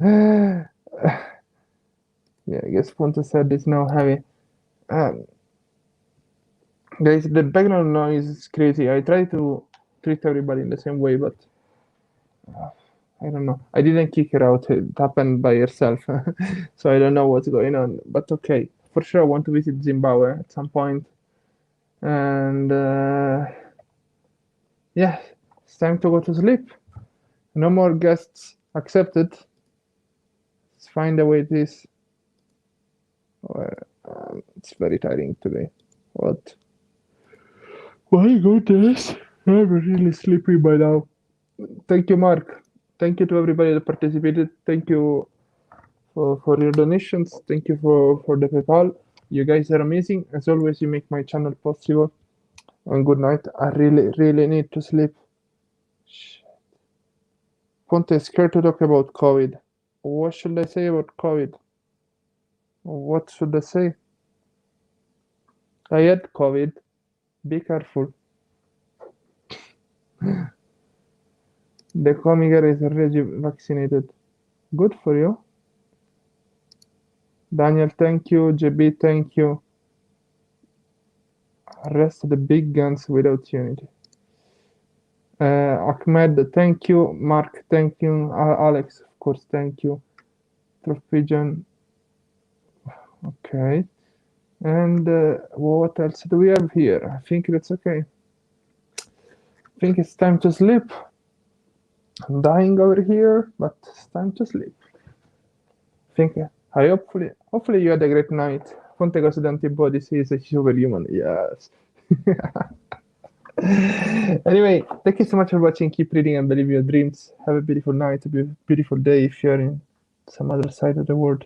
Yeah, I guess Ponte said it's now heavy. Guys, the background noise is crazy. I try to treat everybody in the same way, but I don't know. I didn't kick her out. It happened by herself. So I don't know what's going on. But okay, for sure I want to visit Zimbabwe at some point. And yeah, it's time to go to sleep. No more guests accepted. Let's find the way it is. It's very tiring today. What? My goodness, I'm really sleepy by now. Thank you, Mark. Thank you to everybody that participated. Thank you for your donations. Thank you for the PayPal. You guys are amazing. As always, you make my channel possible. And good night. I really need to sleep. Ponte is scared to talk about COVID. What should I say about COVID? What should I say? I had COVID. Be careful. The comiger is already vaccinated. Good for you. Daniel, thank you. JB, thank you. Arrest the big guns without unity. Ahmed, thank you. Mark, thank you. Alex, of course, thank you. Pigeon. Okay. And what else do we have here? I think that's okay. I think it's time to sleep. I'm dying over here, but it's time to sleep. I hopefully you had a great night. Ponte goes the antibodies, he is a superhuman. Yes. Anyway, thank you so much for watching. Keep reading and believe your dreams. Have a beautiful night, a beautiful day if you're in some other side of the world.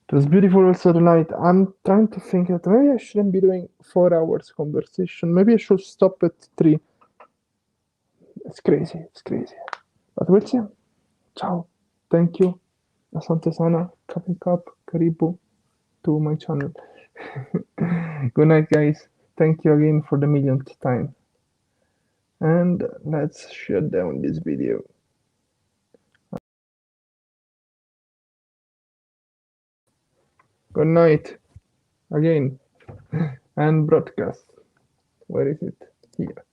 It was beautiful also tonight. I'm trying to think that maybe I shouldn't be doing 4 hours conversation. Maybe I should stop at 3. It's crazy. But we'll see. Ciao. Thank you. Asante sana. Coming up. Karibu to my channel. Good night, guys. Thank you again for the millionth time. And let's shut down this video. Good night again. And broadcast. Where is it? Here.